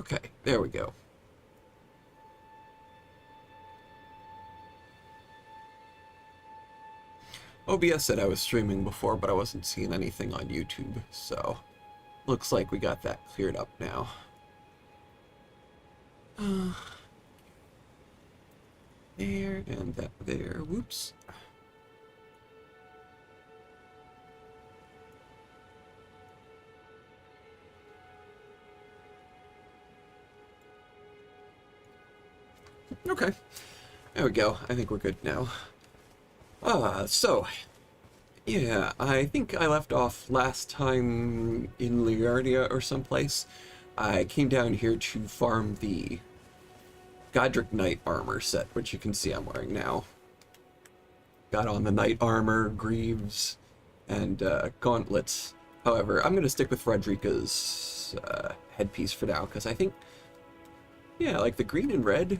Okay, there we go. OBS said I was streaming before, but I wasn't seeing anything on YouTube, so looks like we got that cleared up now. There, and that there. Whoops. Okay. There we go. I think we're good now. Yeah, I think I left off last time in Liardia or someplace. I came down here to farm the Godric Knight armor set, which you can see I'm wearing now. Got on the knight armor, greaves, and gauntlets. However, I'm going to stick with Frederica's headpiece for now, because I think, yeah, like the green and red,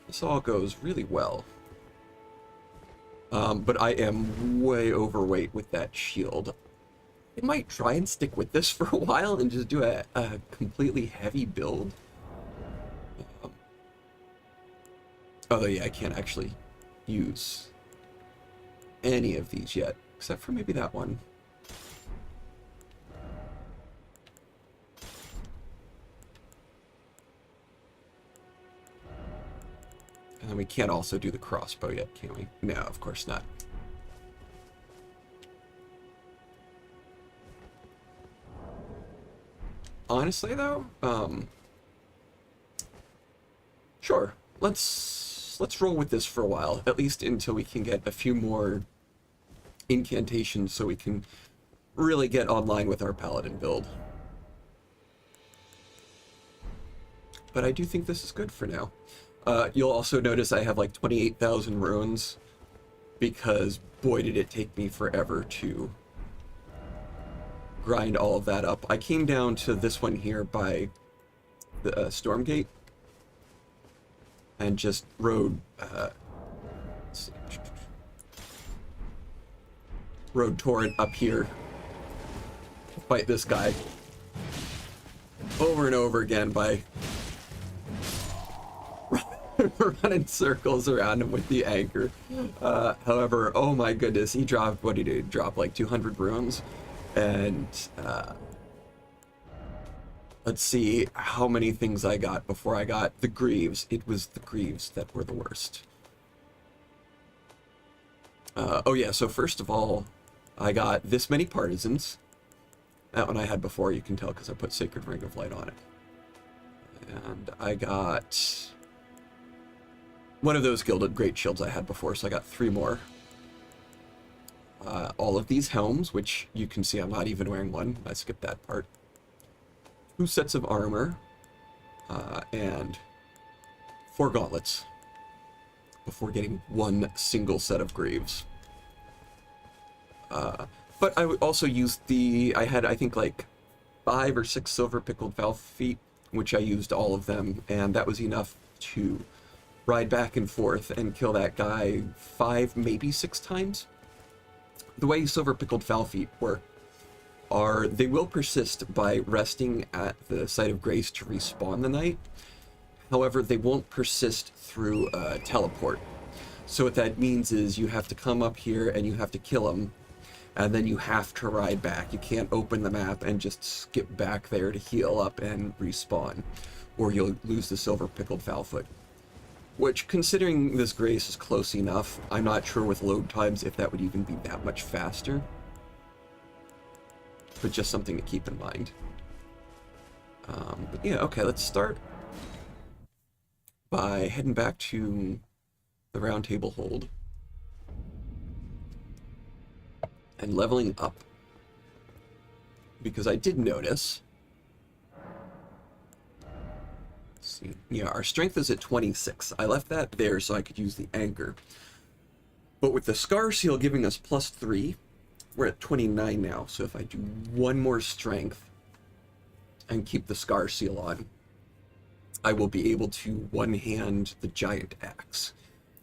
this all goes really well. But I am way overweight with that shield. I might try and stick with this for a while and just do a completely heavy build. Although, yeah, I can't actually use any of these yet, except for maybe that one. And we can't also do the crossbow yet, can we? No, of course not. Honestly, though, sure. Let's roll with this for a while, at least until we can get a few more incantations so we can really get online with our paladin build. But I do think this is good for now. You'll also notice I have like 28,000 runes, because boy did it take me forever to grind all of that up. I came down to this one here by the Stormgate and just rode torrent up here to fight this guy over and over again by running circles around him with the anchor. However, oh my goodness, he dropped, what did he do? Drop like 200 runes. And let's see how many things I got before I got the greaves. It was the greaves that were the worst. Oh yeah, so first of all, I got this many partisans. That one I had before, you can tell because I put Sacred Ring of Light on it. And I got one of those Gilded Great Shields I had before, so I got 3 more. All of these helms, which you can see I'm not even wearing one. I skipped that part. 2 sets of armor, and 4 gauntlets before getting 1 single set of greaves. But I also used I had, I think, like 5 or 6 silver pickled fowl feet, which I used all of them, and that was enough to ride back and forth and kill that guy 5, maybe 6 times. The way silver pickled fowl feet work are they will persist by resting at the site of grace to respawn the knight. However, they won't persist through teleport. So what that means is you have to come up here and you have to kill them, and then you have to ride back. You can't open the map and just skip back there to heal up and respawn, or you'll lose the silver pickled fowl foot. Which, considering this grace is close enough, I'm not sure with load times if that would even be that much faster. But just something to keep in mind. But yeah, okay, let's start by heading back to the Round Table Hold and leveling up. Because I did notice, see, yeah, our strength is at 26. I left that there so I could use the anchor. But with the Scar Seal giving us +3, we're at 29 now. So if I do 1 more strength and keep the Scar Seal on, I will be able to one-hand the Giant Axe.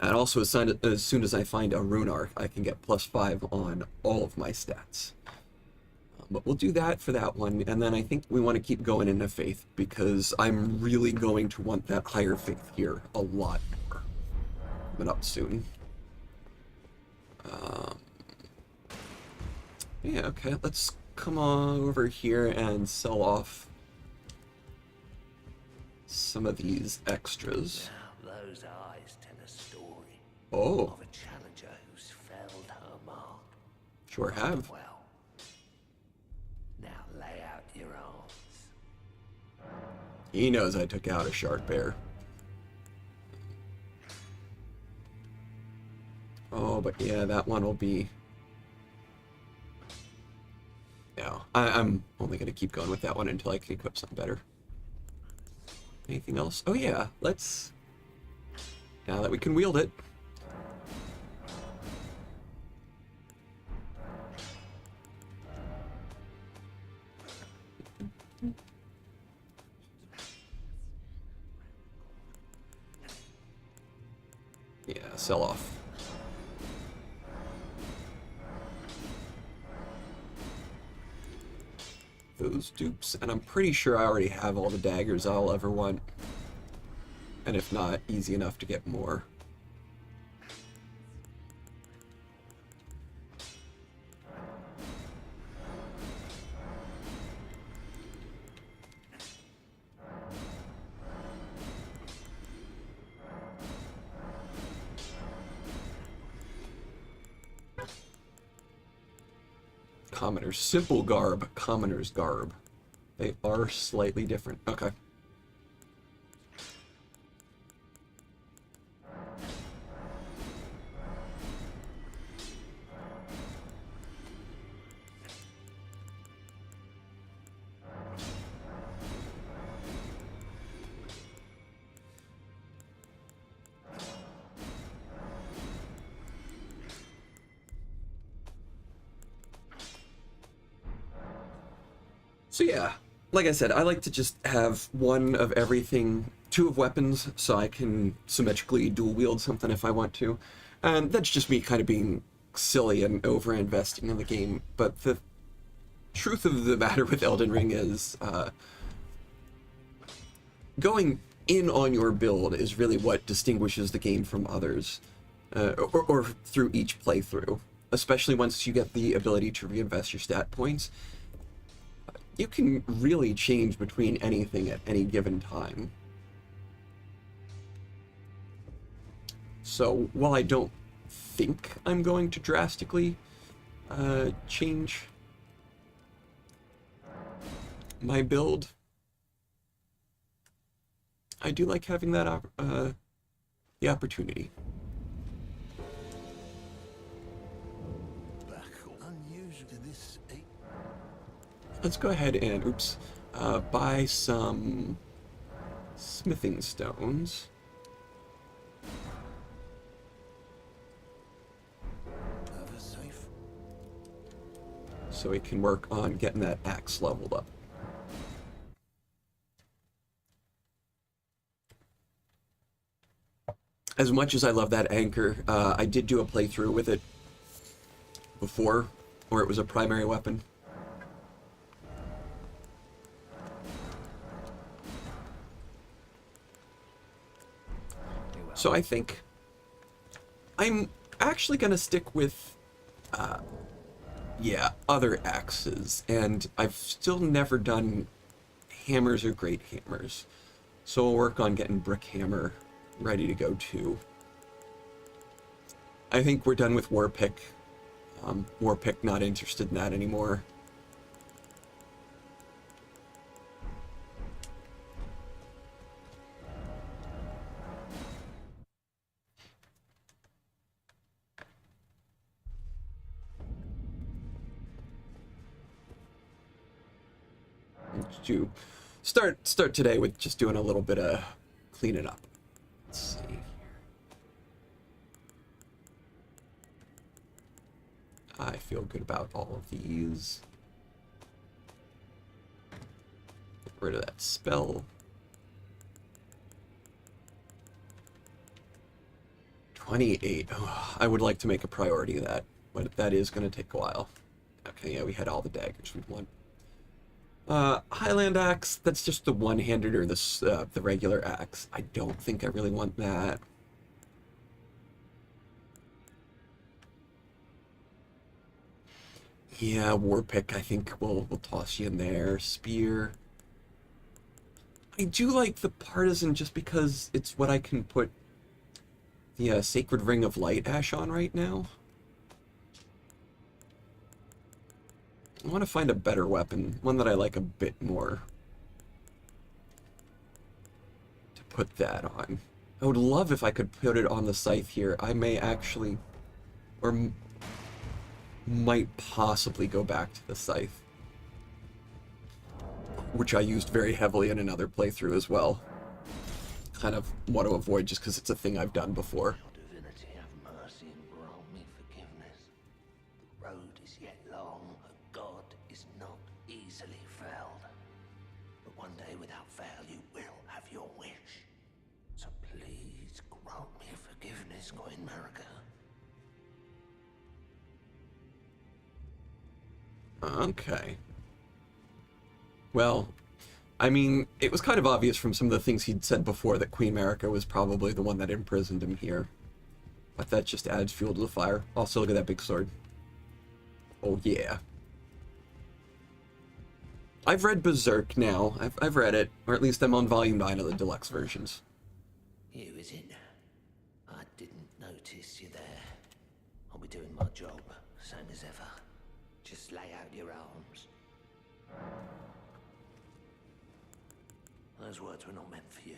And also, as soon as I find a Rune Arc, I can get +5 on all of my stats. But we'll do that for that one, and then I think we want to keep going into faith, because I'm really going to want that higher faith here a lot more. Coming up soon. Yeah, okay, let's come on over here and sell off some of these extras. Now those eyes tell a story Oh, of a challenger who's failed her mark. sure have. Well, now lay out your arms. He knows I took out a shark bear. Oh, but yeah, that one will be... No, I'm only going to keep going with that one until I can equip something better. Anything else? Oh yeah, let's... Now that we can wield it. Yeah, sell off. Those dupes, and I'm pretty sure I already have all the daggers I'll ever want. And if not, easy enough to get more. Commoner's simple garb, commoner's garb. They are slightly different. Okay. So yeah, like I said, I like to just have one of everything, two of weapons, so I can symmetrically dual wield something if I want to. And that's just me kind of being silly and over investing in the game. But the truth of the matter with Elden Ring is going in on your build is really what distinguishes the game from others, or through each playthrough, especially once you get the ability to reinvest your stat points. You can really change between anything at any given time. So while I don't think I'm going to drastically change my build, I do like having that the opportunity. Let's go ahead and, oops, buy some smithing stones. So we can work on getting that axe leveled up. As much as I love that anchor, I did do a playthrough with it before, where it was a primary weapon. So I think I'm actually going to stick with, yeah, other axes. And I've still never done hammers or great hammers. So we'll work on getting brick hammer ready to go too. I think we're done with war pick. War pick, not interested in that anymore. To start today with just doing a little bit of cleaning up. Let's see here. I feel good about all of these. Get rid of that spell. 28. Oh, I would like to make a priority of that, but that is going to take a while. Okay, yeah, we had all the daggers we'd want. Highland axe, that's just the one-handed or the regular axe. I don't think I really want that. Yeah, war pick, I think we'll toss you in there. Spear. I do like the partisan just because it's what I can put the Sacred Ring of Light Ash on right now. I want to find a better weapon, one that I like a bit more, to put that on. I would love if I could put it on the scythe here. I may actually, or might possibly go back to the scythe, which I used very heavily in another playthrough as well. Kind of want to avoid just because it's a thing I've done before. Divinity, have mercy and grant me forgiveness. The road is yet long, a god is not easily felled. But one day without fail you will have your wish. So please grant me forgiveness, Queen Marika. Okay. Well, I mean, it was kind of obvious from some of the things he'd said before that Queen Marika was probably the one that imprisoned him here. But that just adds fuel to the fire. Also, look at that big sword. Oh, yeah. I've read Berserk now. I've read it, or at least I'm on Volume 9 of the deluxe versions. You, is it? I didn't notice you there. I'll be doing my job, same as ever. Just lay out your arms. Those words were not meant for you.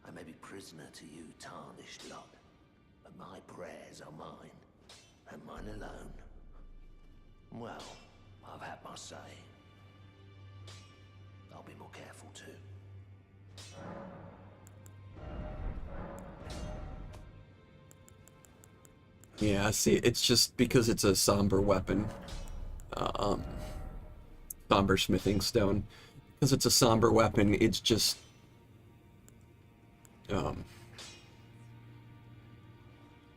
I may be prisoner to you, tarnished lot, but my prayers are mine, and mine alone. Well, I've had my say. I'll be more careful too. Yeah, see, it's just because it's a somber weapon. Somber smithing stone. Because it's a somber weapon, it's just...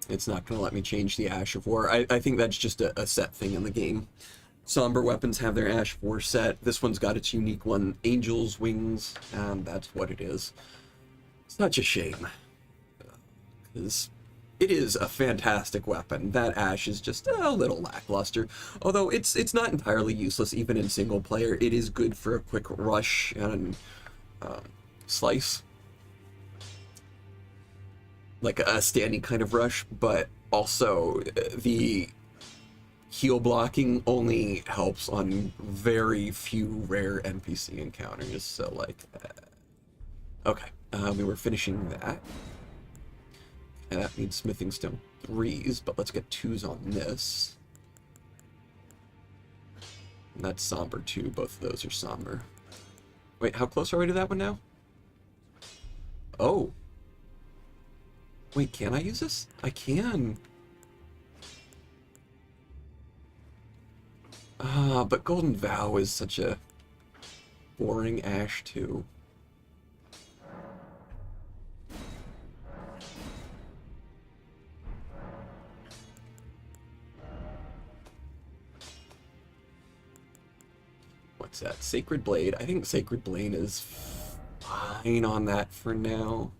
it's not going to let me change the Ash of War. I think that's just a set thing in the game. Somber weapons have their Ash of War set. This one's got its unique one, Angel's Wings, and that's what it is. Such a shame. Because it is a fantastic weapon. That Ash is just a little lackluster. Although it's not entirely useless even in single player. It is good for a quick rush and slice. Like a standing kind of rush, but also the heal blocking only helps on very few rare NPC encounters, so like... okay, we were finishing that. And that needs smithing stone 3s, but let's get 2s on this. And that's somber too, both of those are somber. Wait, how close are we to that one now? Oh. Wait, can I use this? I can. But Golden Vow is such a boring Ash too. What's that? Sacred Blade. I think Sacred Blade is fine on that for now.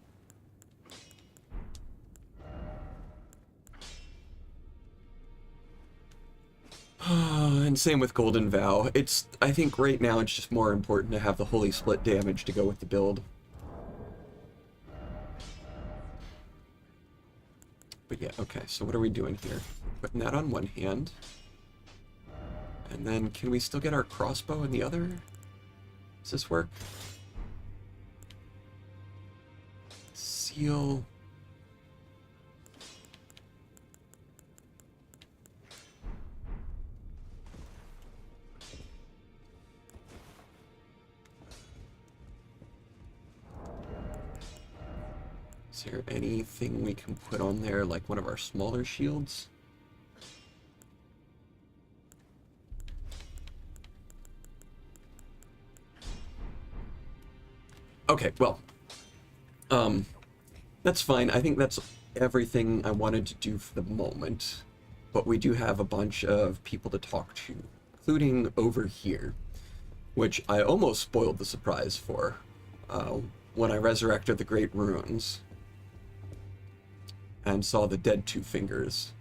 And same with Golden Vow. I think right now it's just more important to have the Holy Split damage to go with the build. But yeah, okay, so what are we doing here? Putting that on one hand. And then can we still get our crossbow in the other? Does this work? Seal. Is there anything we can put on there, like one of our smaller shields? Okay, well, that's fine. I think that's everything I wanted to do for the moment. but we do have a bunch of people to talk to, including over here, which I almost spoiled the surprise for when I resurrected the Great Runes and saw the dead Two Fingers.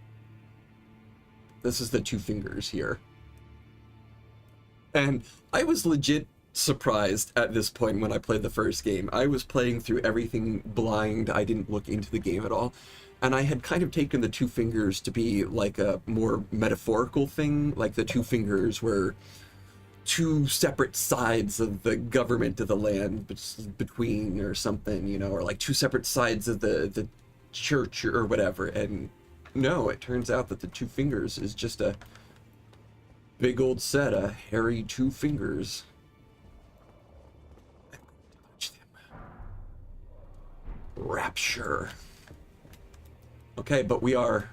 This is the Two Fingers here. And I was legit surprised at this point when I played the first game. I was playing through everything blind. I didn't look into the game at all. And I had kind of taken the Two Fingers to be like a more metaphorical thing, like the Two Fingers were two separate sides of the government of the land between or something, you know, or like two separate sides of the church or whatever. And no, it turns out that the Two Fingers is just a big old set of hairy two fingers. I'm going to touch them. Rapture. Okay, but we are...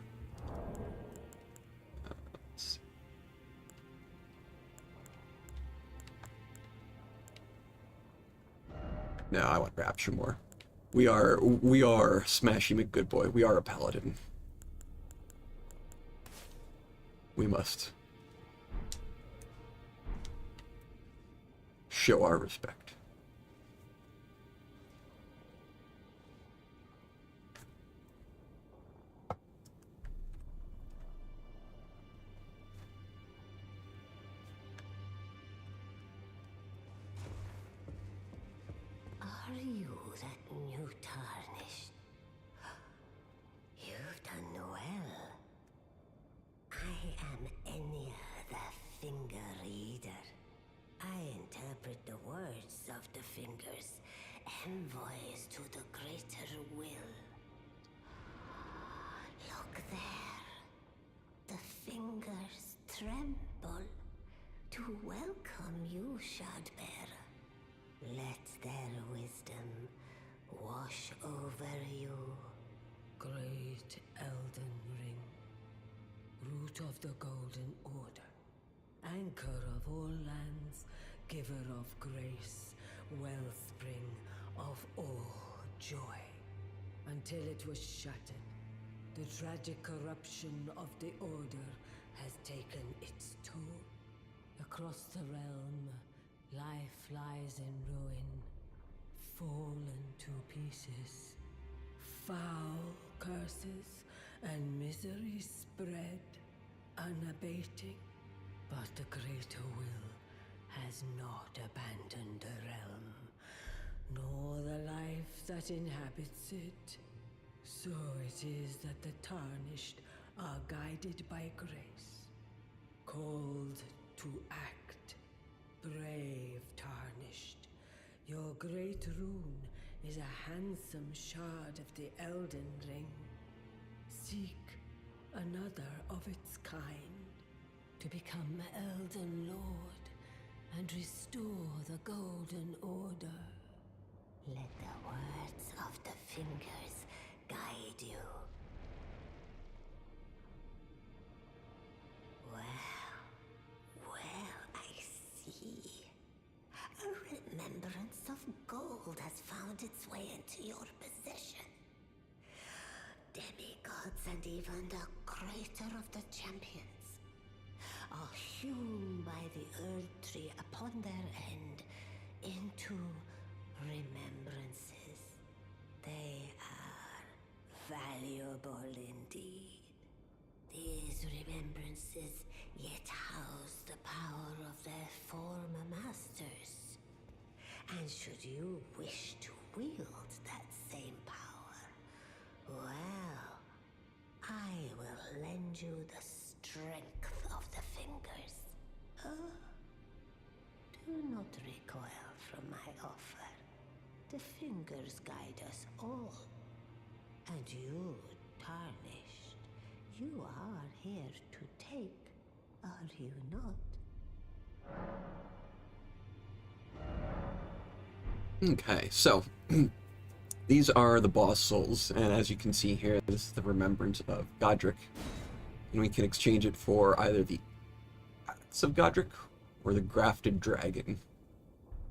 No, I want Rapture more. We are Smashy McGoodboy. We are a paladin. We must show our respect. Are you that new tarnished? You've done well. I am Enya the Finger Reader. I interpret the words of the fingers, envoys to the greater will. Look there. The fingers tremble to welcome you, Shardbearer. Let their wisdom wash over you. Great Elden Ring, root of the Golden Order, anchor of all lands, giver of grace, wellspring of all joy. Until it was shattered, the tragic corruption of the Order has taken its toll. Across the realm, life lies in ruin, fallen to pieces. Foul curses and misery spread, unabating. But the greater will has not abandoned the realm, nor the life that inhabits it. So it is that the tarnished are guided by grace, called to act. Brave tarnished, your great rune is a handsome shard of the Elden Ring. Seek another of its kind, to become Elden Lord and restore the Golden Order. Let the words of the fingers guide you. Well, I see. A remembrance of gold has found its way into your possession. Demigods and even the greater of the champions are hewn by the Earth Tree upon their end into remembrances. They are valuable indeed. These remembrances yet house the power of their former masters. And should you wish to wield that same power, well, I will lend you the strength of the fingers. Do not recoil from my offer. The fingers guide us all. And you, tarnished, you are here to take, are you not? Okay, so these are the boss souls, and as you can see here, this is the remembrance of Godric, and we can exchange it for either the Axe of Godric or the Grafted Dragon.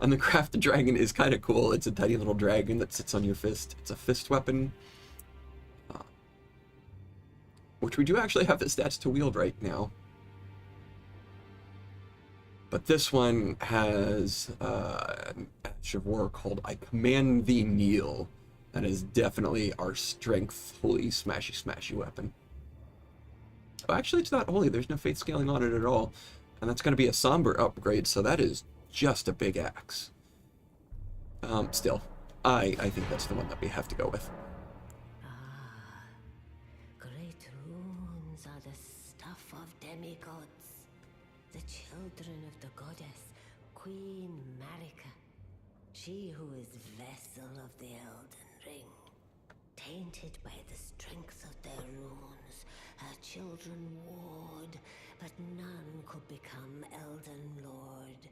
And the Grafted Dragon is kind of cool. It's a tiny little dragon that sits on your fist. It's a fist weapon. which we do actually have the stats to wield right now. But this one has an Ash of War called I Command Thee Kneel. That is definitely our strength, holy, smashy weapon. Oh, actually, it's not holy. There's no faith scaling on it at all. And that's going to be a somber upgrade, so that is just a big axe. Still, I think that's the one that we have to go with. Great runes are the stuff of demigods, the children of the goddess, Queen Marika. She who is vessel of the Elden Ring. Tainted by the strength of their runes, her children warred, but none could become Elden Lord.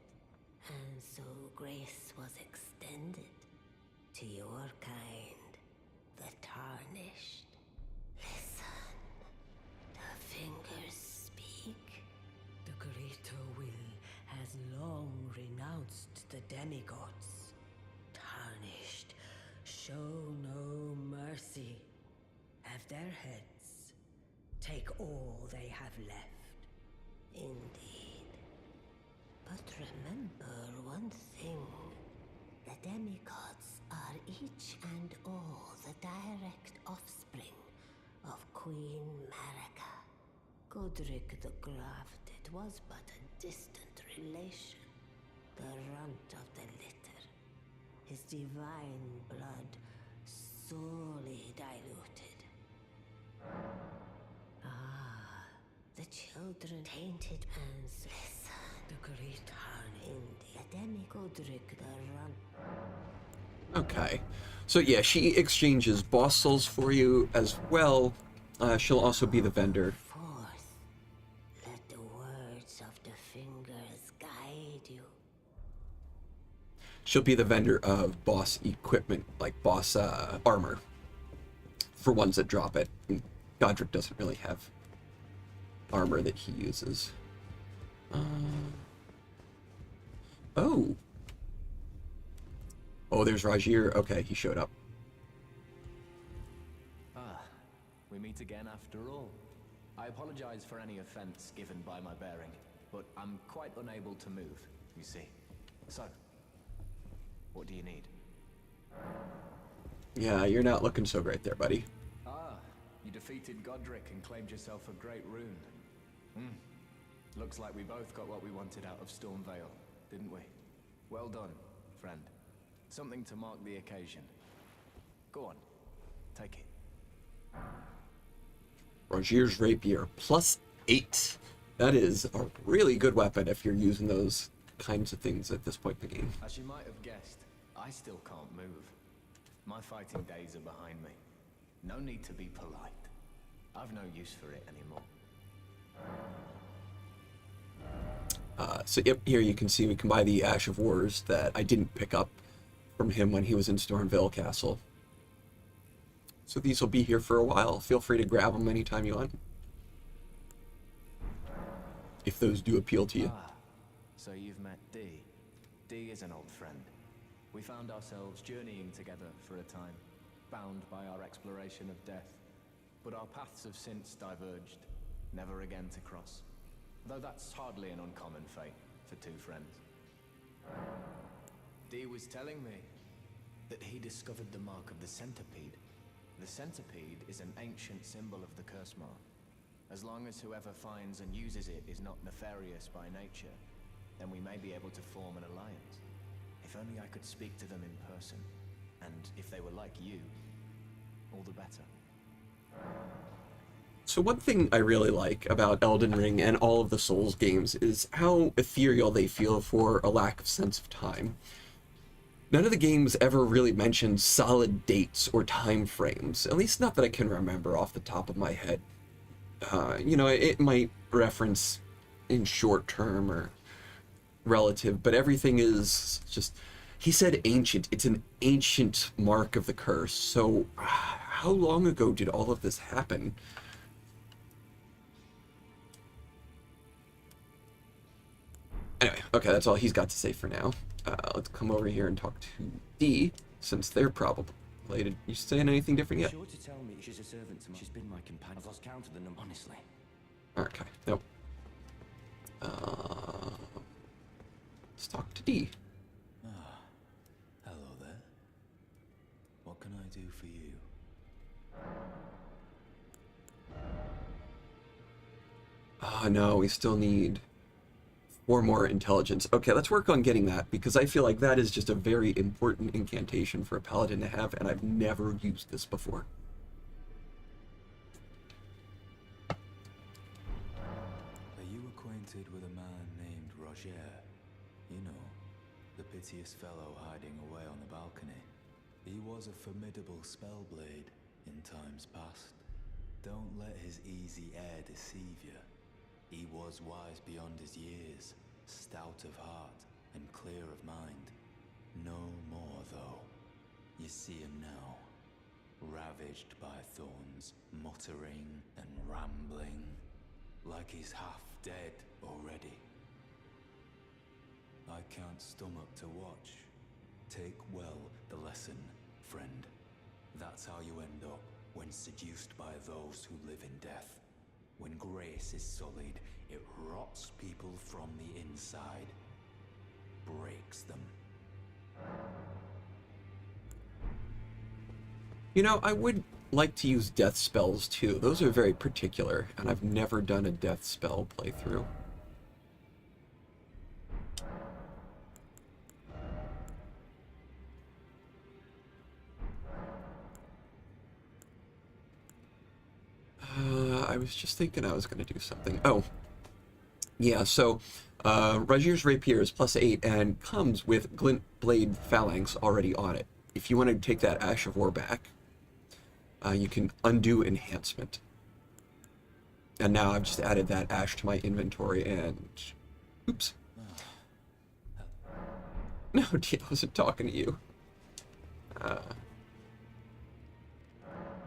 And so grace was extended to your kind, the Tarnished. Listen, the fingers speak. The greater will has long renounced the demigods. Tarnished, show no mercy. Have their heads. Take all they have left. Indeed. But remember one thing. The demigods are each and all the direct offspring of Queen Marika. Godric the Grafted was but a distant relation, the runt of the litter. His divine blood sorely diluted. Ah, the children tainted and listen. The great harmony. The demi-Godric the runt. Okay. So yeah, she exchanges boss souls for you as well. She'll also be the vendor. Forth, let the words of the fingers guide you. She'll be the vendor of boss equipment, like boss armor, for ones that drop it. Godric doesn't really have armor that he uses. Oh. Oh, there's Rajir. Okay, he showed up. Ah, we meet again after all. I apologize for any offense given by my bearing, but I'm quite unable to move, you see. So, what do you need? Yeah, you're not looking so great there, buddy. Ah, you defeated Godric and claimed yourself a great rune. Looks like we both got what we wanted out of Stormvale, didn't we? Well done, friend. Something to mark the occasion. Go on, take it. Rajir's Rapier, +8. That is a really good weapon if you're using those kinds of things at this point in the game. As you might have guessed, I still can't move. My fighting days are behind me. No need to be polite. I've no use for it anymore. So yep, here you can see we can buy the Ash of Wars that I didn't pick up from him when he was in Stormvale Castle. So these will be here for a while. Feel free to grab them anytime you want. If those do appeal to you. Ah, so you've met Dee. Dee is an old friend. We found ourselves journeying together for a time, bound by our exploration of death. But our paths have since diverged, never again to cross. Though that's hardly an uncommon fate for two friends. Dee was telling me that he discovered the mark of the centipede. The centipede is an ancient symbol of the curse mark. As long as whoever finds and uses it is not nefarious by nature, then we may be able to form an alliance. If only I could speak to them in person, and if they were like you, all the better. So one thing I really like about Elden Ring and all of the Souls games is how ethereal they feel for a lack of sense of time. None of the games ever really mentioned solid dates or time frames, at least not that I can remember off the top of my head. You know, it might reference in short term or relative, but everything is just, he said ancient. It's an ancient mark of the curse. So how long ago did all of this happen? Anyway, okay, that's all he's got to say for now. Let's come over here and talk to D, since they're probably... Blade, you saying anything different yet? Sure to tell me she's a servant to me. She's been my companion. I've lost count of the number, honestly. Okay, nope. Let's talk to D. Hello there. What can I do for you? No, we still need 4 more intelligence. Okay, let's work on getting that, because I feel like that is just a very important incantation for a paladin to have, and I've never used this before. Are you acquainted with a man named Roger? You know, the piteous fellow hiding away on the balcony. He was a formidable spellblade in times past. Don't let his easy air deceive you. He was wise beyond his years, stout of heart and clear of mind. No more, though. You see him now, ravaged by thorns, muttering and rambling, like he's half dead already. I can't stomach to watch. Take well the lesson, friend. That's how you end up when seduced by those who live in death. When grace is sullied, it rots people from the inside, breaks them. You know, I would like to use death spells too. Those are very particular, and I've never done a death spell playthrough. I was just thinking I was going to do something. Oh, yeah, so Rajir's Rapier is +8 and comes with Glint Blade Phalanx already on it. If you want to take that Ash of War back, you can undo enhancement. And now I've just added that Ash to my inventory and... Oops. No, I wasn't talking to you.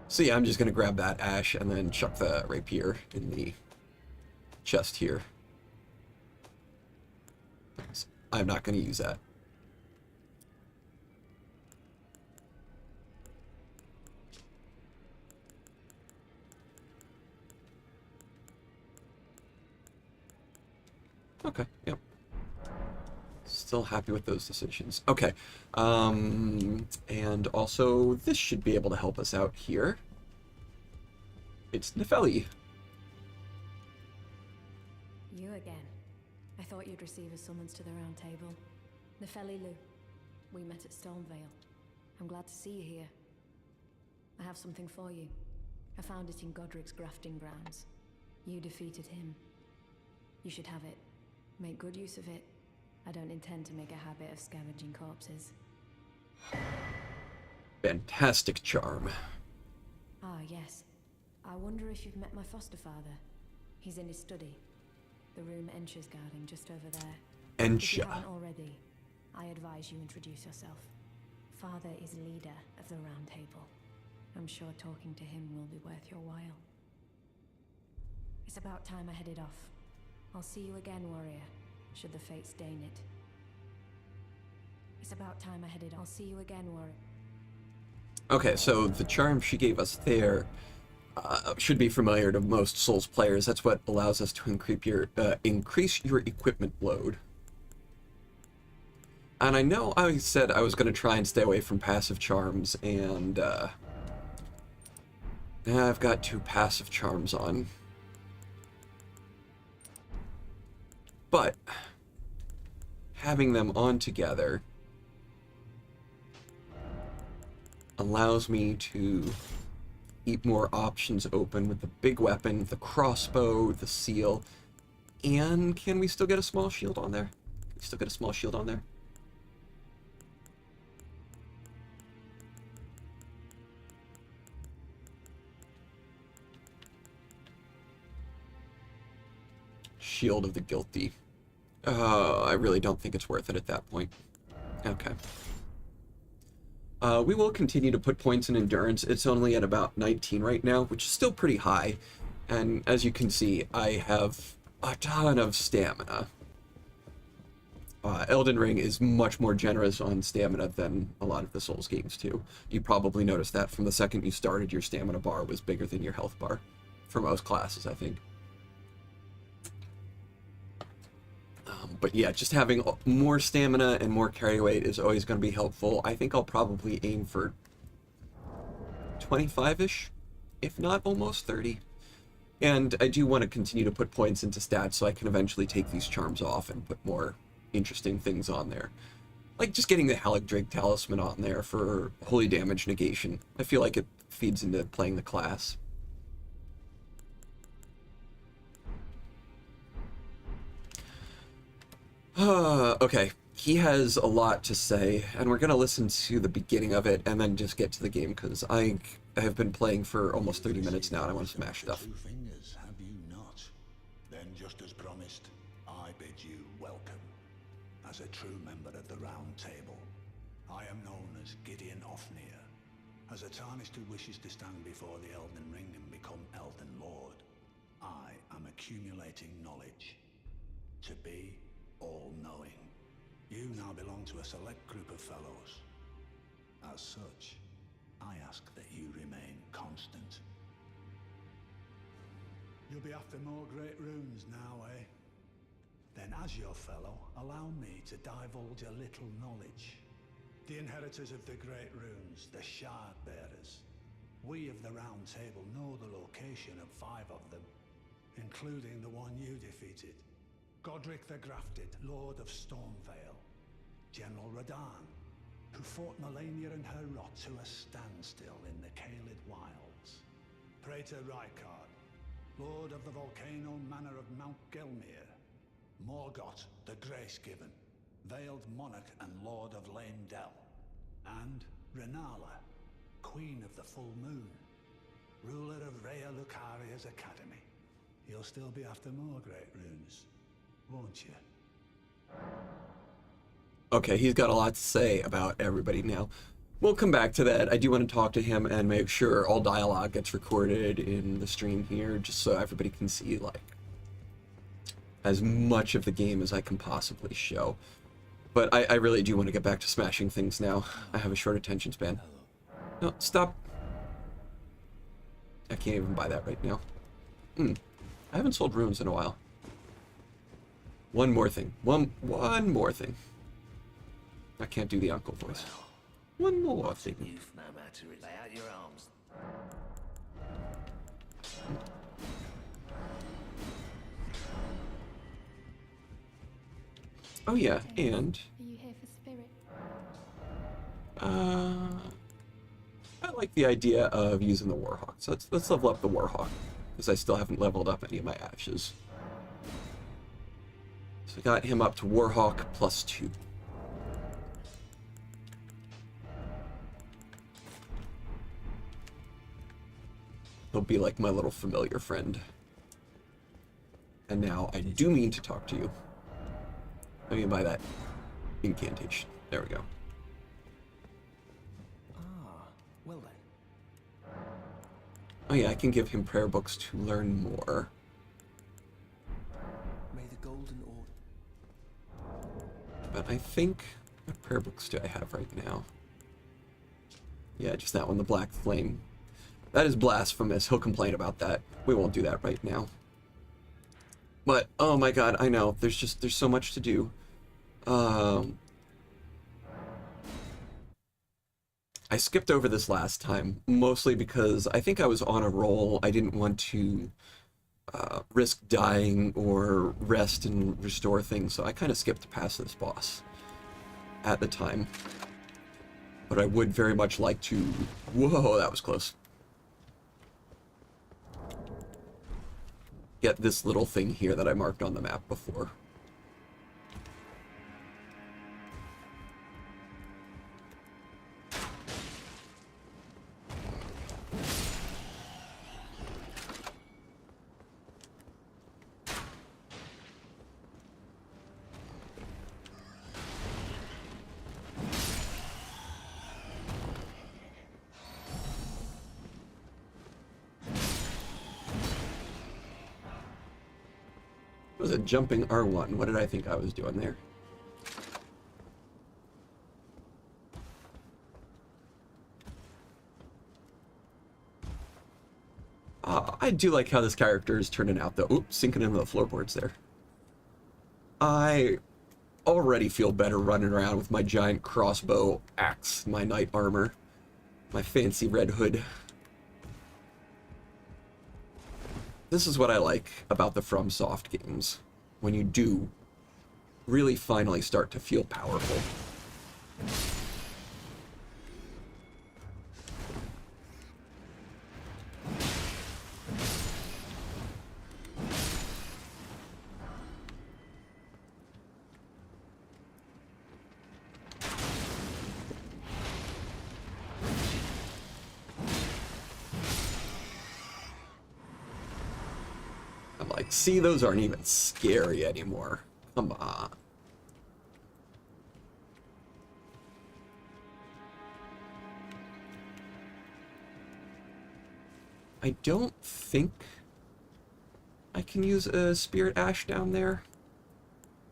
So yeah, I'm just going to grab that Ash and then chuck the Rapier in the chest here. I'm not going to use that. Okay, yep. Still happy with those decisions. Okay, and also this should be able to help us out here. It's Nefeli. You again. I thought you'd receive a summons to the round table. Nefeli Lu. We met at Stormvale. I'm glad to see you here. I have something for you. I found it in Godric's grafting grounds. You defeated him. You should have it. Make good use of it. I don't intend to make a habit of scavenging corpses. Fantastic charm. Ah, yes. I wonder if you've met my foster father. He's in his study. The room Ensha's guarding just over there. If you Ensha. haven't already, I advise you introduce yourself. Father is leader of the Round Table. I'm sure talking to him will be worth your while. It's about time I headed off. I'll see you again, warrior, should the fates deign it. It's about time I headed. I'll see you again, warrior. Okay, so the charm she gave us there should be familiar to most Souls players. That's what allows us to increase your equipment load. And I know I said I was going to try and stay away from passive charms, and now I've got 2 passive charms on. But having them on together allows me to keep more options open with the big weapon, the crossbow, the seal, and can we still get a small shield on there? Can we still get a small shield on there? Shield of the Guilty. I really don't think it's worth it at that point. Okay. We will continue to put points in endurance. It's only at about 19 right now, which is still pretty high. And as you can see, I have a ton of stamina. Elden Ring is much more generous on stamina than a lot of the Souls games too. You probably noticed that from the second you started, your stamina bar was bigger than your health bar for most classes, I think. But yeah, just having more stamina and more carry weight is always going to be helpful. I think I'll probably aim for 25-ish, if not almost 30. And I do want to continue to put points into stats so I can eventually take these charms off and put more interesting things on there. Like just getting the Haligdrake Talisman on there for holy damage negation. I feel like it feeds into playing the class. Okay, he has a lot to say, and we're gonna listen to the beginning of it and then just get to the game, because I have been playing for almost 30 minutes now and I want to smash stuff. 2 fingers, have you not? Then just as promised, I bid you welcome. As a true member of the Round Table, I am known as Gideon Ofnir. As a Tarnished who wishes to stand before the Elden Ring and become Elden Lord, I am accumulating knowledge. To be all-knowing. You now belong to a select group of fellows. As such, I ask that you remain constant. You'll be after more great runes now, eh? Then as your fellow, allow me to divulge a little knowledge. The inheritors of the great runes, the Shard Bearers. We of the Round Table know the location of 5 of them, including the one you defeated. Godric the Grafted, Lord of Stormvale. General Radahn, who fought Melania and her rot to a standstill in the Caelid Wilds. Praetor Rykard, Lord of the Volcano Manor of Mount Gelmir. Morgott the Grace-Given, Veiled Monarch and Lord of Leyndell. And Renala, Queen of the Full Moon, ruler of Rhea Lucaria's Academy. You'll still be after more great runes, won't you? Okay, he's got a lot to say about everybody now. We'll come back to that. I do want to talk to him and make sure all dialogue gets recorded in the stream here, just so everybody can see, like, as much of the game as I can possibly show. But I really do want to get back to smashing things now. I have a short attention span. No, stop. I can't even buy that right now. I haven't sold runes in a while. One more thing. One more thing. I can't do the uncle voice. One more thing. Youth, no matter it. Lay out your arms. Oh yeah, and Are you here for spirit? I like the idea of using the Warhawk. So let's level up the Warhawk, because I still haven't leveled up any of my ashes. So I got him up to Warhawk +2. He'll be like my little familiar friend. And now I do mean to talk to you. I mean by that incantation. There we go. Ah, well then. Oh yeah, I can give him prayer books to learn more. May the golden orb. But I think, what prayer books do I have right now? Yeah, just that one, the Black Flame. That is blasphemous. He'll complain about that. We won't do that right now. But, oh my god, I know. There's so much to do. I skipped over this last time, mostly because I think I was on a roll. I didn't want to risk dying or rest and restore things, so I kind of skipped past this boss at the time. But I would very much like to... Whoa, that was close. Get this little thing here that I marked on the map before. It was a jumping R1. What did I think I was doing there? I do like how this character is turning out, though. Oops, sinking into the floorboards there. I already feel better running around with my giant crossbow axe, my knight armor, my fancy red hood. This is what I like about the FromSoft games, when you do really finally start to feel powerful. I'm like, see, those aren't even scary anymore. Come on. I don't think I can use a Spirit Ash down there,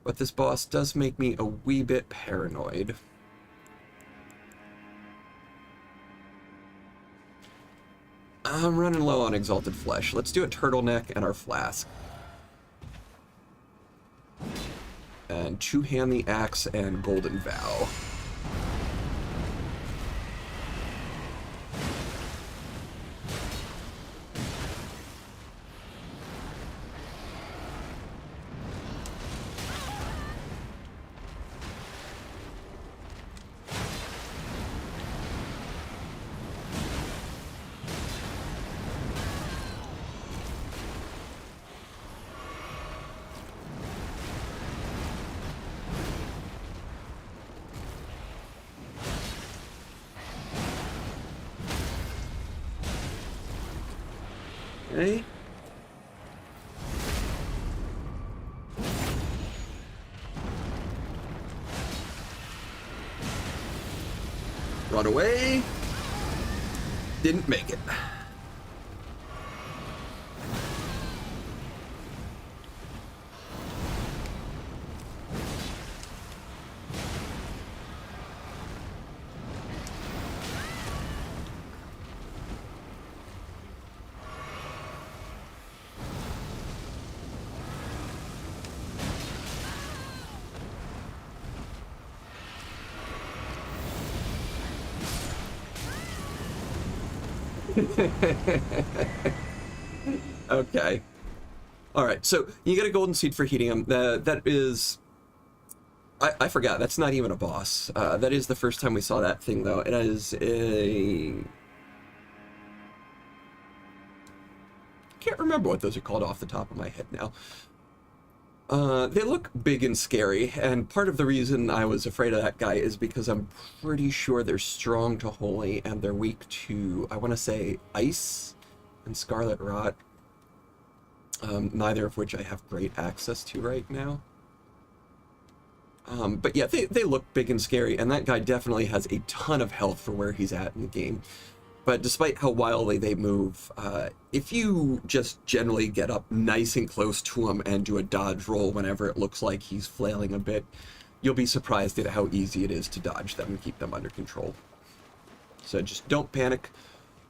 but this boss does make me a wee bit paranoid. I'm running low on Exalted Flesh. Let's do a turtleneck and our flask. And two-hand the axe and Golden Vow. Okay. Run away. Didn't make it. Okay. Alright, so you get a golden seed for heating them. That is... I forgot, that's not even a boss. That is the first time we saw that thing, though. It is a... Can't remember what those are called off the top of my head now. They look big and scary, and part of the reason I was afraid of that guy is because I'm pretty sure they're strong to holy, and they're weak to, I want to say, ice and scarlet rot. Neither of which I have great access to right now. But yeah, they look big and scary, and that guy definitely has a ton of health for where he's at in the game. But despite how wildly they move, if you just generally get up nice and close to him and do a dodge roll whenever it looks like he's flailing a bit, you'll be surprised at how easy it is to dodge them and keep them under control. So just don't panic.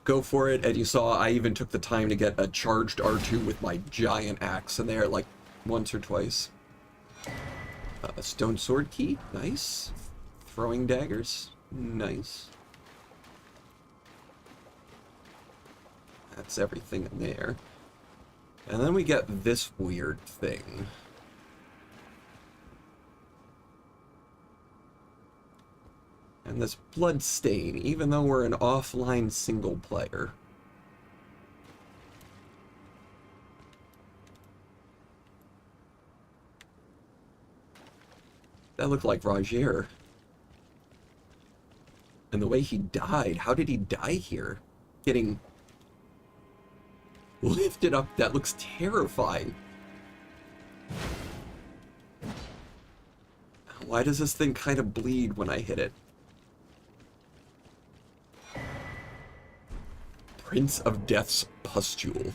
Go for it. And you saw I even took the time to get a charged R2 with my giant axe in there like once or twice. A stone sword key. Nice. Throwing daggers. Nice. That's everything in there. And then we get this weird thing. And this blood stain, even though we're an offline single player. That looked like Roger. And the way he died, how did he die here? Getting lifted up, that looks terrifying. Why does this thing kind of bleed when I hit it? Prince of Death's Pustule.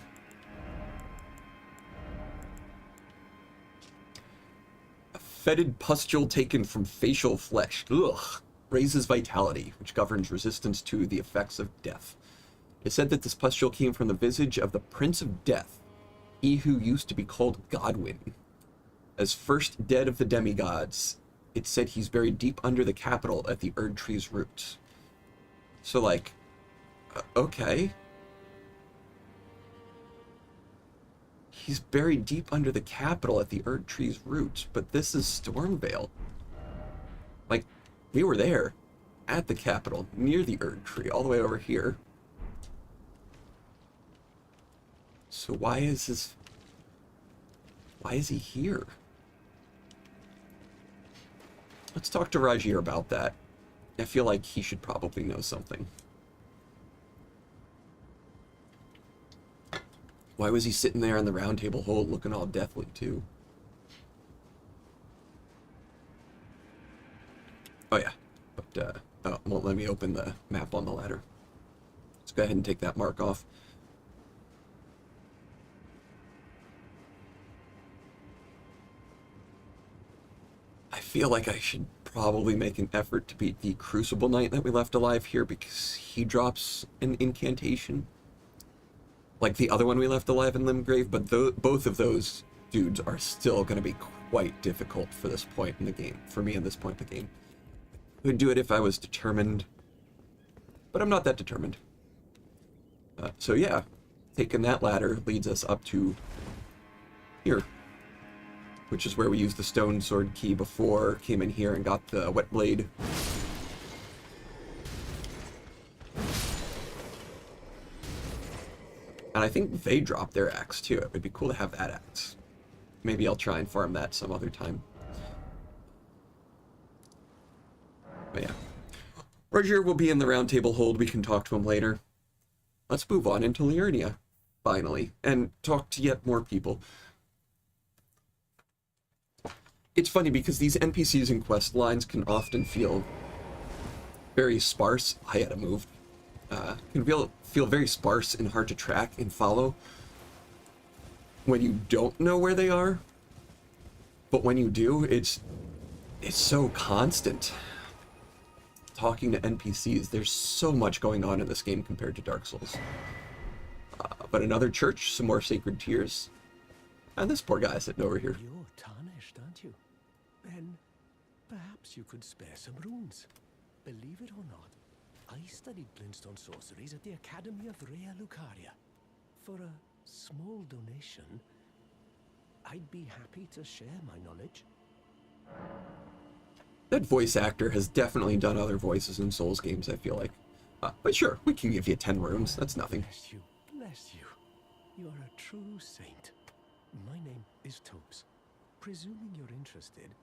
A fetid pustule taken from facial flesh. Ugh. Raises vitality, which governs resistance to the effects of death. It said that this pustule came from the visage of the Prince of Death, he who used to be called Godwyn. As first dead of the demigods, it said he's buried deep under the capital at the Erd Tree's roots. So, like, okay. He's buried deep under the capital at the Erd Tree's roots, but this is Stormvale. Like, we were there, at the capital, near the Erd Tree, all the way over here. So why is he here? Let's talk to Rajir about that. I feel like he should probably know something. Why was he sitting there on the round table hold looking all deathly too? Oh yeah, but oh, it won't let me open the map on the ladder. Let's go ahead and take that mark off. I feel like I should probably make an effort to beat the Crucible Knight that we left alive here, because he drops an incantation like the other one we left alive in Limgrave, but both of those dudes are still going to be quite difficult for this point in the game, for me at this point in the game. I would do it if I was determined, but I'm not that determined. So yeah, taking that ladder leads us up to here, which is where we used the stone sword key before, came in here and got the wet blade. And I think they dropped their axe too. It would be cool to have that axe. Maybe I'll try and farm that some other time. But yeah. Roger will be in the round table hold. We can talk to him later. Let's move on into Liurnia, finally, and talk to yet more people. It's funny because these NPCs and quest lines can often feel very sparse. I had to move. Can feel very sparse and hard to track and follow when you don't know where they are. But when you do, it's so constant. Talking to NPCs, there's so much going on in this game compared to Dark Souls. But another church, some more sacred tears, and this poor guy sitting over here. You're tarnished, aren't you? Then perhaps you could spare some runes. Believe it or not, I studied glintstone sorceries at the Academy of Rea Lucaria. For a small donation, I'd be happy to share my knowledge. That voice actor has definitely done other voices in Souls games, I feel like. But sure, we can give you 10 rooms. That's nothing. Bless you, bless you. You're a true saint. My name is Topes. Presuming you're interested,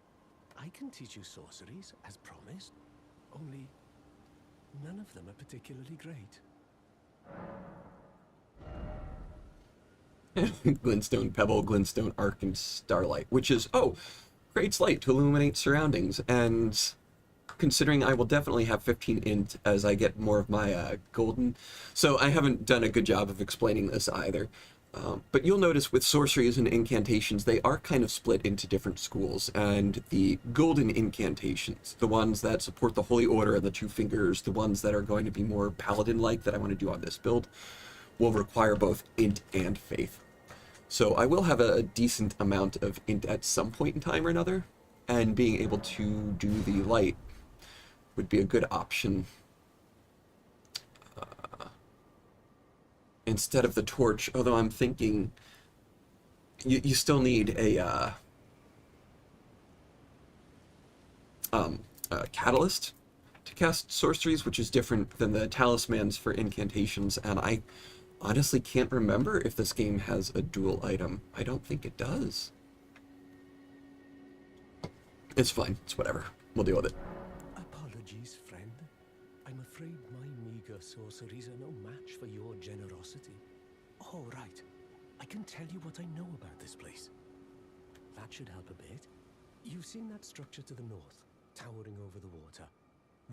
I can teach you sorceries, as promised. Only none of them are particularly great. Glintstone Pebble, Glintstone Arc, and Starlight, which is, creates light to illuminate surroundings, and considering I will definitely have 15 int as I get more of my golden, so I haven't done a good job of explaining this either. But you'll notice with sorceries and incantations, they are kind of split into different schools, and the golden incantations, the ones that support the Holy Order and the Two Fingers, the ones that are going to be more paladin-like that I want to do on this build, will require both int and faith. So I will have a decent amount of int at some point in time or another, and being able to do the light would be a good option. Instead of the torch, although I'm thinking you still need a catalyst to cast sorceries, which is different than the talismans for incantations, and I honestly can't remember if this game has a dual item. I don't think it does. It's fine. It's whatever. We'll deal with it. Apologies, friend. I'm afraid my meager sorceries are no match for your generosity. Oh, right. I can tell you what I know about this place. That should help a bit. You've seen that structure to the north, towering over the water.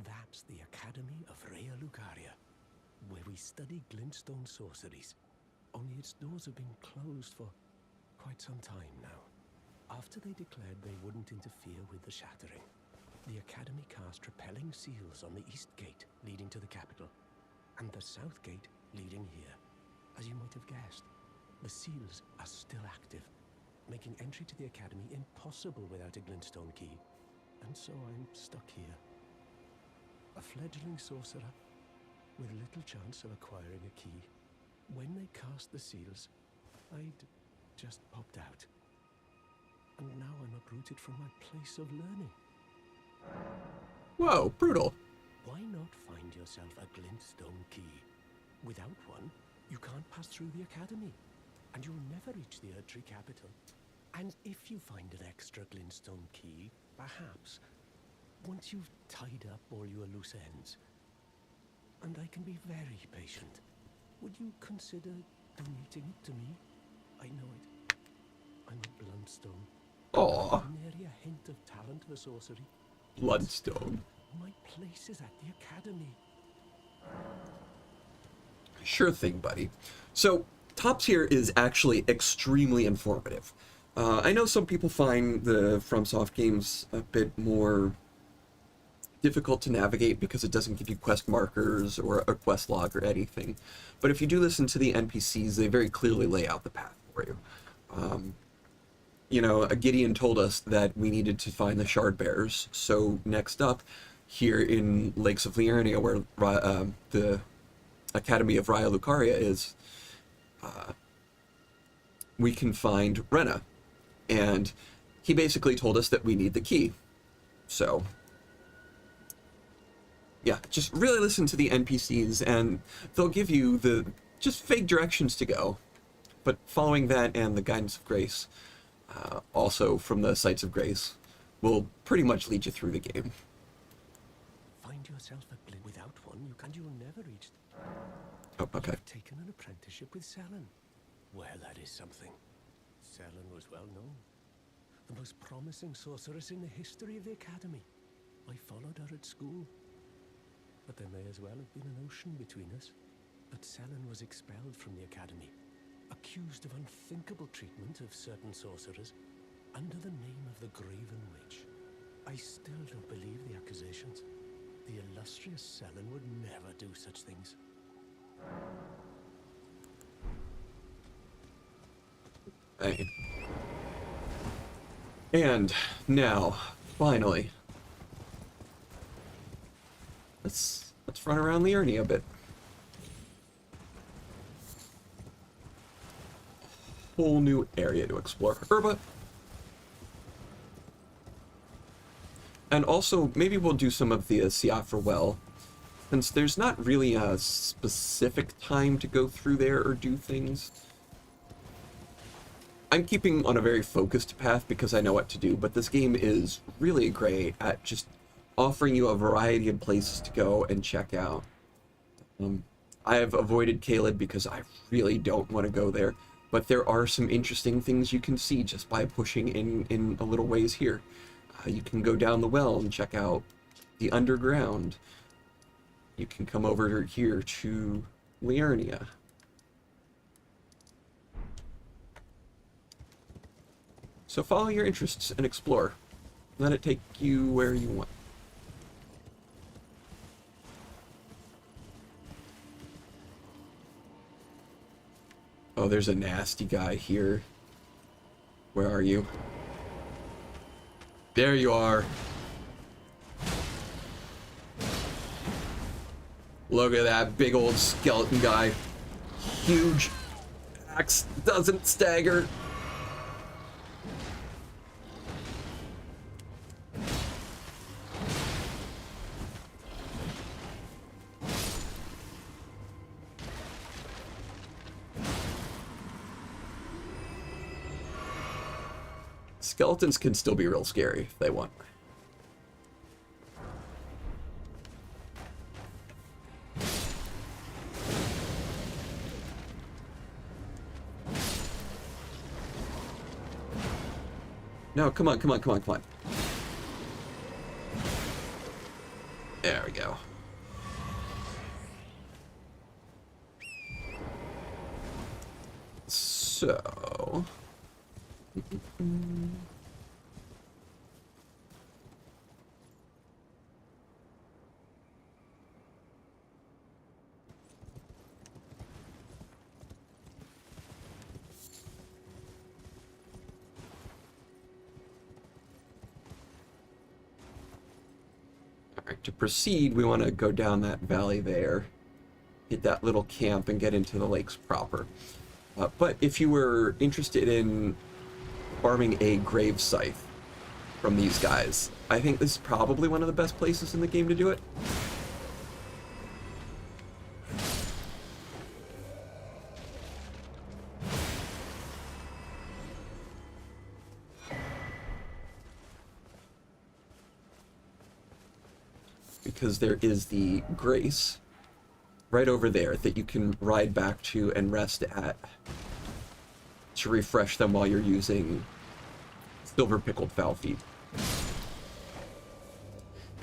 That's the Academy of Rea Lucaria, where we study glintstone sorceries. Only its doors have been closed for quite some time now. After they declared they wouldn't interfere with the shattering, the Academy cast repelling seals on the east gate leading to the capital, and the south gate leading here. As you might have guessed, the seals are still active, making entry to the academy impossible without a glintstone key. And so I'm stuck here. A fledgling sorcerer with little chance of acquiring a key. When they cast the seals, I'd just popped out. And now I'm uprooted from my place of learning. Whoa, brutal. Why not find yourself a glintstone key? Without one, you can't pass through the academy, and you'll never reach the Erdtree capital. And if you find an extra glintstone key, perhaps, once you've tied up all your loose ends, and I can be very patient, would you consider donating it to me? I know it. I'm a Bloodstone. Aw, Nary a hint of talent for sorcery. Bloodstone. My place is at the academy. Sure thing, buddy. So, Top Tier is actually extremely informative. I know some people find the FromSoft games a bit more difficult to navigate because it doesn't give you quest markers or a quest log or anything. But if you do listen to the NPCs, they very clearly lay out the path for you. You know, Gideon told us that we needed to find the Shard Bearers. So next up, here in Lakes of Liurnia, where the Academy of Raya Lucaria is, we can find Rena. And he basically told us that we need the key. So, yeah, just really listen to the NPCs, and they'll give you the just vague directions to go. But following that and the guidance of grace, also from the Sites of Grace, will pretty much lead you through the game. Find yourself a glint. Without one, you will never reach. Oh, okay. You've taken an apprenticeship with Selen. Well, that is something. Selen was well known. The most promising sorceress in the history of the Academy. I followed her at school. But there may as well have been an ocean between us. But Selen was expelled from the Academy, accused of unthinkable treatment of certain sorcerers, under the name of the Graven Witch. I still don't believe the accusations. The illustrious Selen would never do such things. And now, finally, let's run around Liurnia a bit. Whole new area to explore. Herba. And also, maybe we'll do some of the Siafra Well, since there's not really a specific time to go through there or do things. I'm keeping on a very focused path because I know what to do, but this game is really great at just offering you a variety of places to go and check out. I have avoided Caelid because I really don't want to go there, but there are some interesting things you can see just by pushing in a little ways here. You can go down the well and check out the underground. You can come over here to Liurnia. So follow your interests and explore. Let it take you where you want. Oh, there's a nasty guy here. Where are you? There you are. Look at that big old skeleton guy. Huge axe, doesn't stagger. Skeletons can still be real scary if they want. No, come on, come on, come on, come on. There we go. So... Alright, to proceed, we want to go down that valley there, hit that little camp, and get into the lakes proper. But if you were interested in farming a grave scythe from these guys, I think this is probably one of the best places in the game to do it. Because there is the Grace right over there that you can ride back to and rest at to refresh them while you're using silver pickled foul feet.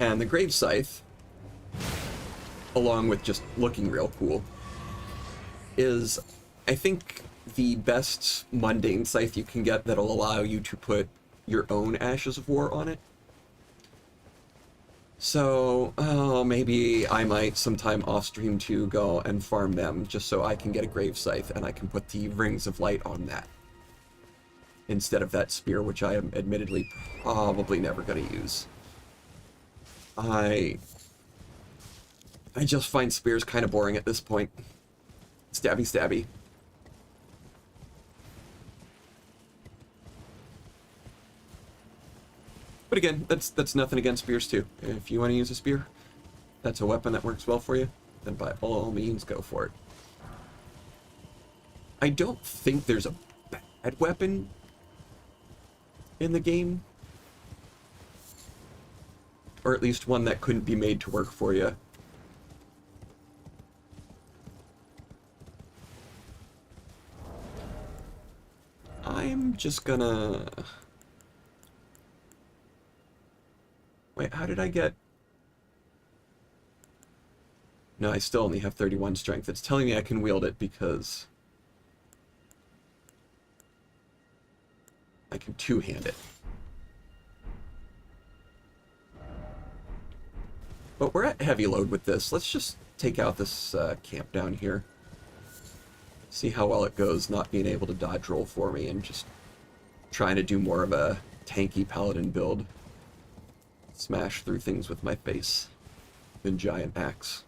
And the Grave Scythe, along with just looking real cool, is, I think, the best mundane scythe you can get that'll allow you to put your own Ashes of War on it. So, maybe I might sometime off stream to go and farm them just so I can get a Grave Scythe and I can put the Rings of Light on that instead of that spear, which I am admittedly probably never going to use. I just find spears kind of boring at this point. Stabby, stabby. But again, that's nothing against spears too. If you want to use a spear, that's a weapon that works well for you, then by all means go for it. I don't think there's a bad weapon in the game. Or at least one that couldn't be made to work for you. I'm just gonna... Wait, how did I get... No, I still only have 31 strength. It's telling me I can wield it because I can two-hand it. But we're at heavy load with this. Let's just take out this camp down here. See how well it goes not being able to dodge roll for me and just trying to do more of a tanky paladin build. Smash through things with my face than giant axe.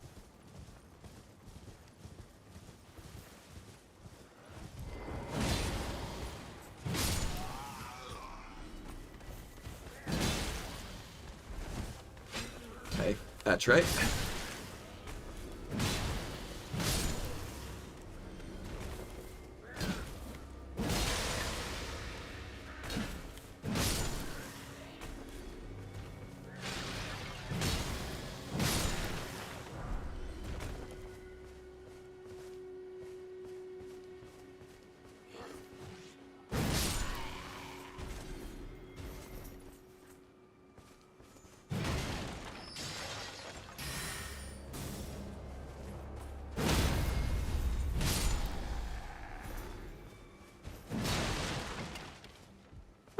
Okay, that's right.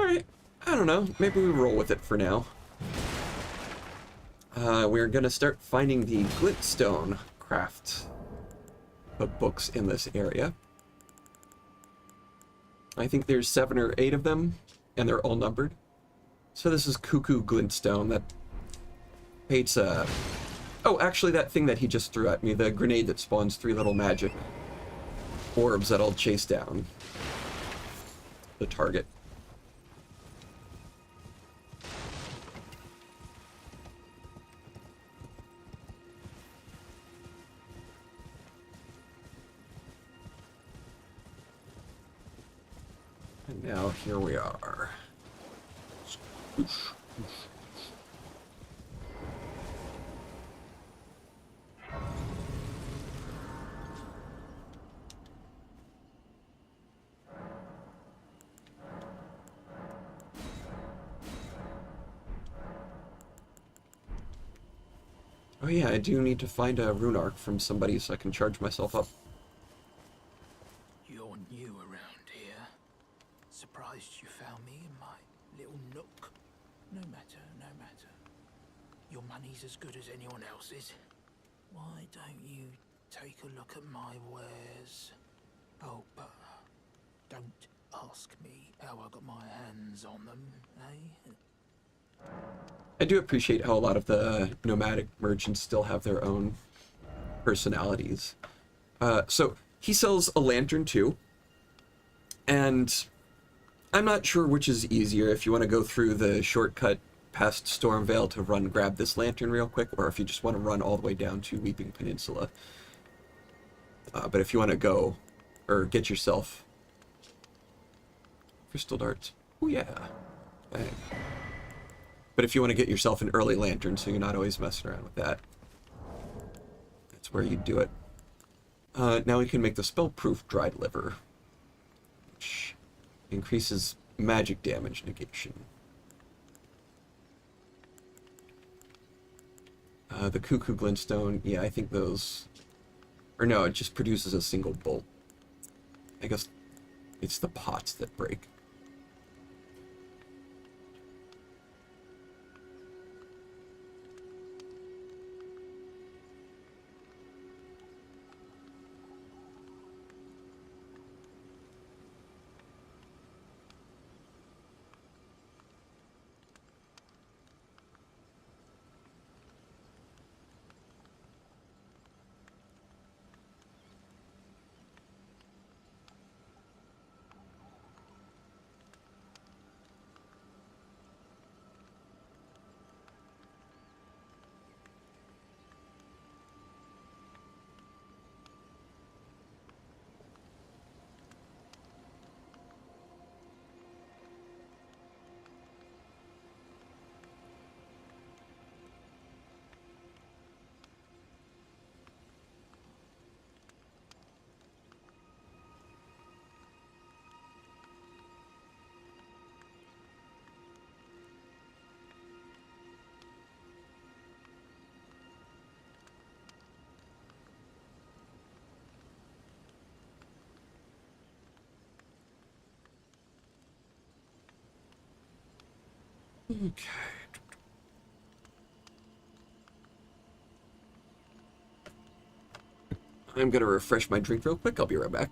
Alright, I don't know. Maybe we roll with it for now. We're gonna start finding the glintstone craft books in this area. I think there's 7 or 8 of them, and they're all numbered. So this is Cuckoo Glintstone that hates Oh, actually that thing that he just threw at me, the grenade that spawns 3 little magic orbs that I'll chase down the target. And now here we are. Oh yeah, I do need to find a rune arc from somebody so I can charge myself up. You're new around here. Surprised you found me in my little nook. No matter, no matter. Your money's as good as anyone else's. Why don't you take a look at my wares? Oh, but don't ask me how I got my hands on them, eh? I do appreciate how a lot of the nomadic merchants still have their own personalities. So he sells a lantern too, and I'm not sure which is easier, if you want to go through the shortcut past Stormvale to grab this lantern real quick, or if you just want to run all the way down to Weeping Peninsula. But if you want to go, or get yourself crystal darts, oh yeah, bang. But if you want to get yourself an early lantern, so you're not always messing around with that, that's where you do it. Now we can make the spell-proof dried liver, which increases magic damage negation. The Cuckoo Glintstone, yeah, I think those... Or no, it just produces a single bolt. I guess it's the pots that break. Okay. I'm gonna refresh my drink real quick. I'll be right back.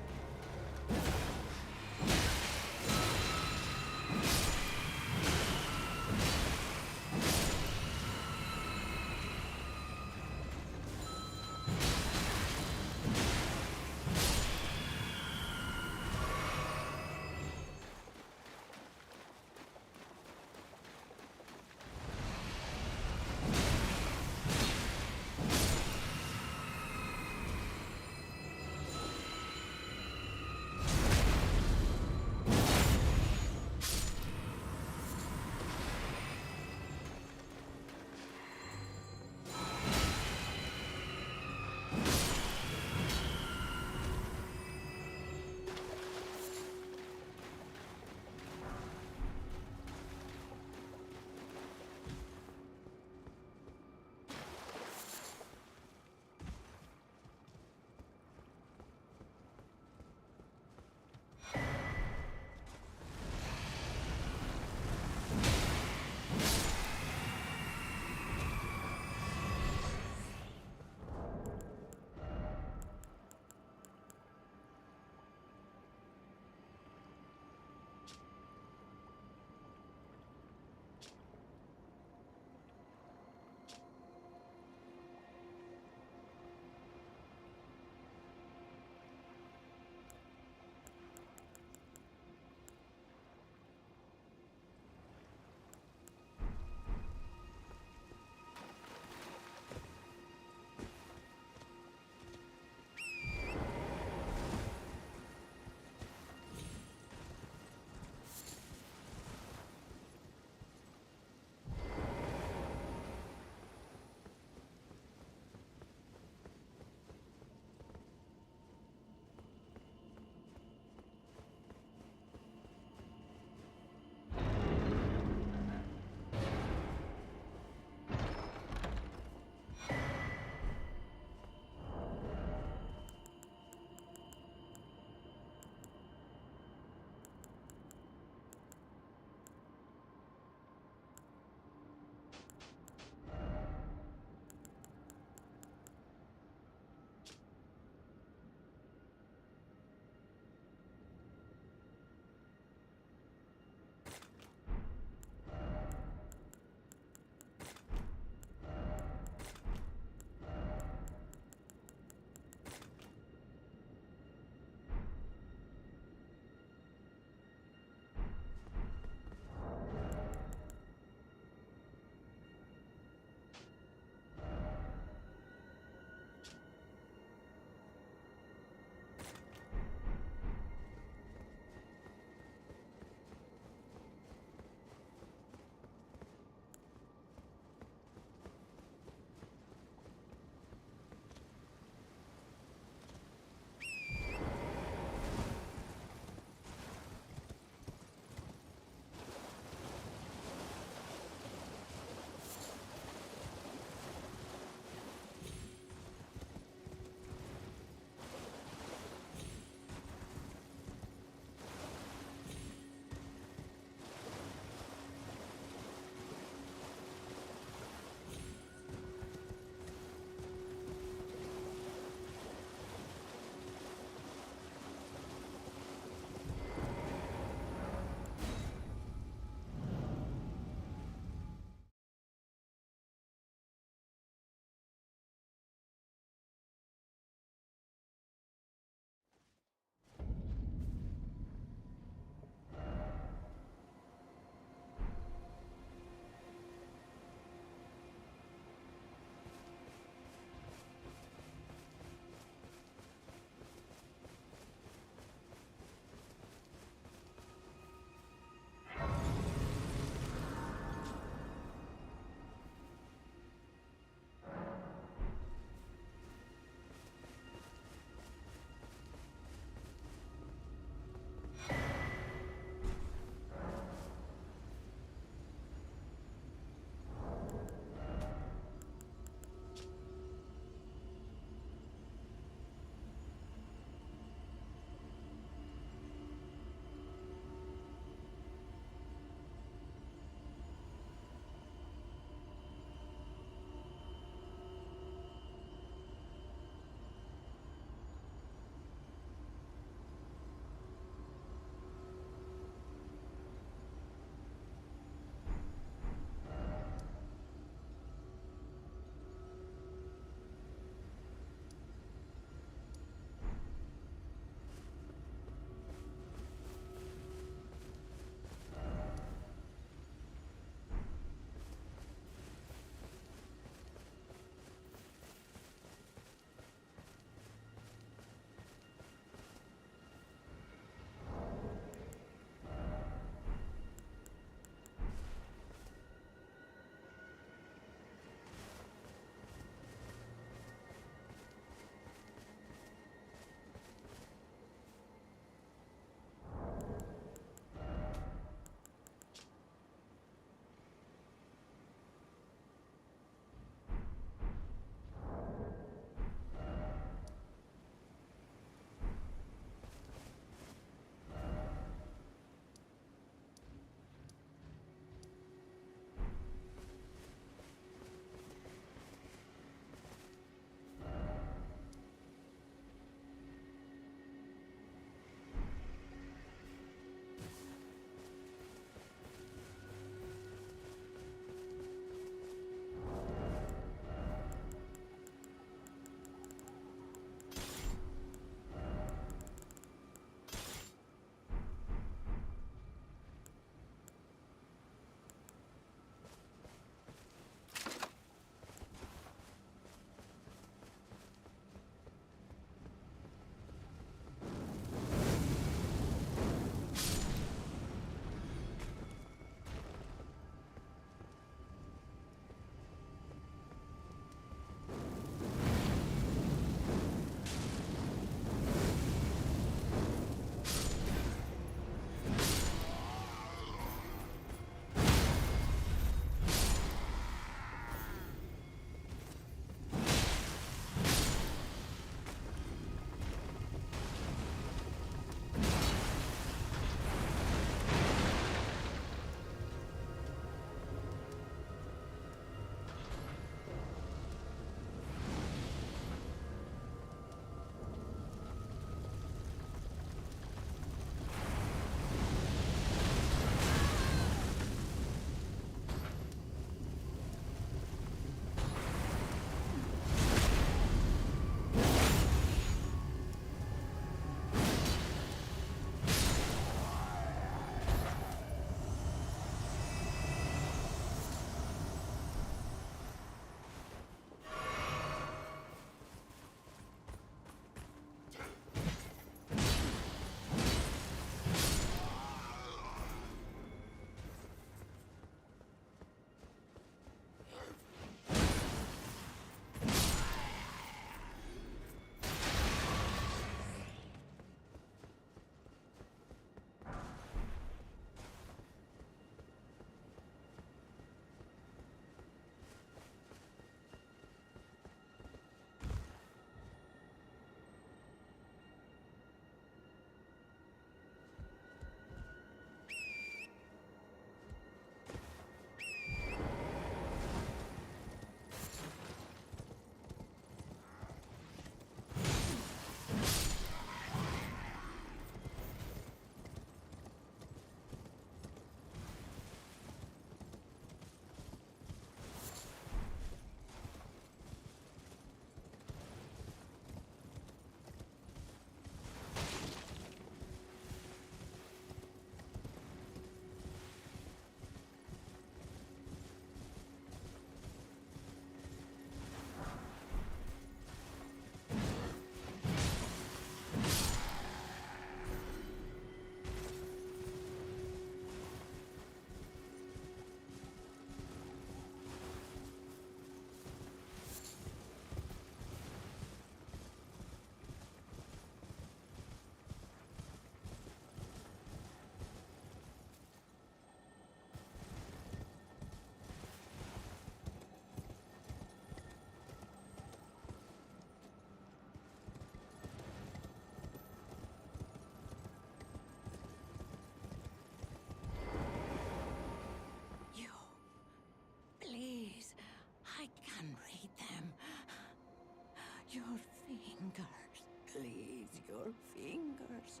your fingers.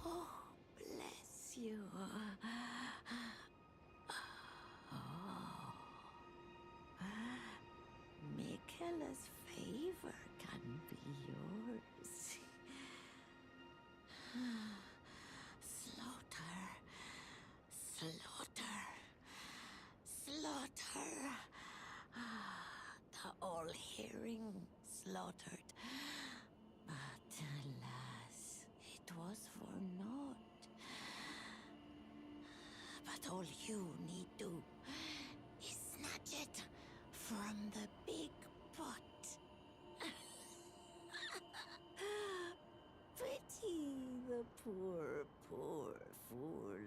Oh, bless you. Oh. Michaela's favor can be yours. Slaughter. Slaughter. Slaughter. The all-hearing slaughtered. But alas, it was for naught. But all you need do is snatch it from the big pot. Pity the poor, poor fool.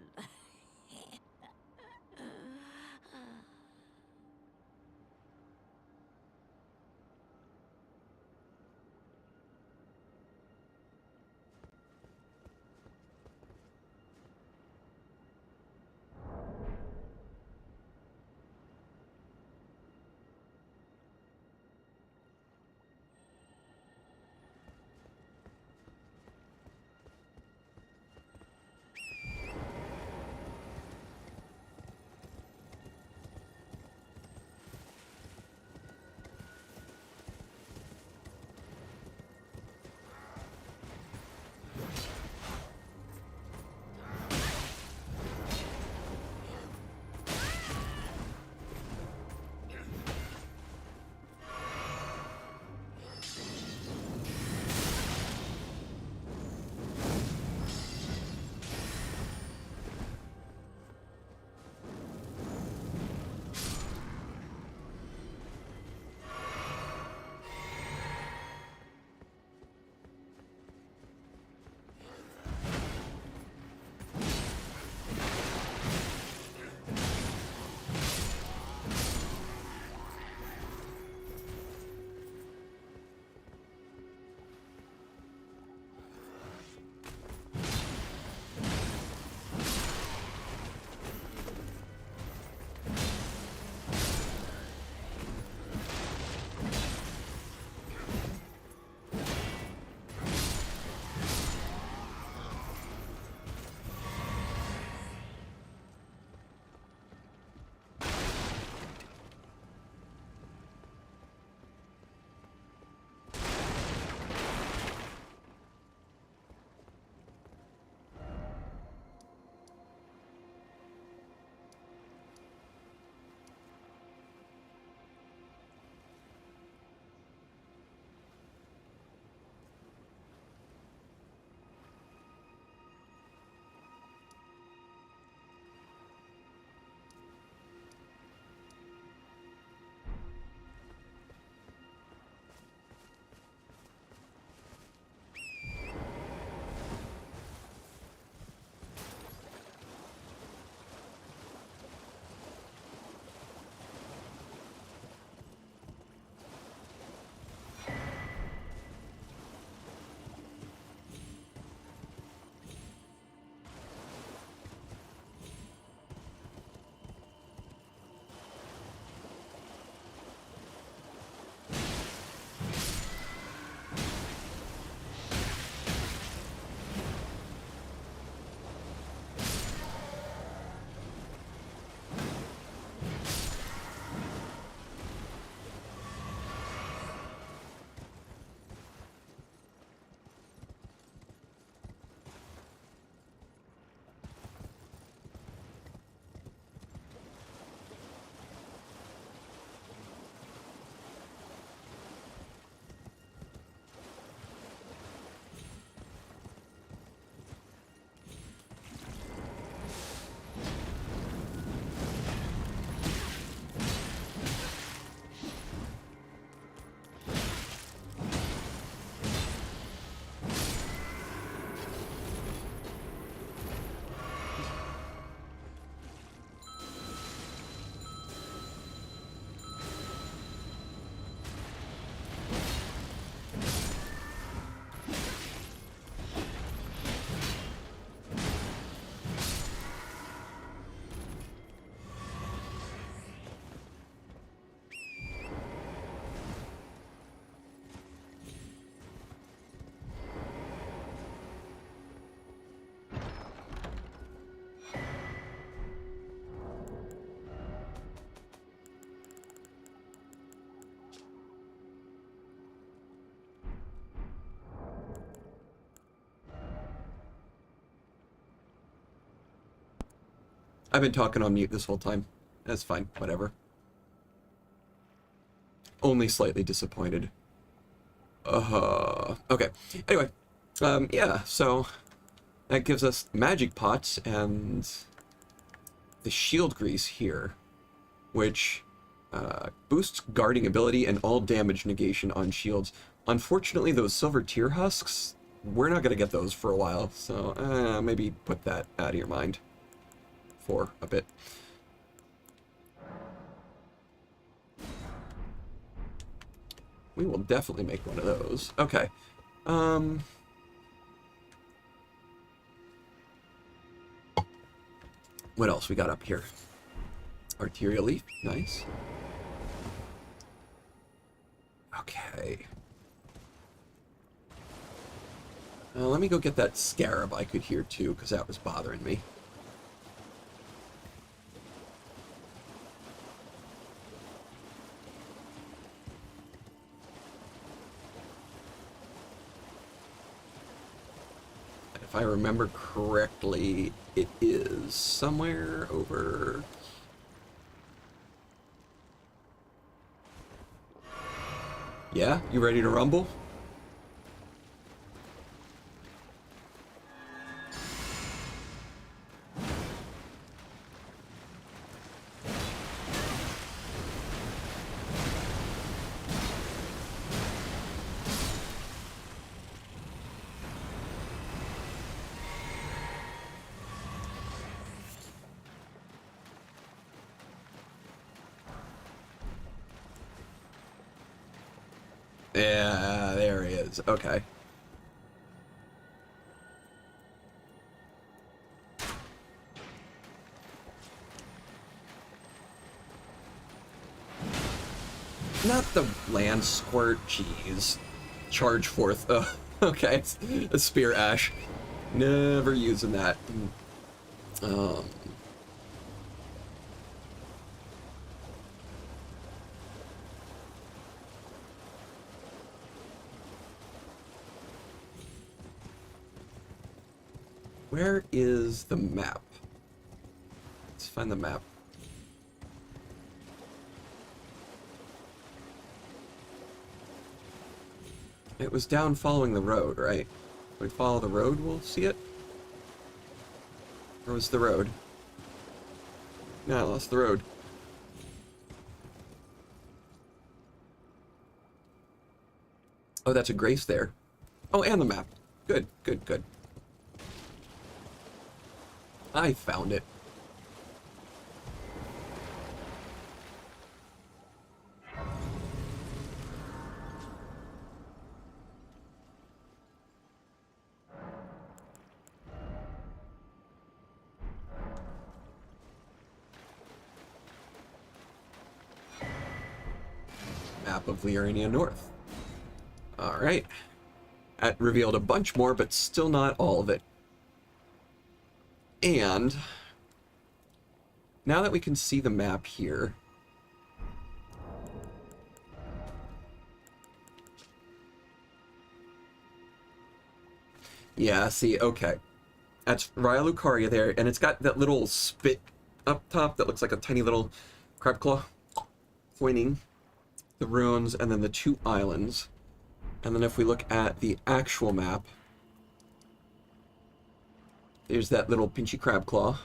I've been talking on mute this whole time. That's fine, whatever. Only slightly disappointed. Okay. Anyway, yeah, so that gives us magic pots and the shield grease here, which boosts guarding ability and all damage negation on shields. Unfortunately, those silver tear husks, we're not going to get those for a while, so maybe put that out of your mind for a bit. We will definitely make one of those. Okay. What else we got up here? Arterial leaf. Nice. Okay. Let me go get that scarab I could hear too, because that was bothering me. If I remember correctly, it is somewhere over... Yeah? You ready to rumble? Yeah, there he is. Okay. Not the land squirt, jeez. Charge forth. Okay, it's a spear ash. Never using that. Where is the map? Let's find the map. It was down following the road, right? If we follow the road, we'll see it? Where was the road? No, I lost the road. Oh, that's a grace there. Oh, and the map. Good, good, good. I found it. Map of Liurnia North. Alright. That revealed a bunch more, but still not all of it. And now that we can see the map here, yeah, see, okay. That's Raya Lucaria there, and it's got that little spit up top that looks like a tiny little crab claw pointing the ruins, and then the two islands. And then if we look at the actual map, there's that little pinchy crab claw,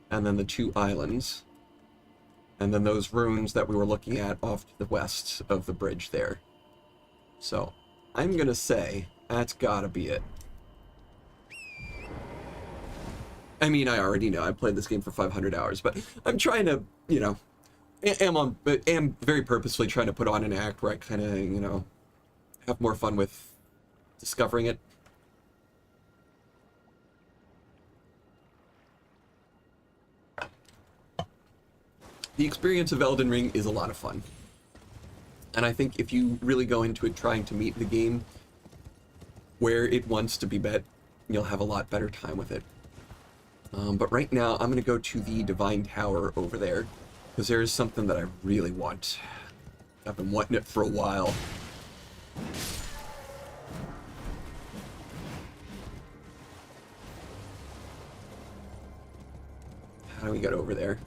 and then the two islands, and then those ruins that we were looking at off to the west of the bridge there. So I'm gonna say that's gotta be it. I mean, I already know I played this game for 500 hours, but I'm trying to, you know, am very purposefully trying to put on an act where I kind of, you know, have more fun with discovering it. The experience of Elden Ring is a lot of fun. And I think if you really go into it trying to meet the game where it wants to be met, you'll have a lot better time with it. But right now, I'm going to go to the Divine Tower over there, because there is something that I really want. I've been wanting it for a while. do we get over there?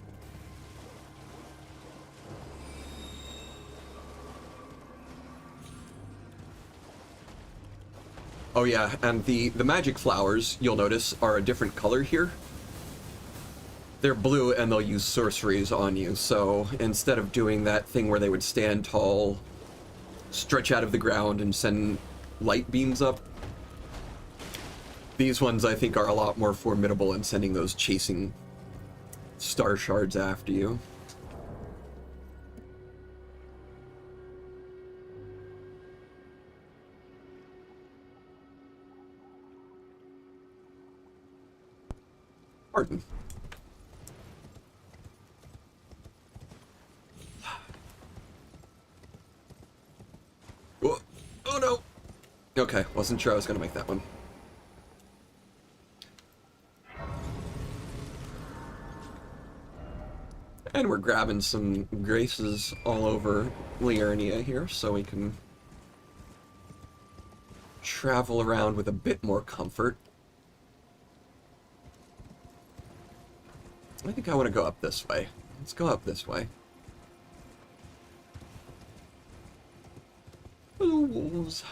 Oh yeah, and the magic flowers, you'll notice, are a different color here. They're blue and they'll use sorceries on you, so instead of doing that thing where they would stand tall, stretch out of the ground, and send light beams up, these ones I think are a lot more formidable in sending those chasing star shards after you. Pardon. Oh, oh no! Okay, wasn't sure I was gonna make that one. And we're grabbing some graces all over Liurnia here, so we can travel around with a bit more comfort. I think I want to go up this way. Let's go up this way. Hello, wolves.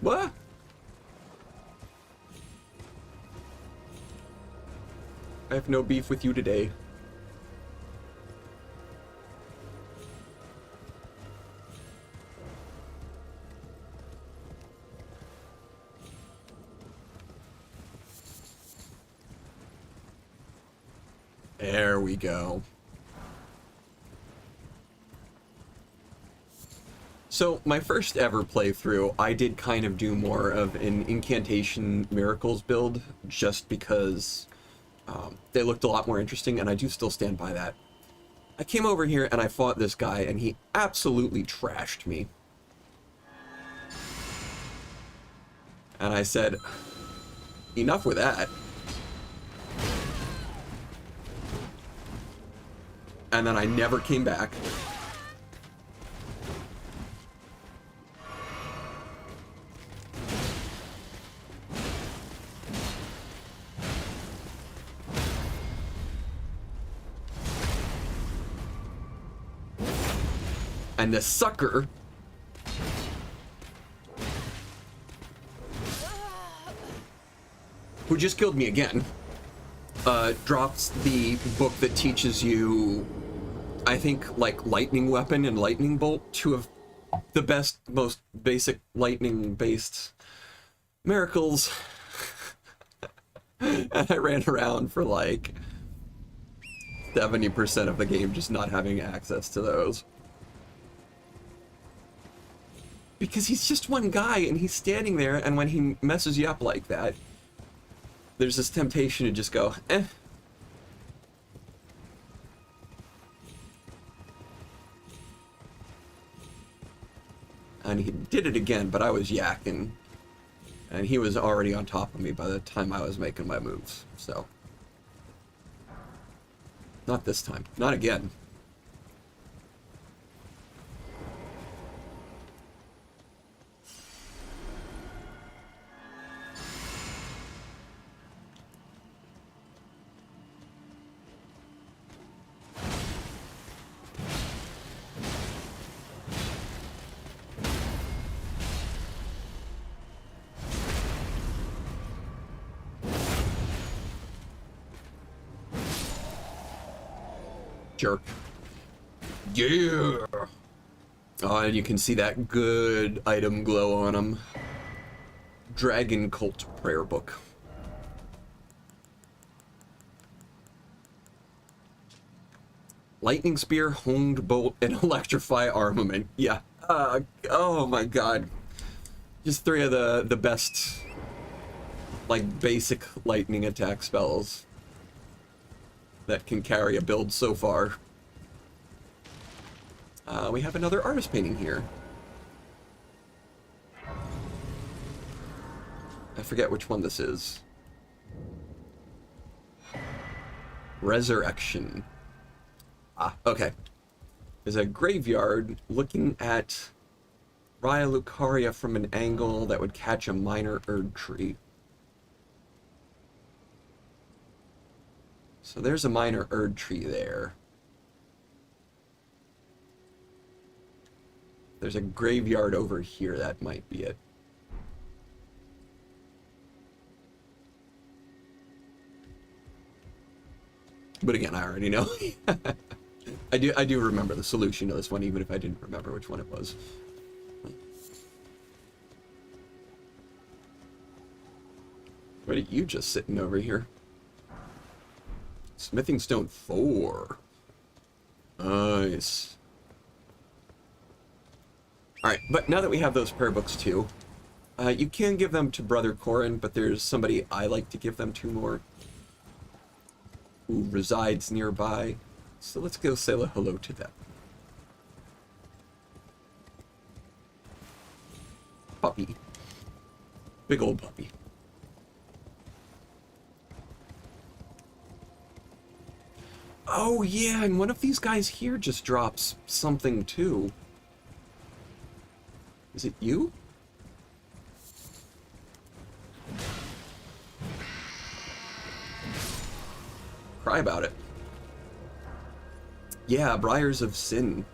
What? I have no beef with you today. There we go. So, my first ever playthrough, I did kind of do more of an incantation miracles build, just because they looked a lot more interesting, and I do still stand by that. I came over here and I fought this guy, and he absolutely trashed me. And I said, enough with that. And then I never came back. And the sucker who just killed me again drops the book that teaches you, I think, like lightning weapon and lightning bolt, two of the best, most basic lightning based miracles. And I ran around for like 70% of the game just not having access to those. Because he's just one guy, and he's standing there, and when he messes you up like that, there's this temptation to just go, eh. And he did it again, but I was yakking. And he was already on top of me by the time I was making my moves, so. Not this time. Not again. Jerk. Yeah! Oh, and you can see that good item glow on him. Dragon Cult Prayer Book. Lightning Spear, Honed Bolt, and Electrify Armament. Yeah. Oh my god. Just three of the best, like, basic lightning attack spells that can carry a build so far. We have another artist painting here. I forget which one this is. Resurrection. Ah, okay. There's a graveyard looking at Raya Lucaria from an angle that would catch a minor Erd tree. So there's a minor Erd tree there. There's a graveyard over here. That might be it. But again, I already know. I do remember the solution to this one, even if I didn't remember which one it was. What are you just sitting over here? Smithing stone 4. Nice. Alright, but now that we have those prayer books too, you can give them to Brother Corin, but there's somebody I like to give them to more, who resides nearby. So let's go say hello to them. Puppy. Big old puppy. Oh yeah, and one of these guys here just drops something too. Is it you? Cry about it. Yeah, Briars of Sin.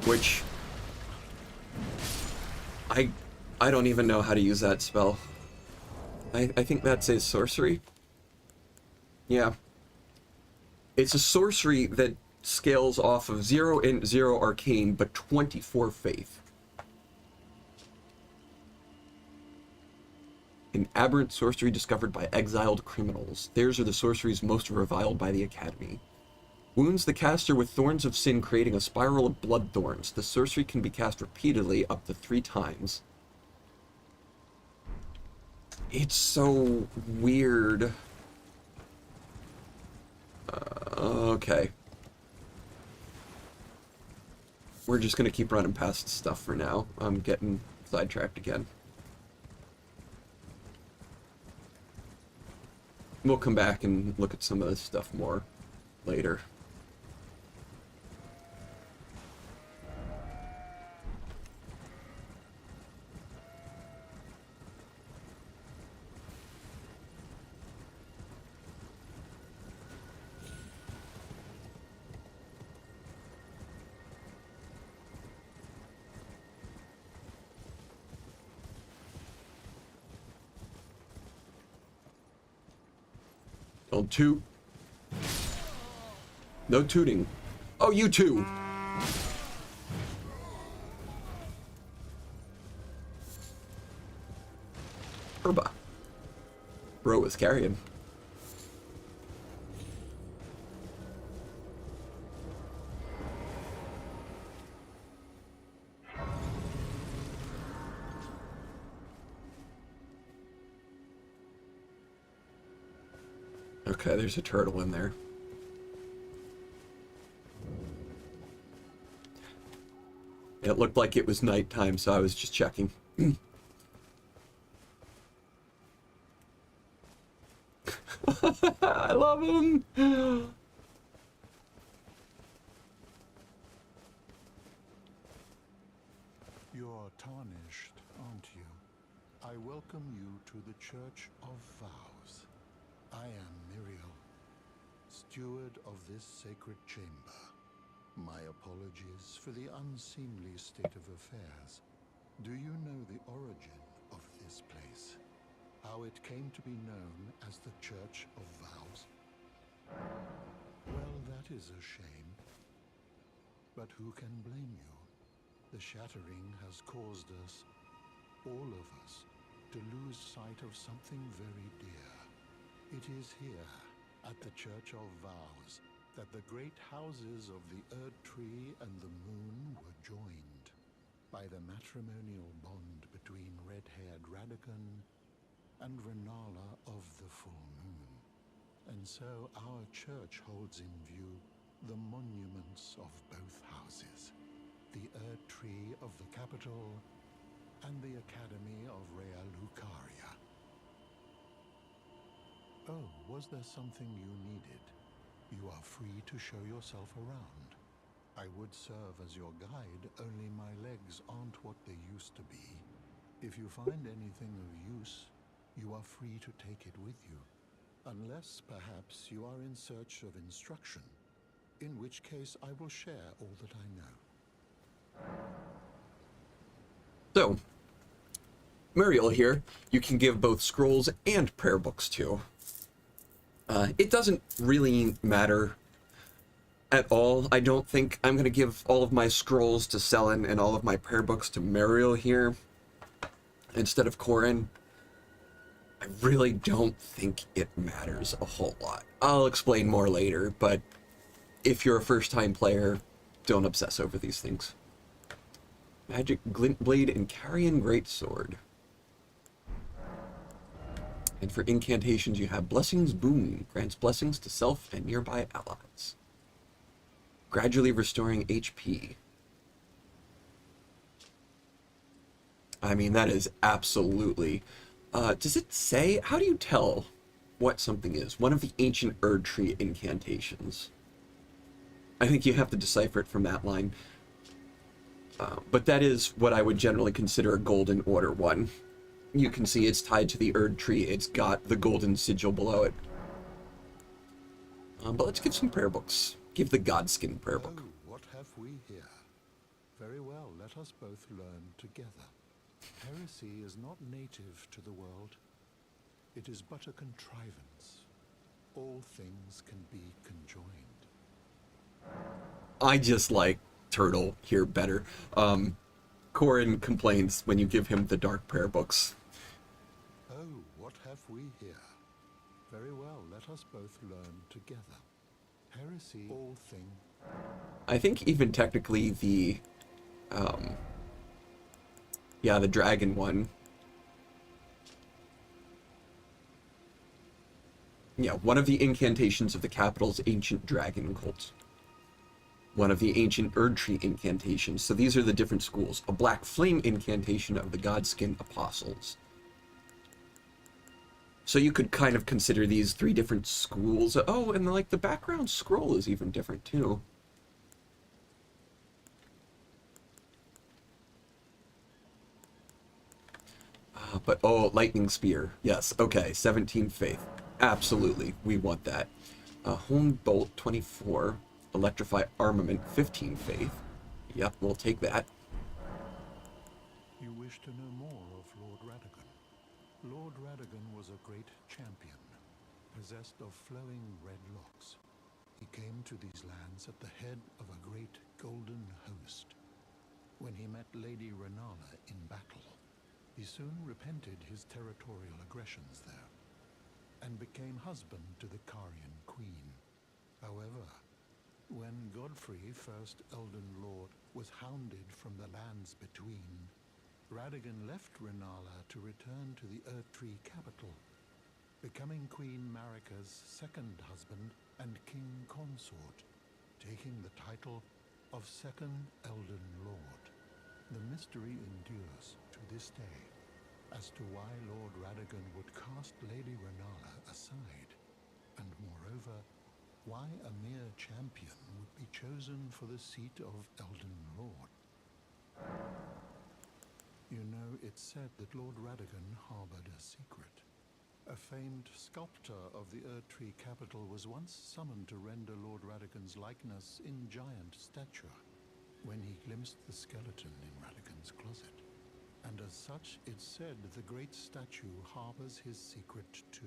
Which I don't even know how to use that spell. I think that's a sorcery. Yeah. It's a sorcery that scales off of 0 int 0 arcane, but 24 faith. An aberrant sorcery discovered by exiled criminals. Theirs are the sorceries most reviled by the Academy. Wounds the caster with thorns of sin, creating a spiral of blood thorns. The sorcery can be cast repeatedly up to 3 times. It's so weird. Okay. We're just gonna keep running past stuff for now. I'm getting sidetracked again. We'll come back and look at some of this stuff more later. Don't toot. No tooting. Oh, you too. Herba. Bro is carrying. Okay, there's a turtle in there. It looked like it was nighttime, so I was just checking. I love him. You're tarnished, aren't you? I welcome you to the Church of Vows. I am Miriel, steward of this sacred chamber. My apologies for the unseemly state of affairs. Do you know the origin of this place? How it came to be known as the Church of Vows? Well, that is a shame. But who can blame you? The shattering has caused us, all of us, to lose sight of something very dear. It is here, at the Church of Vows, that the great houses of the Erd Tree and the Moon were joined by the matrimonial bond between red-haired Radagon and Renala of the Full Moon. And so our church holds in view the monuments of both houses, the Erd Tree of the capital and the Academy of Rea Lucaria. Oh, was there something you needed? You are free to show yourself around. I would serve as your guide, only my legs aren't what they used to be. If you find anything of use, you are free to take it with you. Unless, perhaps, you are in search of instruction, in which case I will share all that I know. So, Muriel here, you can give both scrolls and prayer books to. It doesn't really matter at all. I don't think I'm going to give all of my scrolls to Selen and all of my prayer books to Muriel here instead of Corin. I really don't think it matters a whole lot. I'll explain more later, but if you're a first-time player, don't obsess over these things. Magic Glint Blade and Carrion Greatsword. And for incantations, you have Blessings Boon. Grants blessings to self and nearby allies. Gradually restoring HP. I mean, that is absolutely... does it say... How do you tell what something is? One of the ancient Erd Tree incantations. I think you have to decipher it from that line. But that is what I would generally consider a Golden Order one. You can see it's tied to the Erd Tree. It's got the golden sigil below it. But let's give some prayer books. Give the Godskin prayer book. Oh, what have we here? Very well, let us both learn together. Heresy is not native to the world. It is but a contrivance. All things can be conjoined. I just like Turtle here better. Corin complains when you give him the dark prayer books. Oh, what have we here? Very well, let us both learn together. Heresy, all thing. I think even technically the, yeah, the dragon one. Yeah, one of the incantations of the capital's ancient dragon cult. One of the ancient Erd Tree incantations. So these are the different schools. A black flame incantation of the Godskin Apostles. So you could kind of consider these three different schools. Oh, and like the background scroll is even different too. But oh, Lightning Spear. Yes, okay, 17 Faith. Absolutely, we want that. Home Bolt 24. Electrify Armament 15 Faith. Yep, we'll take that. You wish to know more of Lord Radagon. Lord Radagon was a great champion, possessed of flowing red locks. He came to these lands at the head of a great golden host. When he met Lady Renala in battle, he soon repented his territorial aggressions there, and became husband to the Carian queen. However, when Godfrey, first Elden Lord, was hounded from the lands between, Radagon left Renala to return to the Erdtree capital, becoming Queen Marika's second husband and king consort, taking the title of Second Elden Lord. The mystery endures to this day as to why Lord Radagon would cast Lady Renala aside, and moreover, why a mere champion would be chosen for the seat of Elden Lord. You know, it's said that Lord Radagon harbored a secret. A famed sculptor of the Erdtree capital was once summoned to render Lord Radagon's likeness in giant stature, when he glimpsed the skeleton in Radagon's closet. And as such, it's said the great statue harbors his secret too.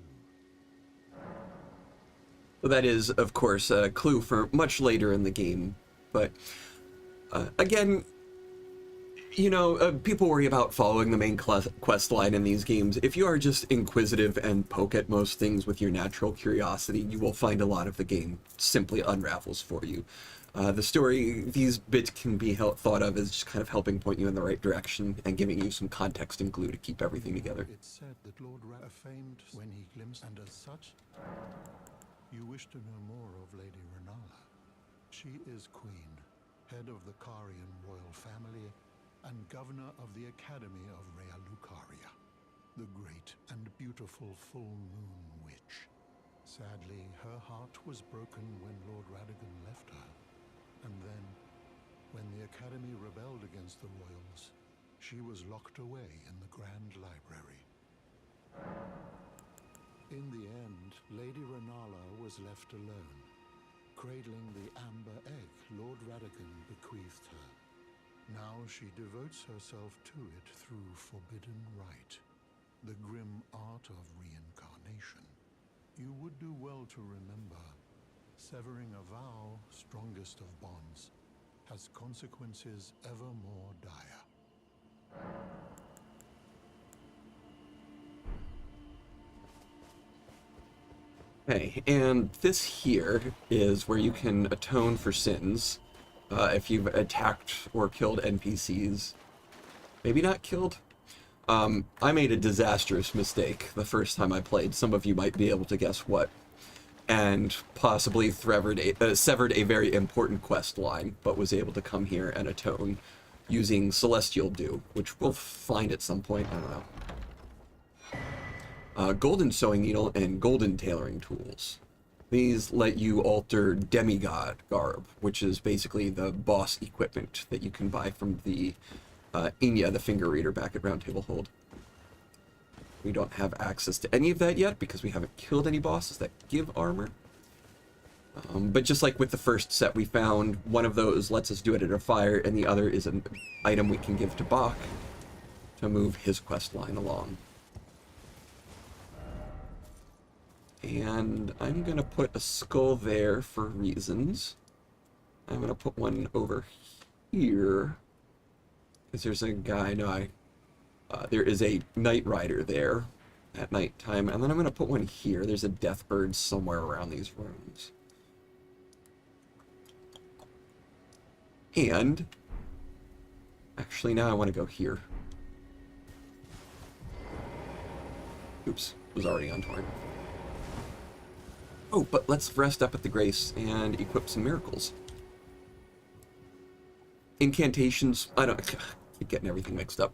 Well, that is, of course, a clue for much later in the game. But, again, you know, people worry about following the main quest line in these games. If you are just inquisitive and poke at most things with your natural curiosity, you will find a lot of the game simply unravels for you. The story, these bits can be thought of as just kind of helping point you in the right direction and giving you some context and glue to keep everything together. It's said that Lord Radagon famed when he glimpsed, and as such, you wish to know more of Lady Renala. She is queen, head of the Carian royal family, and governor of the Academy of Rea Lucaria, the great and beautiful full moon witch. Sadly, her heart was broken when Lord Radagon left her, and then, when the Academy rebelled against the royals, she was locked away in the Grand Library. In the end, Lady Renala was left alone, cradling the amber egg Lord Radagon bequeathed her. Now she devotes herself to it through forbidden rite, the grim art of reincarnation. You would do well to remember, severing a vow, strongest of bonds, has consequences ever more dire. Okay, and this here is where you can atone for sins if you've attacked or killed NPCs. Maybe not killed? I made a disastrous mistake the first time I played. Some of you might be able to guess what. And possibly severed a very important quest line, but was able to come here and atone using Celestial Dew, which we'll find at some point. I don't know. Golden Sewing Needle and Golden Tailoring Tools. These let you alter demigod garb, which is basically the boss equipment that you can buy from the Inya, the finger reader back at Round Table Hold. We don't have access to any of that yet because we haven't killed any bosses that give armor. But just like with the first set, we found one of those lets us do it at a fire, and the other is an item we can give to Bach to move his quest line along. And I'm going to put a skull there for reasons. I'm going to put one over here. Because there's a guy, there is a Night Rider there at nighttime. And then I'm going to put one here. There's a death bird somewhere around these rooms. And actually now I want to go here. Oops, was already on torrent. Oh, but let's rest up at the Grace and equip some miracles. Incantations, I keep getting everything mixed up.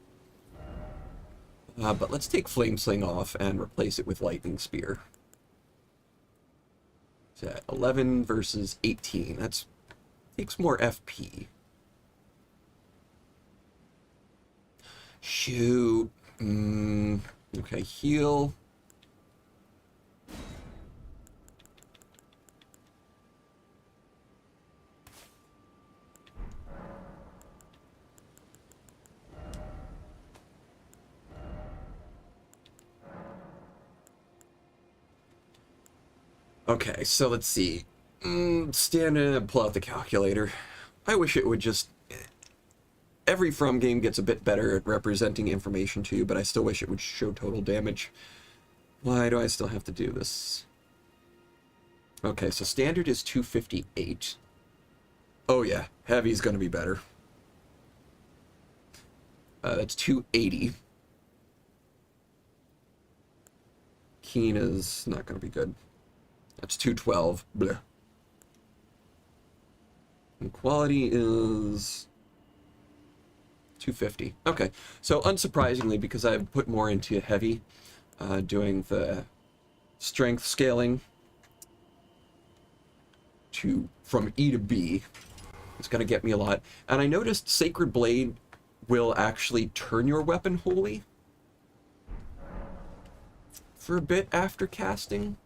But let's take Flame Sling off and replace it with Lightning Spear. So 11 versus 18, that's takes more FP. Shoot. Okay, heal. Okay, so let's see. Stand and pull out the calculator. I wish it would just... Every From game gets a bit better at representing information to you, but I still wish it would show total damage. Why do I still have to do this? Okay, so standard is 258. Oh yeah, heavy's gonna be better. That's 280. Keen is not gonna be good. That's 212. Bleh. And quality is 250. Okay, so unsurprisingly, because I've put more into heavy, doing the strength scaling from E to B, it's going to get me a lot. And I noticed Sacred Blade will actually turn your weapon holy for a bit after casting.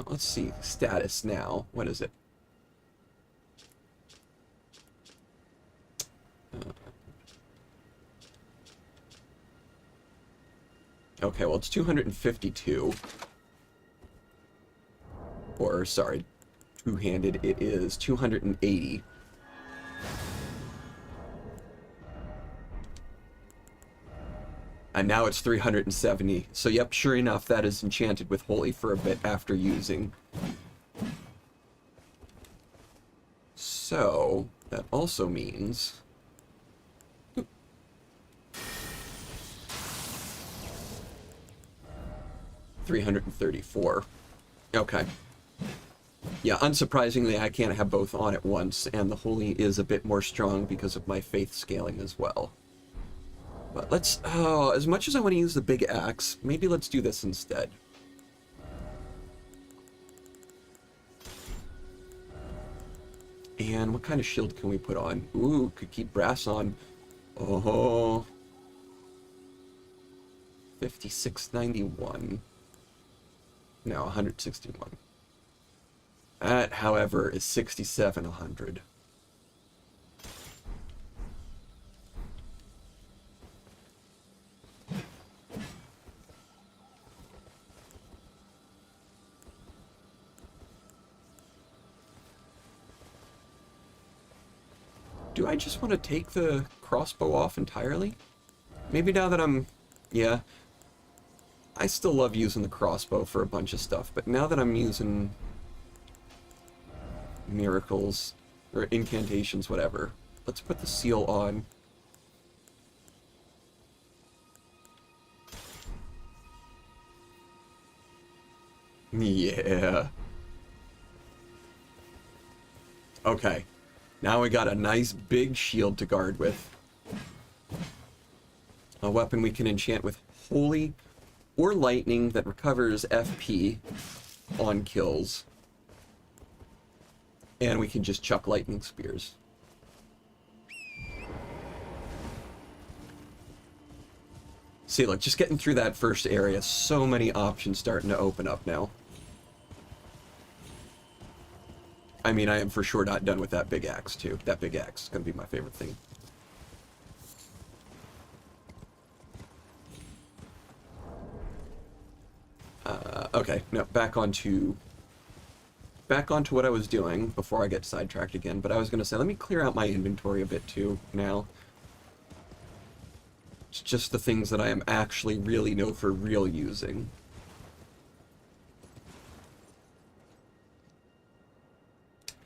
Let's see, status now. What is it? Okay, well, it's 252. Or, sorry, two-handed, it is 280. And now it's 370. So yep, sure enough, that is enchanted with Holy for a bit after using. So, that also means... 334. Okay. Yeah, unsurprisingly, I can't have both on at once, and the Holy is a bit more strong because of my faith scaling as well. But let's, as much as I want to use the big axe, maybe let's do this instead. And what kind of shield can we put on? Ooh, could keep brass on. Oh. 5691. No, 161. That, however, is 6700. Do I just want to take the crossbow off entirely? Maybe now that I'm... Yeah. I still love using the crossbow for a bunch of stuff, but now that I'm using miracles, or incantations, whatever, let's put the seal on. Yeah. Okay. Now we got a nice big shield to guard with. A weapon we can enchant with Holy or Lightning that recovers FP on kills. And we can just chuck lightning spears. See, look, just getting through that first area, so many options starting to open up now. I mean, I am for sure not done with that big axe, too. That big axe is going to be my favorite thing. Okay, no, back onto what I was doing before I get sidetracked again. But I was going to say, let me clear out my inventory a bit, too, now. It's just the things that I am actually really know for real using.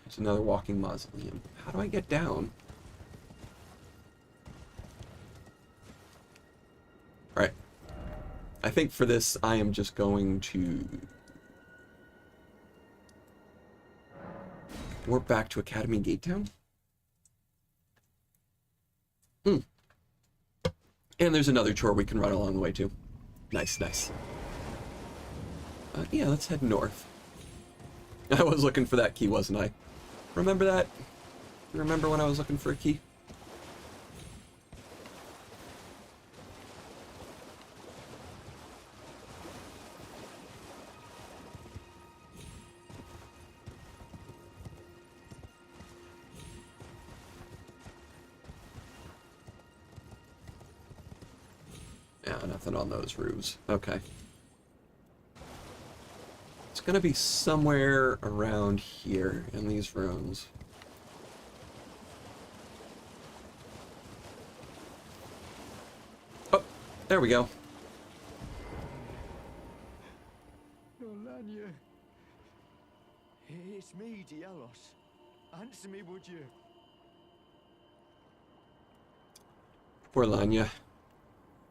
There's another walking mausoleum. How do I get down? Alright. I think for this, I am just going to warp back to Academy Gate Town. And there's another chore we can run along the way, too. Nice, nice. Yeah, let's head north. I was looking for that key, wasn't I? Remember that? Remember when I was looking for a key? Yeah, nothing on those roofs. Okay. It's gonna be somewhere around here in these rooms. Oh, there we go. Lanya. It's me, Dialos. Answer me, would you? Poor Lanya.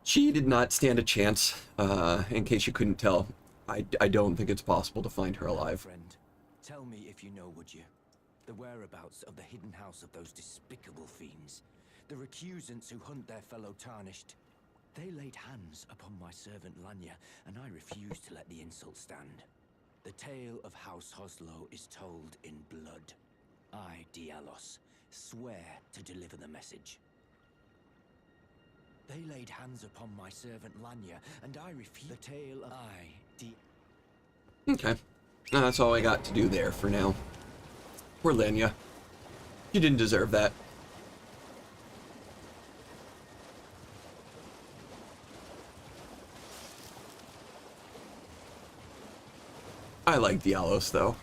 She did not stand a chance. In case you couldn't tell, I don't think it's possible to find her alive. Friend, tell me if you know, would you? The whereabouts of the hidden house of those despicable fiends. The recusants who hunt their fellow tarnished. They laid hands upon my servant Lanya, and I refused to let the insult stand. The tale of House Hoslo is told in blood. I, Dialos, swear to deliver the message. They laid hands upon my servant Lanya, and I refused. The tale of Okay. That's all I got to do there for now. Poor Lanya. You didn't deserve that. I like Dialos, though.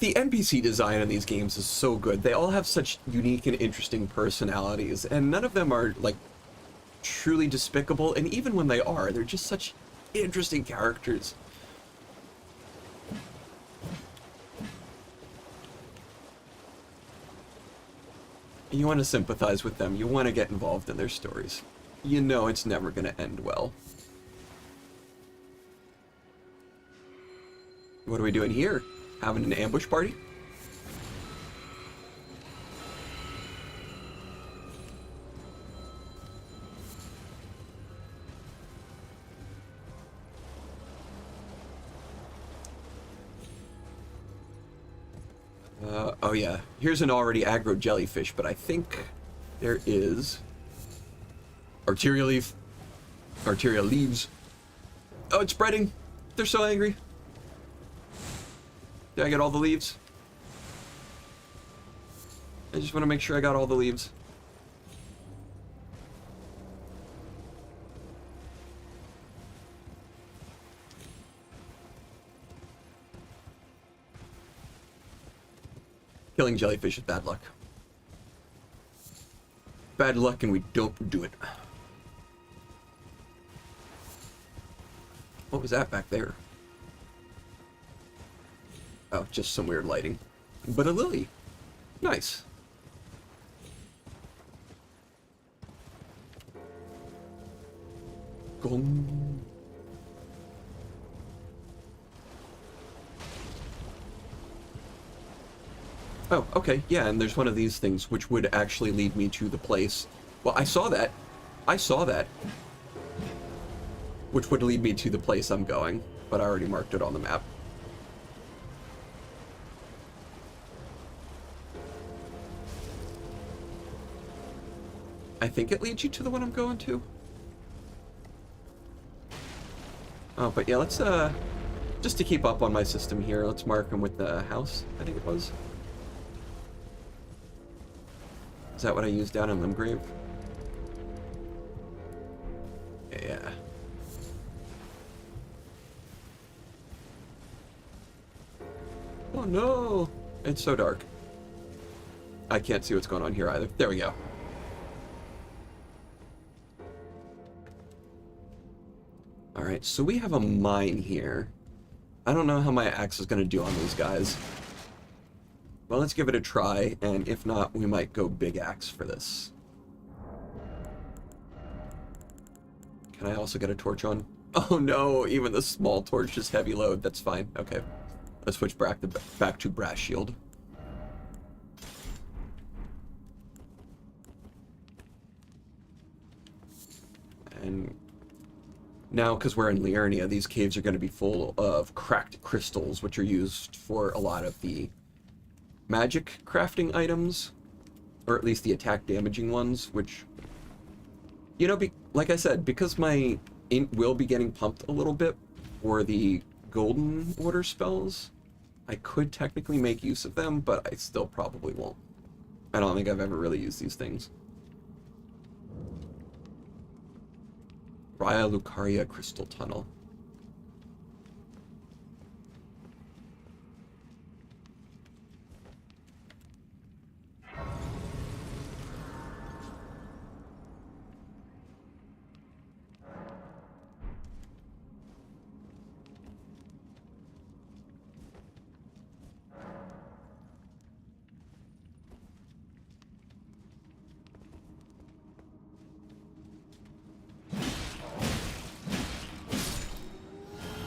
The NPC design in these games is so good. They all have such unique and interesting personalities, and none of them are, like, truly despicable, and even when they are, they're just such interesting characters. You want to sympathize with them. You want to get involved in their stories. You know it's never going to end well. What are we doing here? Having an ambush party? Oh yeah, here's an already aggro jellyfish, but I think there is arterial leaf, arterial leaves. Oh, it's spreading. They're so angry. Did I get all the leaves? I just want to make sure I got all the leaves. Killing jellyfish is bad luck. Bad luck and we don't do it. What was that back there? Oh, just some weird lighting. But a lily. Nice. Gong. Oh, okay, yeah, and there's one of these things which would actually lead me to the place. Well, I saw that. I saw that. Which would lead me to the place I'm going, but I already marked it on the map. I think it leads you to the one I'm going to. Oh, but yeah, let's, just to keep up on my system here, let's mark them with the house, I think it was. Is that what I used down in Limgrave? Yeah. Oh no! It's so dark. I can't see what's going on here either. There we go. Alright, so we have a mine here. I don't know how my axe is going to do on these guys. Well, let's give it a try, and if not, we might go big axe for this. Can I also get a torch on? Oh no, even the small torch is heavy load. That's fine. Okay. Let's switch back to brass shield. And now, because we're in Liurnia, these caves are going to be full of cracked crystals, which are used for a lot of the magic crafting items, or at least the attack damaging ones, which, you know, like I said, because my int will be getting pumped a little bit for the golden order spells, I could technically make use of them, but I still probably won't. I don't think I've ever really used these things. Raya Lucaria Crystal Tunnel.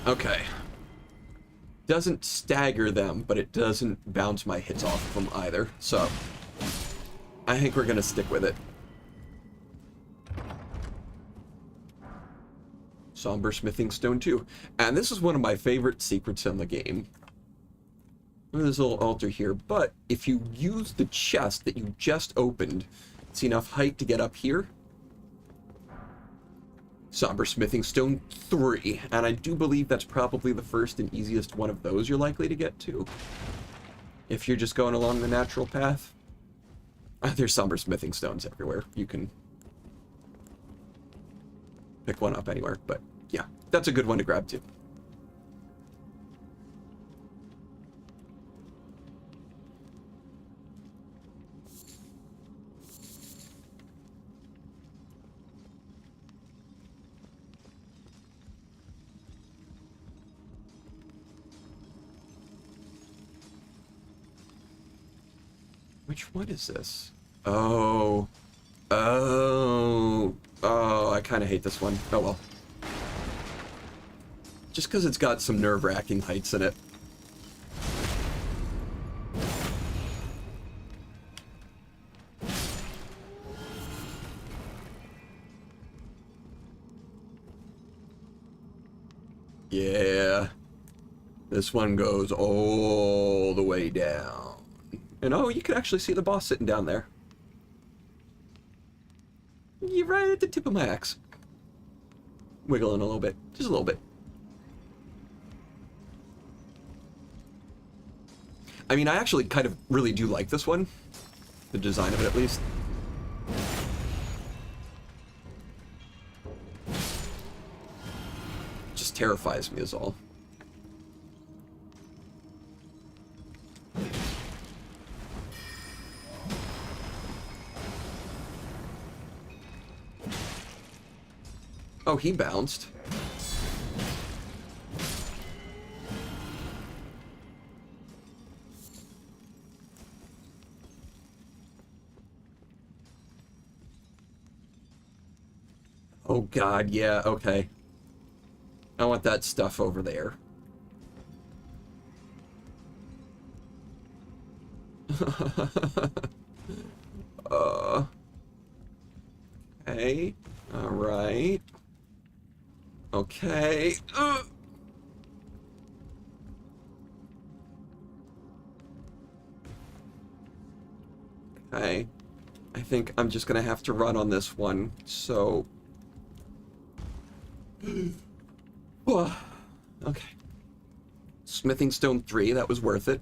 Okay. Doesn't stagger them, but it doesn't bounce my hits off of them either. So, I think we're going to stick with it. Somber Smithing Stone 2. And this is one of my favorite secrets in the game. There's a little altar here, but if you use the chest that you just opened, it's enough height to get up here. Somber Smithing Stone 3, and I do believe that's probably the first and easiest one of those you're likely to get to, if you're just going along the natural path. There's Somber Smithing Stones everywhere. You can pick one up anywhere, but yeah, that's a good one to grab too. Which one is this? Oh. Oh. Oh, I kind of hate this one. Oh well. Just because it's got some nerve-wracking heights in it. Yeah. This one goes all the way down. And oh, you can actually see the boss sitting down there. You're right at the tip of my axe. Wiggling a little bit. Just a little bit. I mean, I actually kind of really do like this one. The design of it, at least. Just terrifies me is all. Oh, he bounced. Oh god, yeah, okay. I want that stuff over there. Okay. Alright. Okay. Okay. I think I'm just gonna have to run on this one, so... Okay. Smithing Stone 3, that was worth it.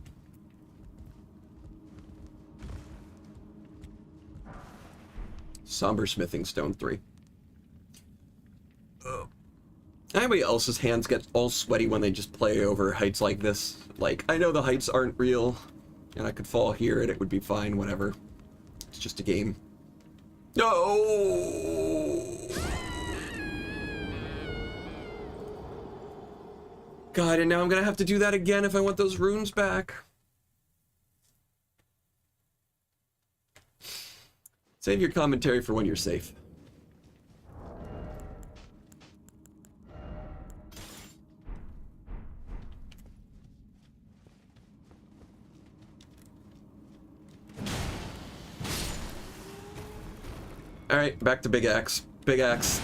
Somber Smithing Stone 3. Anybody else's hands get all sweaty when they just play over heights like this? Like, I know the heights aren't real, and I could fall here and it would be fine, whatever. It's just a game. No! God, and now I'm gonna have to do that again if I want those runes back. Save your commentary for when you're safe. Alright, back to Big Axe. Big Axe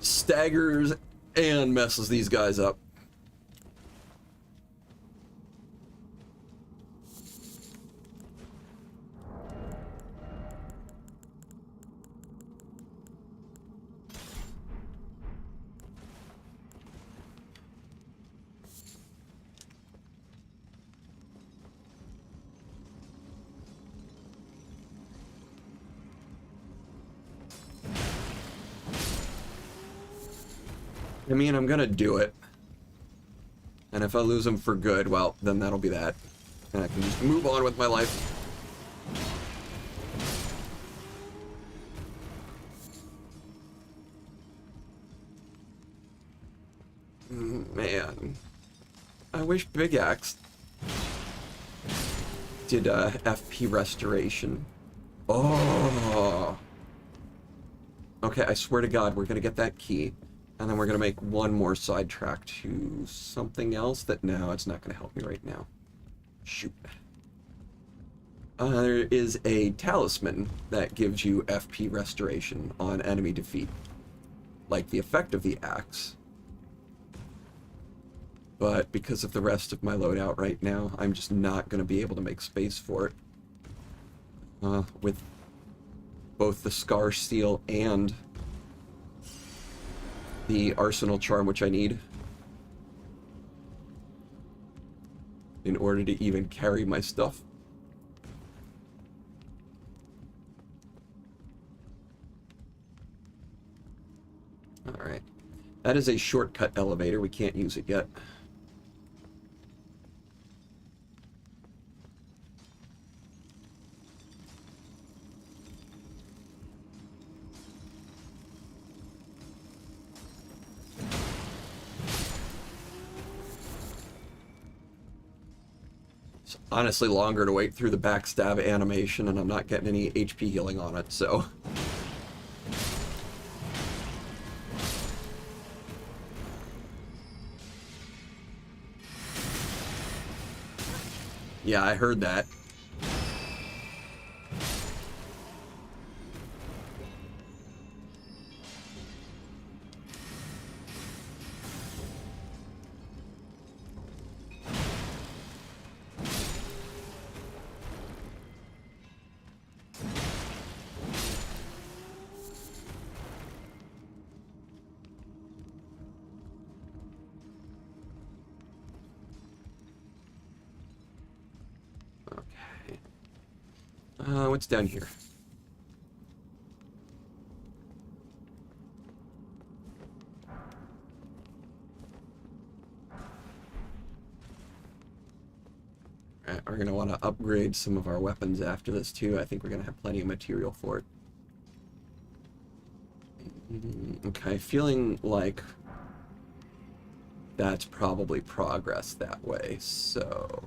staggers and messes these guys up. I mean, I'm gonna do it. And if I lose him for good, well, then that'll be that. And I can just move on with my life. Man. I wish Big Axe did FP restoration. Oh. Okay, I swear to God, we're gonna get that key. And then we're going to make one more sidetrack to something else that, no, it's not going to help me right now. Shoot. There is a talisman that gives you FP restoration on enemy defeat. Like the effect of the axe. But because of the rest of my loadout right now, I'm just not going to be able to make space for it. With both the Scar Steel and the Arsenal Charm, which I need in order to even carry my stuff. Alright. That is a shortcut elevator. We can't use it yet. Honestly longer to wait through the backstab animation, and I'm not getting any HP healing on it, so... Yeah, I heard that. What's down here? Alright, we're going to want to upgrade some of our weapons after this too. I think we're going to have plenty of material for it. Okay, feeling like that's probably progress that way, so...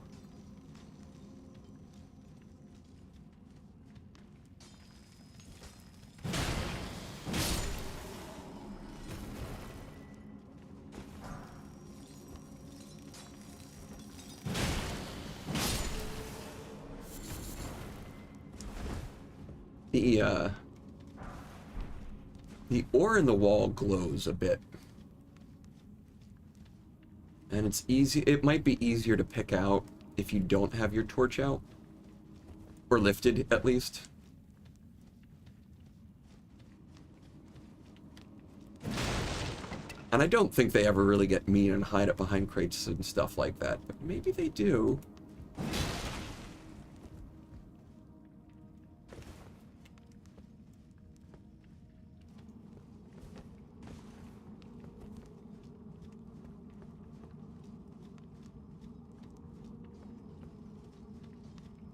The ore in the wall glows a bit. And it's easy, it might be easier to pick out if you don't have your torch out. Or lifted, at least. And I don't think they ever really get mean and hide it behind crates and stuff like that. But maybe they do.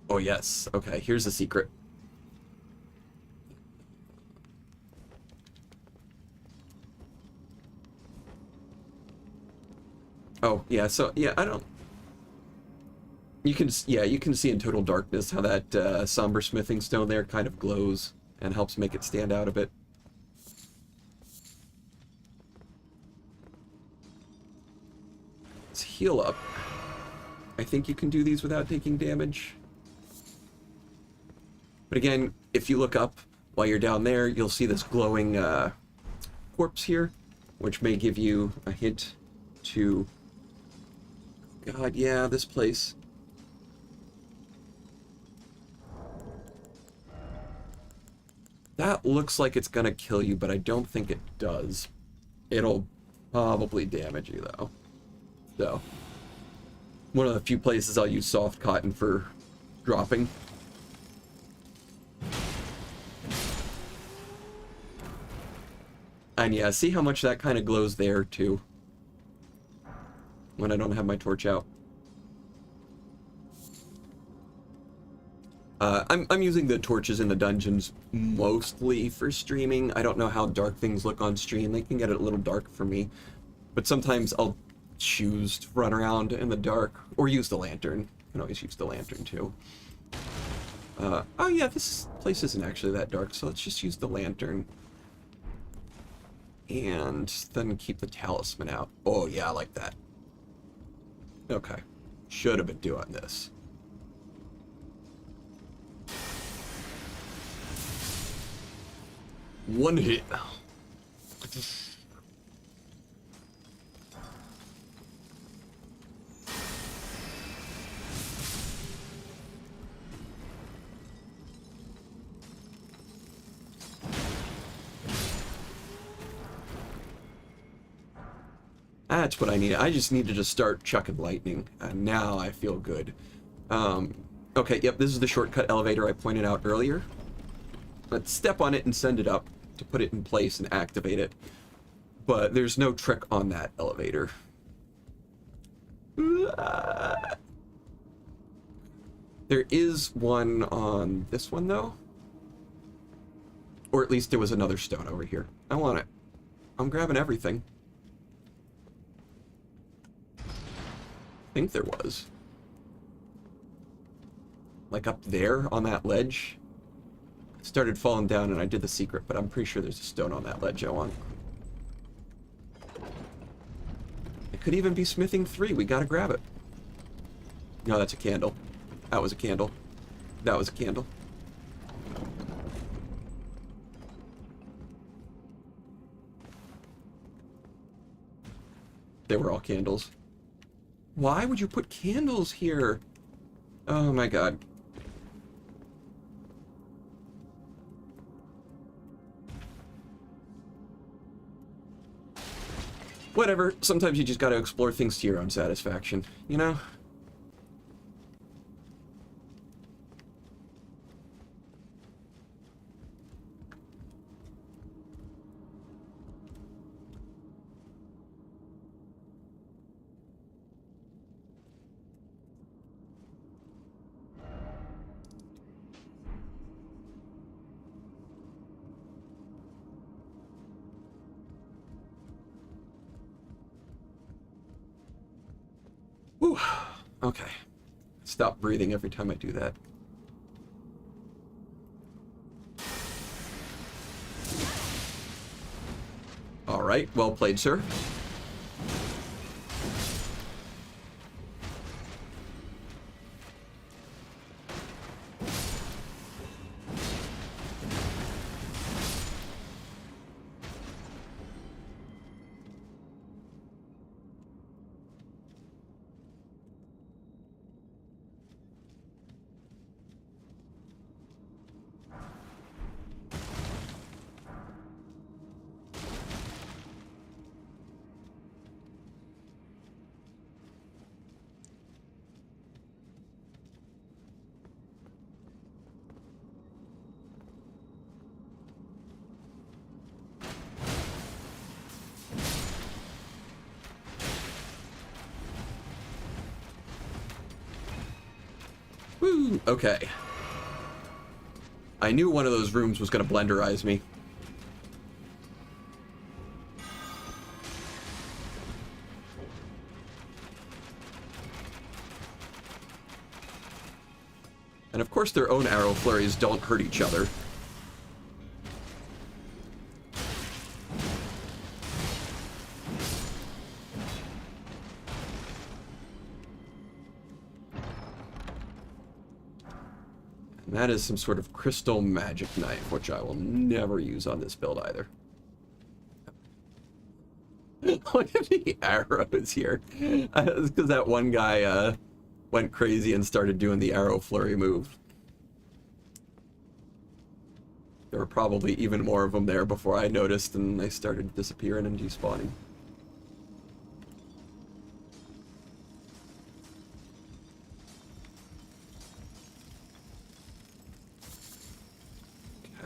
Oh, yes. Okay, here's the secret. Oh, yeah, so, yeah, I don't... You can see in total darkness how that somber smithing stone there kind of glows and helps make it stand out a bit. Let's heal up. I think you can do these without taking damage. But again, if you look up while you're down there, you'll see this glowing corpse here, which may give you a hint to... God, yeah, this place. That looks like it's gonna kill you, but I don't think it does. It'll probably damage you, though. So, one of the few places I'll use soft cotton for dropping. And yeah, see how much that kind of glows there, too. When I don't have my torch out. I'm using the torches in the dungeons mostly for streaming. I don't know how dark things look on stream. They can get a little dark for me. But sometimes I'll choose to run around in the dark. Or use the lantern. You can always use the lantern, too. Oh yeah, this place isn't actually that dark, so let's just use the lantern. And then keep the talisman out. Oh yeah, I like that. Okay. Should have been doing this. One hit. That's what I need. I just needed to start chucking lightning, and now I feel good. Okay, yep, this is the shortcut elevator I pointed out earlier. Let's step on it and send it up to put it in place and activate it. But there's no trick on that elevator. There is one on this one, though. Or at least there was another stone over here. I want it. I'm grabbing everything. I think there was. Like up there on that ledge. I started falling down and I did the secret, but I'm pretty sure there's a stone on that ledge I want. It could even be smithing 3. We gotta grab it. No, that's a candle. That was a candle. That was a candle. They were all candles. Why would you put candles here? Oh my god. Whatever, sometimes you just gotta explore things to your own satisfaction, you know? Whew. Okay. Stop breathing every time I do that. All right, well played, sir. Woo, okay. I knew one of those rooms was going to blenderize me. And of course their own arrow flurries don't hurt each other. And that is some sort of crystal magic knife, which I will never use on this build either. Look at the arrows here. It's because that one guy went crazy and started doing the arrow flurry move. There were probably even more of them there before I noticed, and they started disappearing and despawning.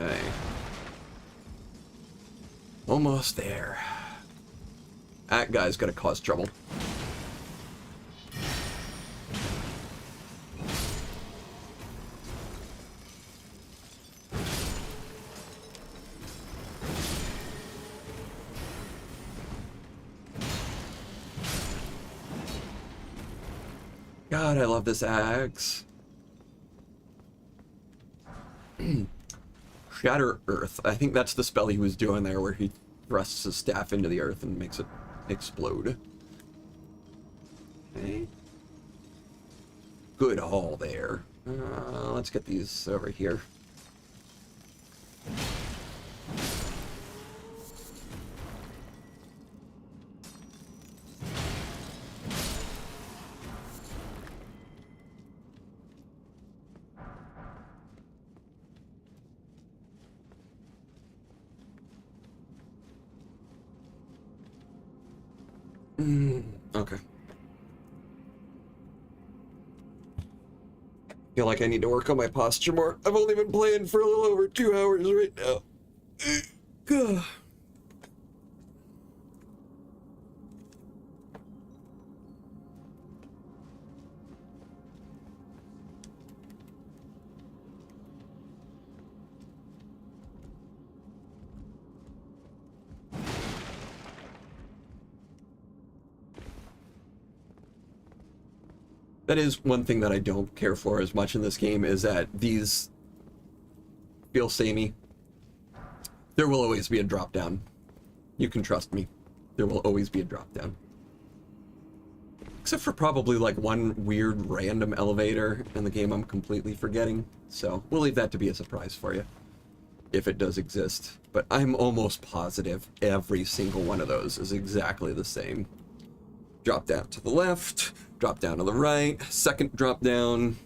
Okay. Almost there. That guy's gonna cause trouble. God, I love this axe. Shatter Earth. I think that's the spell he was doing there, where he thrusts his staff into the earth and makes it explode. Okay. Good haul there. Let's get these over here. Okay. Feel like I need to work on my posture more. I've only been playing for a little over 2 hours right now. That is one thing that I don't care for as much in this game, is that these feel samey. There will always be a drop down. You can trust me. There will always be a drop down. Except for probably like one weird random elevator in the game I'm completely forgetting. So we'll leave that to be a surprise for you, if it does exist. But I'm almost positive every single one of those is exactly the same. Drop down to the left, drop down to the right, second drop down,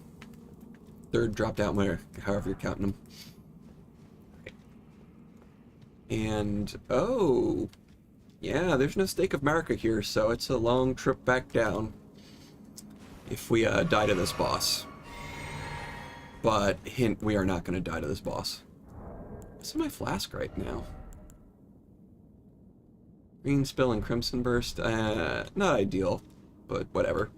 third drop down, however you're counting them. And, oh, yeah, there's no Stake of Marika here, so it's a long trip back down if we die to this boss. But, hint, we are not going to die to this boss. What's in my flask right now? Green Spill and Crimson Burst, not ideal, but whatever.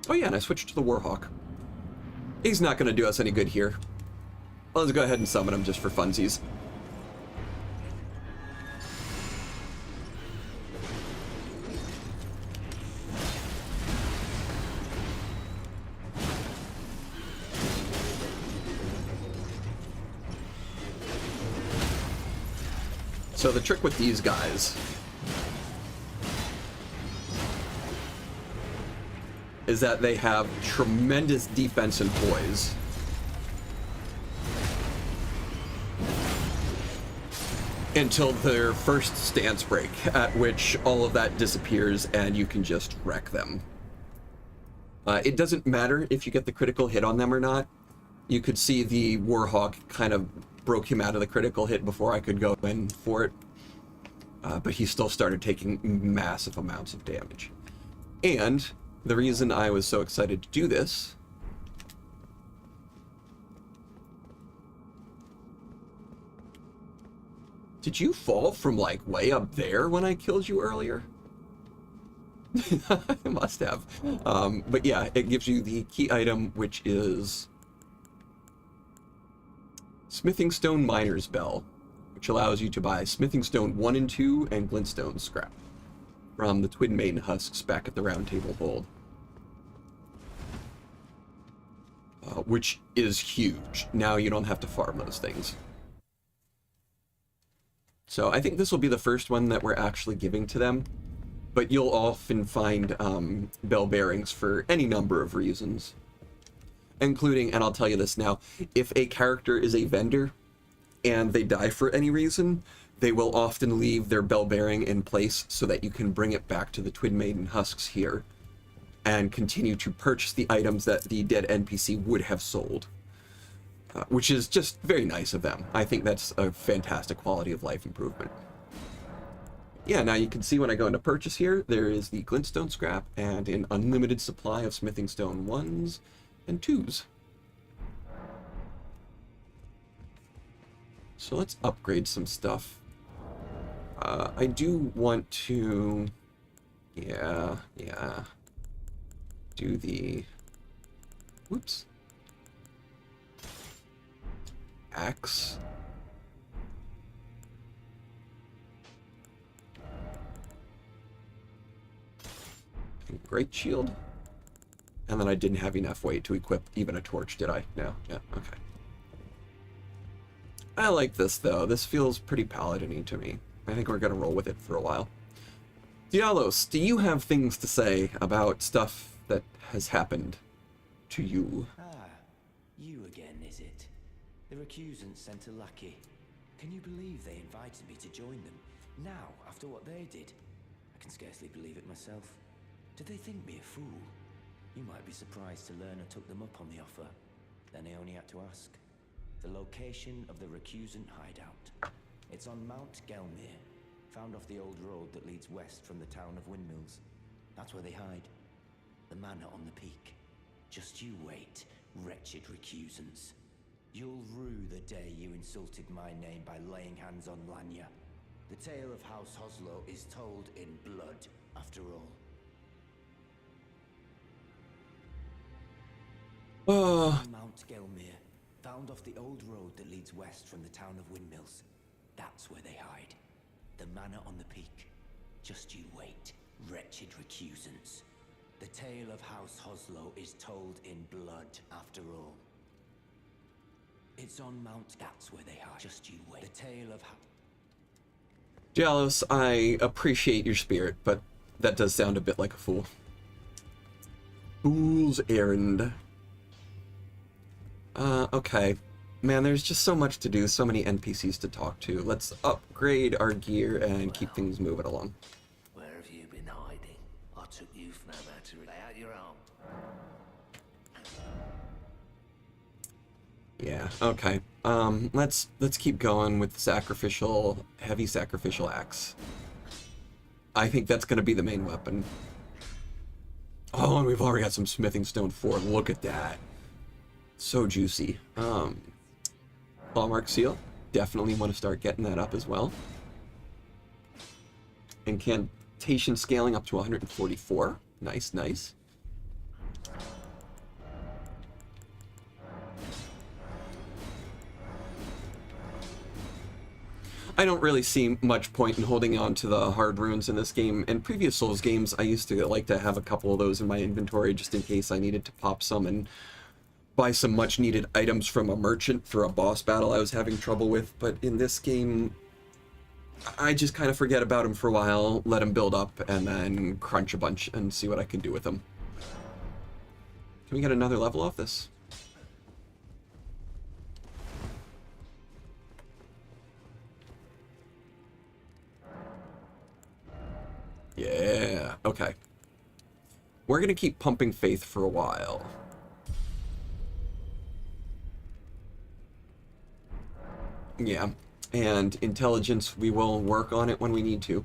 Oh yeah, and I switched to the Warhawk. He's not going to do us any good here. Well, let's go ahead and summon him just for funsies. So the trick with these guys is that they have tremendous defense and poise. Until their first stance break, at which all of that disappears and you can just wreck them. It doesn't matter if you get the critical hit on them or not. You could see the Warhawk kind of broke him out of the critical hit before I could go in for it. But he still started taking massive amounts of damage. And the reason I was so excited to do this Did you fall from, like, way up there when I killed you earlier? I must have. But yeah, it gives you the key item, which is Smithing Stone Miner's Bell, which allows you to buy Smithing Stone 1 and 2 and Glintstone Scrap from the Twin Maiden Husks back at the Round Table Hold. Which is huge. Now you don't have to farm those things. So I think this will be the first one that we're actually giving to them, but you'll often find bell bearings for any number of reasons, including, and I'll tell you this now, if a character is a vendor and they die for any reason, they will often leave their bell bearing in place so that you can bring it back to the Twin Maiden Husks here and continue to purchase the items that the dead NPC would have sold. Which is just very nice of them. I think that's a fantastic quality of life improvement. Yeah, now you can see when I go into purchase here, there is the Glintstone Scrap and an unlimited supply of Smithing Stone 1s and 2s. So let's upgrade some stuff. I do want to... Yeah. Do the... Whoops. Axe. Great shield. And then I didn't have enough weight to equip even a torch, did I? No. Yeah, okay. I like this, though. This feels pretty paladin-y to me. I think we're gonna roll with it for a while. Dialos, do you have things to say about stuff that has happened to you? You again, is it? The recusants sent a lackey. Can you believe they invited me to join them? Now, after what they did? I can scarcely believe it myself. Did they think me a fool? You might be surprised to learn I took them up on the offer. Then I only had to ask. The location of the recusant hideout. It's on Mount Gelmir, found off the old road that leads west from the town of Windmills. That's where they hide. The manor on the peak. Just you wait, wretched recusants. You'll rue the day you insulted my name by laying hands on Lanya. The tale of House Hoslow is told in blood, after all. Mount Gelmir, found off the old road that leads west from the town of Windmills. That's where they hide. The manor on the peak. Just you wait, wretched recusants. The tale of House Hoslow is told in blood, after all. It's on Mount. That's where they hide. Just you wait. The tale of Jalos, I appreciate your spirit, but that does sound a bit like a fool. Fool's errand. Okay. Man, there's just so much to do, so many NPCs to talk to. Let's upgrade our gear and keep things moving along. Where have you been hiding? I took you for no matter. Lay out your arm. Yeah, okay. Let's keep going with the heavy sacrificial axe. I think that's gonna be the main weapon. Oh, and we've already got some Smithing Stone 4. Look at that. So juicy. Clawmark Seal. Definitely want to start getting that up as well. Incantation scaling up to 144. Nice, nice. I don't really see much point in holding on to the hard runes in this game. In previous Souls games, I used to like to have a couple of those in my inventory just in case I needed to pop some and buy some much needed items from a merchant for a boss battle I was having trouble with. But in this game, I just kind of forget about him for a while, let him build up, and then crunch a bunch and see what I can do with him. Can we get another level off this? Yeah, okay. We're gonna keep pumping faith for a while. Yeah, and intelligence, we will work on it when we need to.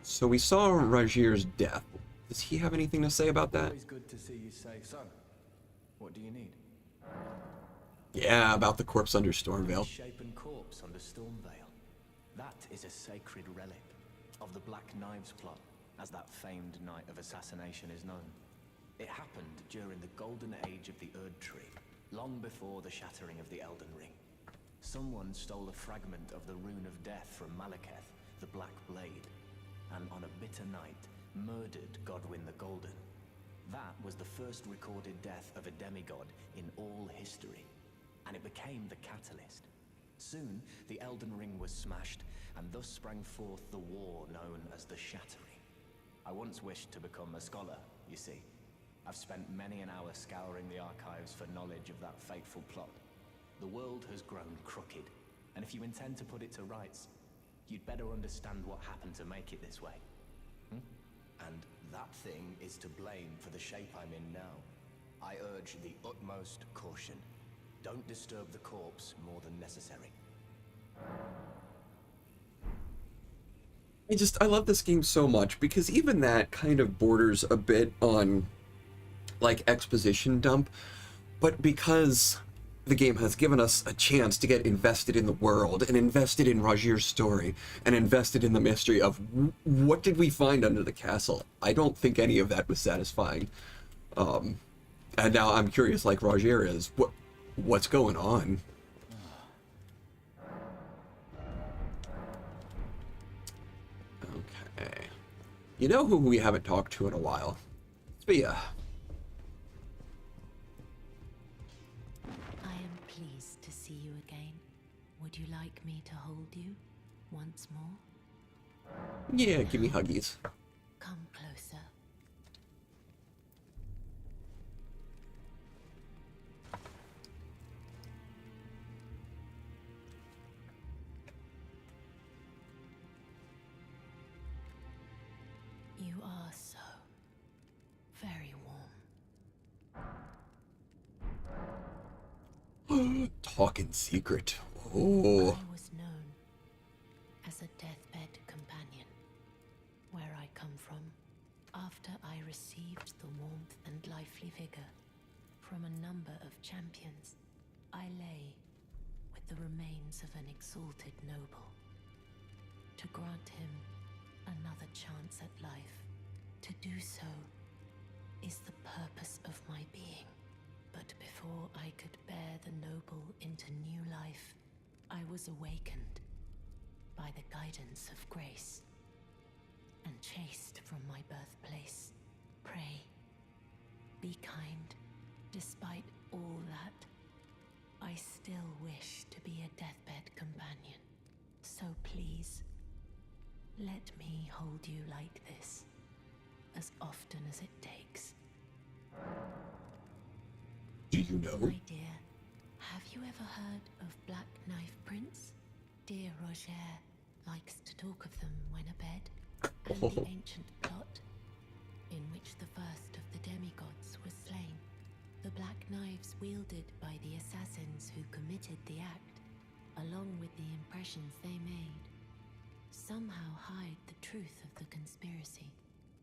So we saw Rajir's death. Does he have anything to say about that? Always good to see you safe. So, what do you need? Yeah, about the corpse under Stormveil. Shapen corpse under Stormveil. That is a sacred relic of the Black Knives plot, as that famed night of assassination is known. It happened during the golden age of the Erd Tree, long before the shattering of the Elden Ring. Someone stole a fragment of the Rune of Death from Malekith, the Black Blade, and on a bitter night, murdered Godwyn the Golden. That was the first recorded death of a demigod in all history, and it became the catalyst. Soon, the Elden Ring was smashed, and thus sprang forth the war known as the Shattering. I once wished to become a scholar, you see. I've spent many an hour scouring the archives for knowledge of that fateful plot. The world has grown crooked, and if you intend to put it to rights, you'd better understand what happened to make it this way. And that thing is to blame for the shape I'm in now. I urge the utmost caution. Don't disturb the corpse more than necessary. I love this game so much, because even that kind of borders a bit on, like, exposition dump, but because the game has given us a chance to get invested in the world, and invested in Rajir's story, and invested in the mystery of what did we find under the castle. I don't think any of that was satisfying. And now I'm curious, like Rajir is, what's going on? Okay. You know who we haven't talked to in a while? Svea. I am pleased to see you again. Would you like me to hold you once more? Yeah, give me huggies. Come closer. You are so very warm. Talk in secret. Oh. I was known as a deathbed companion. Where I come from, after I received the warmth and lively vigor from a number of champions, I lay with the remains of an exalted noble. To grant him another chance at life, to do so is the purpose of my being. But before I could bear the noble into new life, I was awakened by the guidance of grace and chased from my birthplace. Pray, be kind. Despite all that, I still wish to be a deathbed companion. So please, let me hold you like this, as often as it takes. Do you know? My dear, have you ever heard of Black Knife Prince? Dear Roger likes to talk of them when abed, and the ancient plot in which the first of the demigods was slain. The black knives wielded by the assassins who committed the act, along with the impressions they made, somehow hide the truth of the conspiracy.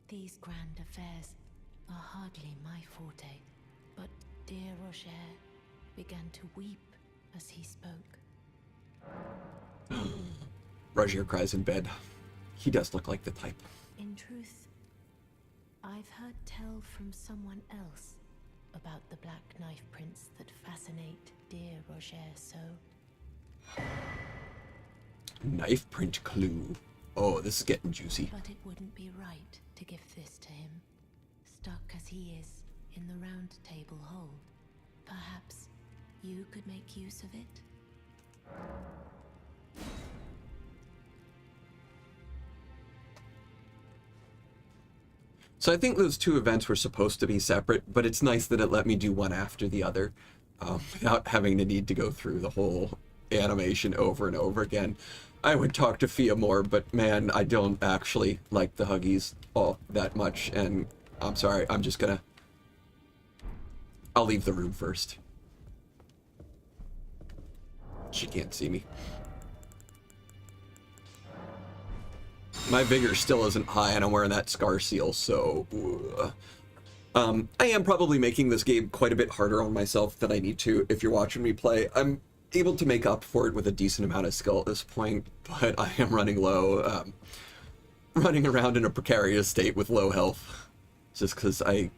These grand affairs are hardly my forte, but dear Roger began to weep as he spoke. Roger cries in bed. He does look like the type. In truth, I've heard tell from someone else about the Black Knife Prince that fascinate dear Roger so. Knife print clue. Oh, this is getting juicy. But it wouldn't be right to give this to him, stuck as he is in the Round Table Hole. Perhaps you could make use of it? So I think those two events were supposed to be separate, but it's nice that it let me do one after the other, without having to need to go through the whole animation over and over again. I would talk to Fia more, but man, I don't actually like the Huggies all that much, and I'm sorry, I'll leave the room first. She can't see me. My vigor still isn't high, and I'm wearing that scar seal, so... I am probably making this game quite a bit harder on myself than I need to if you're watching me play. I'm able to make up for it with a decent amount of skill at this point, but I am running low, running around in a precarious state with low health, just because I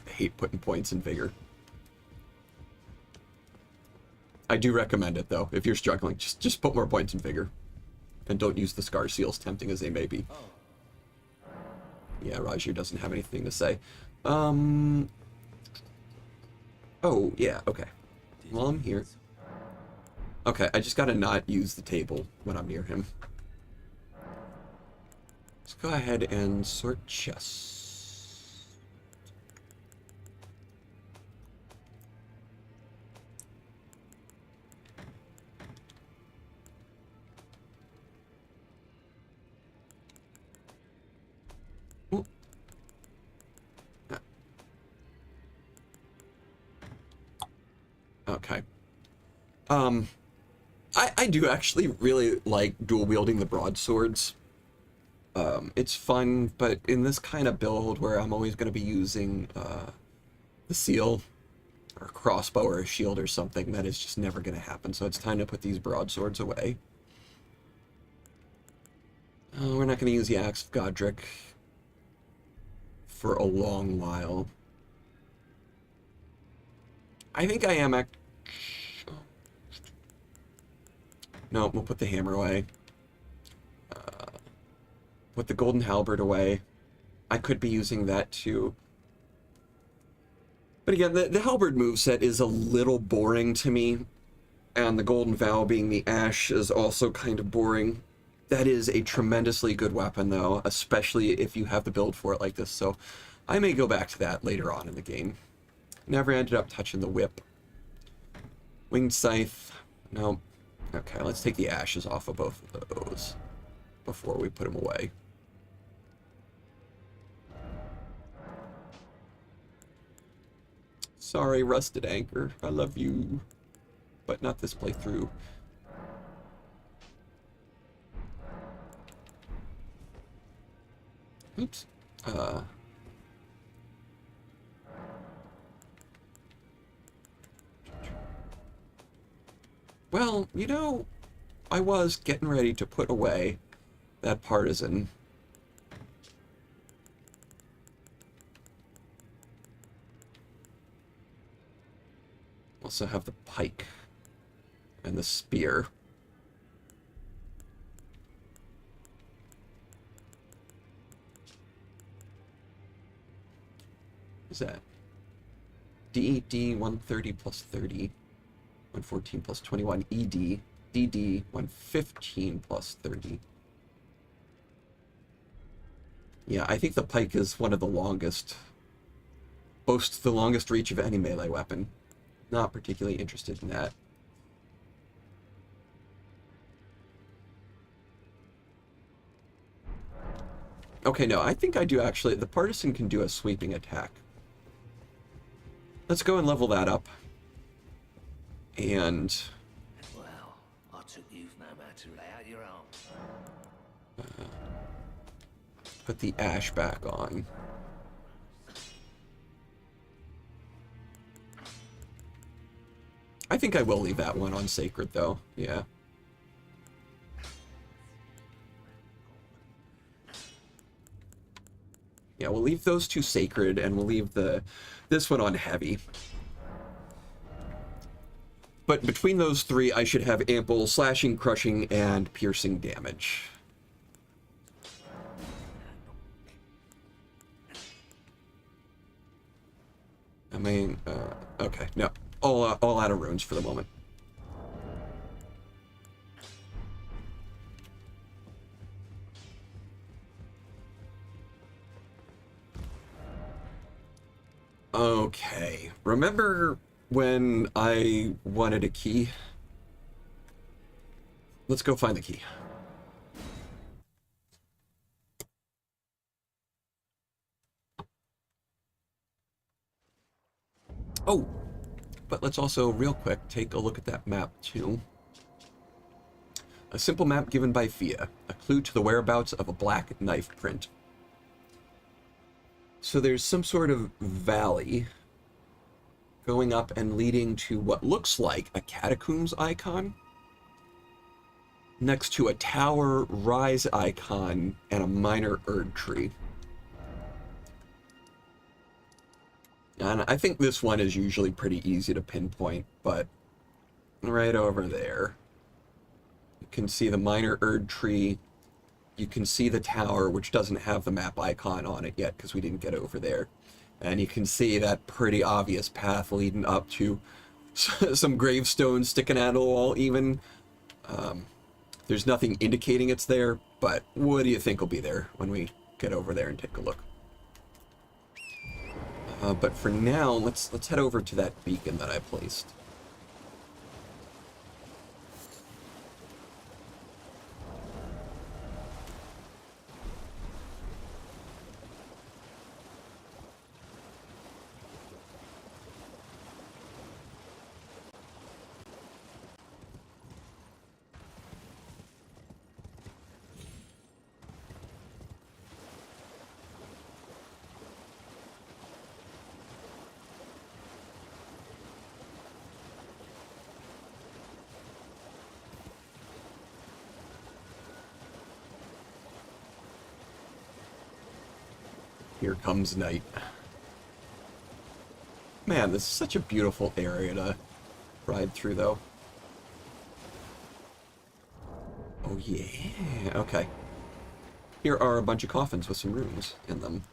hate putting points in vigor. I do recommend it, though. If you're struggling, just put more points in vigor. And don't use the scar seals, tempting as they may be. Yeah, Roger doesn't have anything to say. Oh, yeah, okay. Well, I'm here. Okay, I just gotta not use the table when I'm near him. Let's go ahead and sort chests. Okay. I do actually really like dual wielding the broadswords. It's fun, but in this kind of build where I'm always going to be using the seal or a crossbow or a shield or something, that is just never going to happen. So it's time to put these broadswords away. We're not going to use the Axe of Godric for a long while. I think I am No, we'll put the hammer away. Put the golden halberd away. I could be using that too. But again, the halberd moveset is a little boring to me. And the golden vow being the ash is also kind of boring. That is a tremendously good weapon though, especially if you have the build for it like this. So I may go back to that later on in the game. Never ended up touching the whip. Winged scythe. No. Okay, let's take the ashes off of both of those before we put them away. Sorry, Rusted Anchor. I love you. But not this playthrough. Oops. Well, you know, I was getting ready to put away that partisan. Also have the pike and the spear. What is that? DD 130 plus 30. 114 plus 21. ED. DD 115 plus 30. Yeah, I think the pike is one of the longest. Boasts the longest reach of any melee weapon. Not particularly interested in that. Okay, no, I think I do actually. The partisan can do a sweeping attack. Let's go and level that up. And... Well, I took you no matter lay out your arms. Put the ash back on. I think I will leave that one on sacred, though. Yeah. Yeah, we'll leave those two sacred, and we'll leave this one on heavy. But between those three, I should have ample slashing, crushing, and piercing damage. I mean, okay, no. All out of runes for the moment. Remember when I wanted a key? Let's go find the key. Oh, but let's also, real quick, take a look at that map, too. A simple map given by Fia, a clue to the whereabouts of a black knife print. So there's some sort of valley going up and leading to what looks like a catacombs icon, next to a tower rise icon and a minor Erd tree. And I think this one is usually pretty easy to pinpoint, but right over there, you can see the minor Erd tree. You can see the tower, which doesn't have the map icon on it yet because we didn't get over there. And you can see that pretty obvious path leading up to some gravestones sticking out of the wall even. There's nothing indicating it's there, but what do you think will be there when we get over there and take a look? But for now, let's head over to that beacon that I placed. Here comes night. Man, this is such a beautiful area to ride through, though. Oh, yeah. Okay. Here are a bunch of coffins with some runes in them.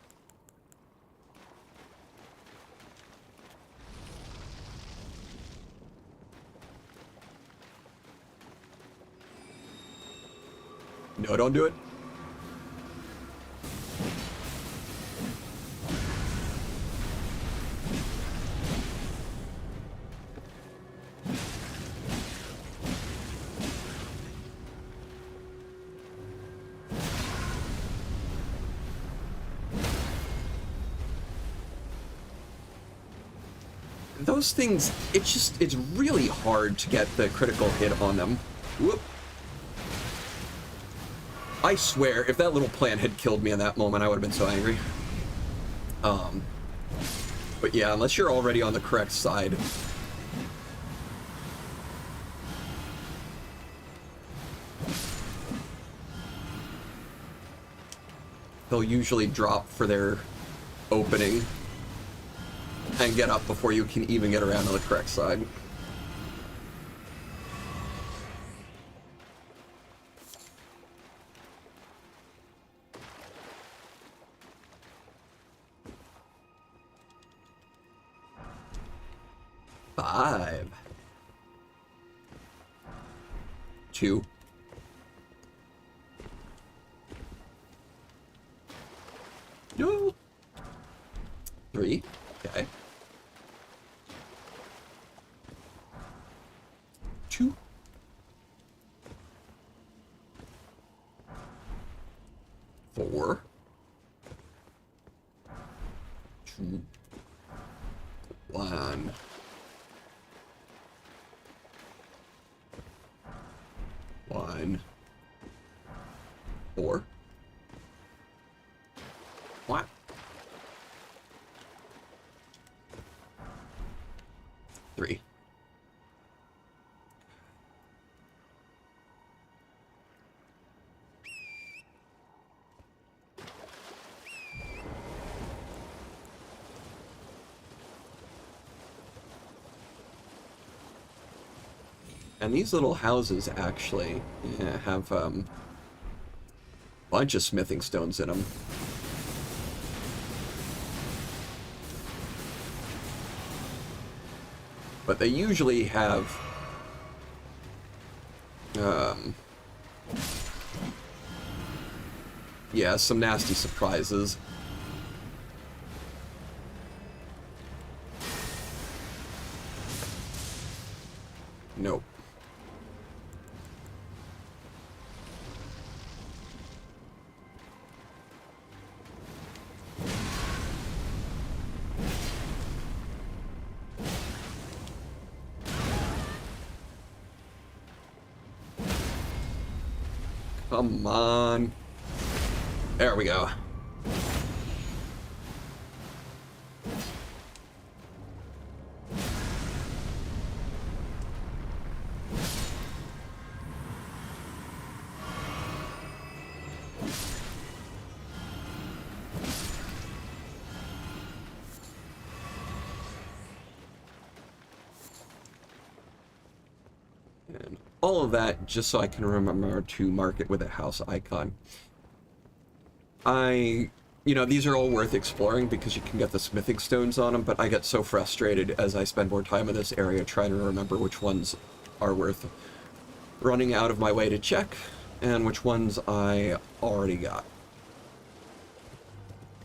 No, don't do it. Those things, it's really hard to get the critical hit on them. Whoop. I swear, if that little plant had killed me in that moment, I would have been so angry. But yeah, unless you're already on the correct side. They'll usually drop for their opening and get up before you can even get around to the correct side. Five. 2. No. 3. Okay. 2. 4. 2. 1. 1. 4. What? 3. And these little houses actually have a bunch of smithing stones in them. But they usually have yeah, some nasty surprises. Nope. Come on. There we go. And all of that just so I can remember to mark it with a house icon. You know, these are all worth exploring because you can get the smithing stones on them, but I get so frustrated as I spend more time in this area trying to remember which ones are worth running out of my way to check and which ones I already got.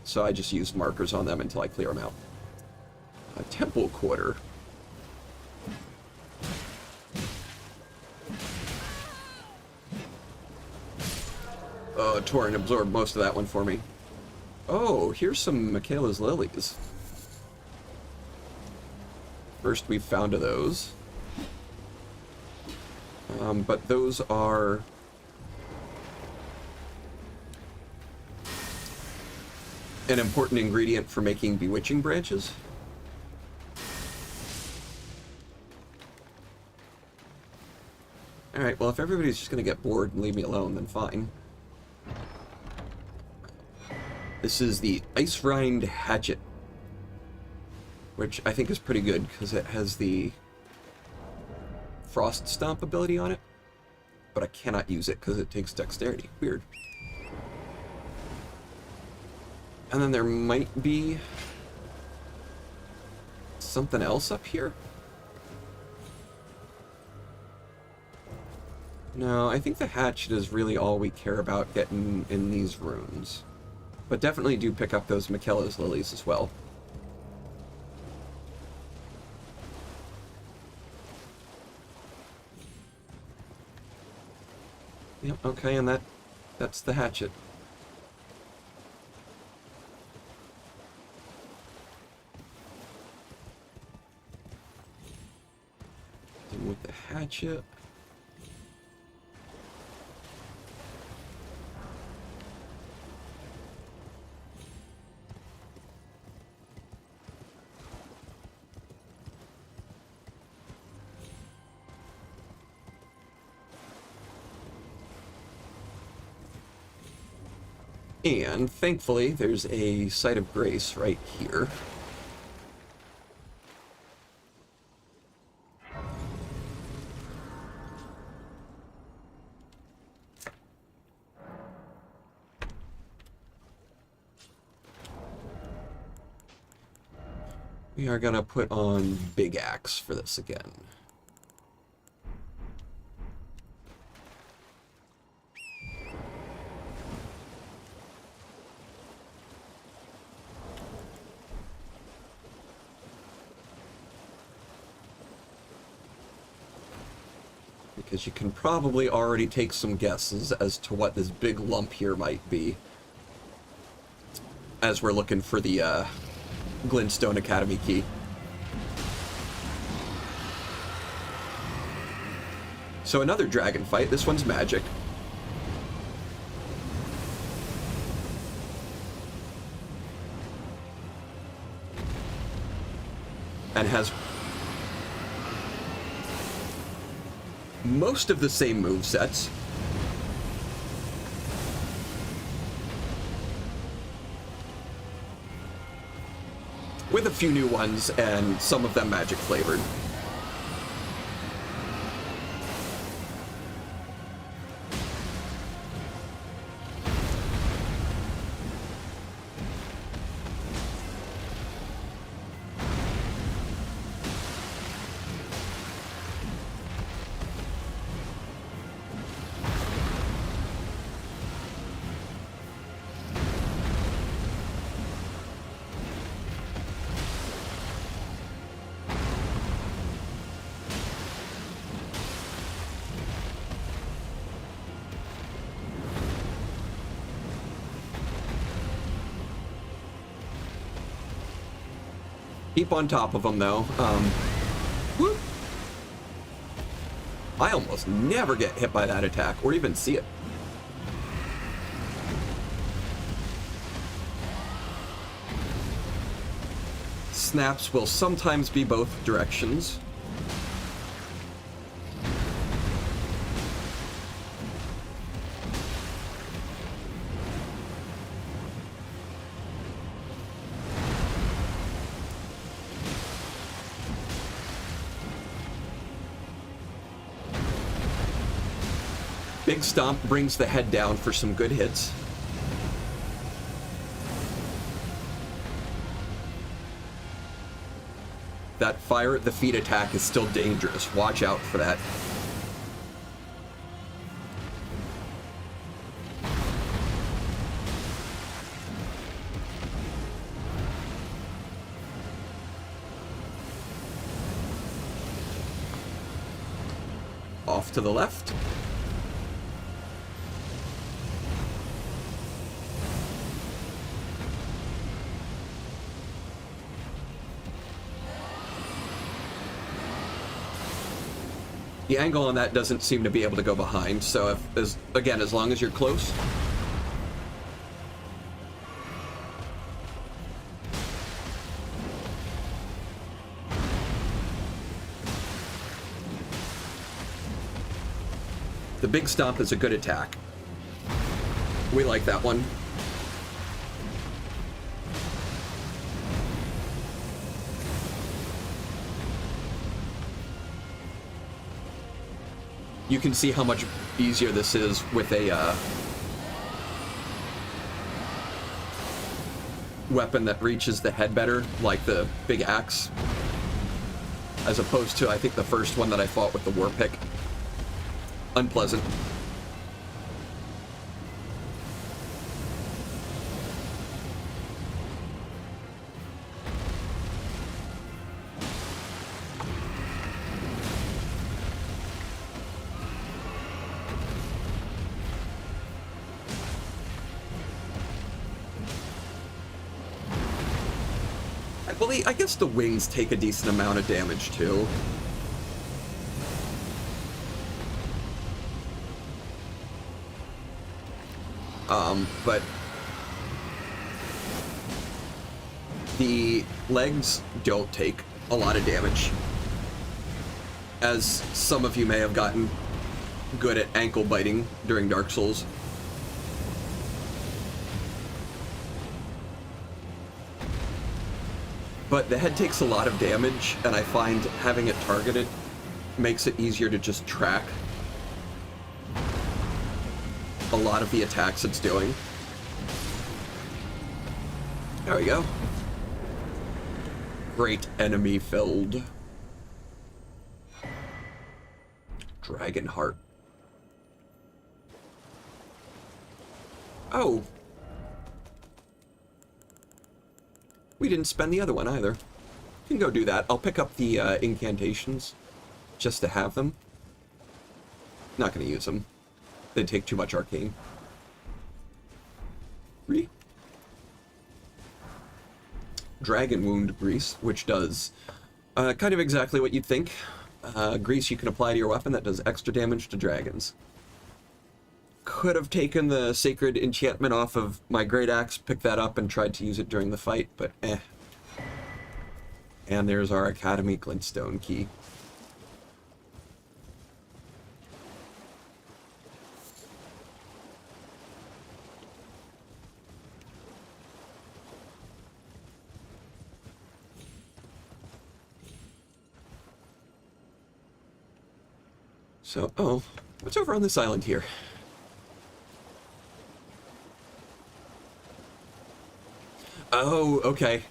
So I just use markers on them until I clear them out. A temple quarter. Torrent absorbed most of that one for me. Oh, here's some Michaela's lilies. First we've found of those. But those are... an important ingredient for making bewitching branches. Alright, well if everybody's just gonna get bored and leave me alone, then fine. This is the Ice Rind Hatchet, which I think is pretty good because it has the Frost Stomp ability on it, but I cannot use it because it takes dexterity. Weird. And then there might be something else up here? No, I think the hatchet is really all we care about getting in these rooms. But definitely do pick up those Michaela's lilies as well. Yep, okay, and that's the hatchet. And with the hatchet... And thankfully, there's a site of grace right here. We are gonna put on Big Axe for this again. Because you can probably already take some guesses as to what this big lump here might be. As we're looking for the Glintstone Academy key. So another dragon fight. This one's magic. And has most of the same movesets. With a few new ones, and some of them magic flavored. Keep on top of them, though. Whoop. I almost never get hit by that attack, or even see it. Snaps will sometimes be both directions. Big Stomp brings the head down for some good hits. That fire at the feet attack is still dangerous. Watch out for that. Off to the left. The angle on that doesn't seem to be able to go behind, so if, as long as you're close. The Big Stomp is a good attack. We like that one. You can see how much easier this is with a weapon that reaches the head better, like the big axe, as opposed to, I think, the first one that I fought with the war pick. Unpleasant. I guess the wings take a decent amount of damage too. But the legs don't take a lot of damage. As some of you may have gotten good at ankle biting during Dark Souls. But the head takes a lot of damage, and I find having it targeted makes it easier to just track a lot of the attacks it's doing. There we go. Great enemy filled. Dragon Heart. Oh. We didn't spend the other one either. You can go do that. I'll pick up the incantations just to have them. Not going to use them. They take too much arcane. Dragon Wound Grease, which does kind of exactly what you'd think. Grease you can apply to your weapon that does extra damage to dragons. Could have taken the Sacred Enchantment off of my Great Axe, picked that up, and tried to use it during the fight, but eh. And there's our Academy Glintstone key. So, oh, what's over on this island here? Oh, okay.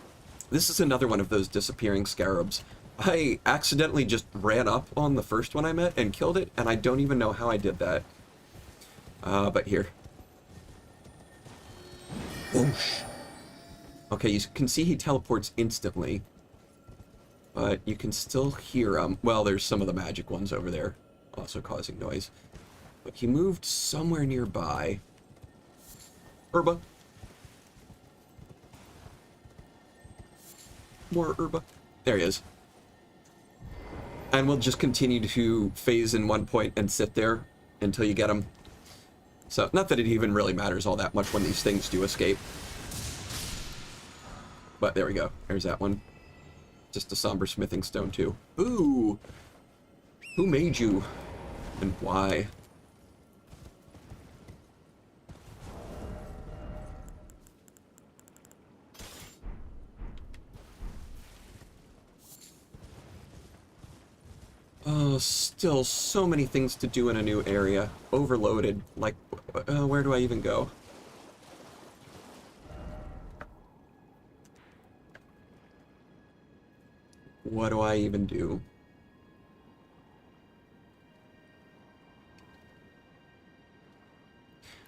This is another one of those disappearing scarabs. I accidentally just ran up on the first one I met and killed it, and I don't even know how I did that. But here. Whoosh. Okay, you can see he teleports instantly. But you can still hear him. Well, there's some of the magic ones over there, also causing noise. But he moved somewhere nearby. Herba. More herba. There he is. And we'll just continue to phase in one point and sit there until you get him. So, not that it even really matters all that much when these things do escape. But there we go. There's that one. Just a somber smithing stone, too. Ooh! Who made you? And why? Oh, still so many things to do in a new area. Overloaded. Like, where do I even go? What do I even do?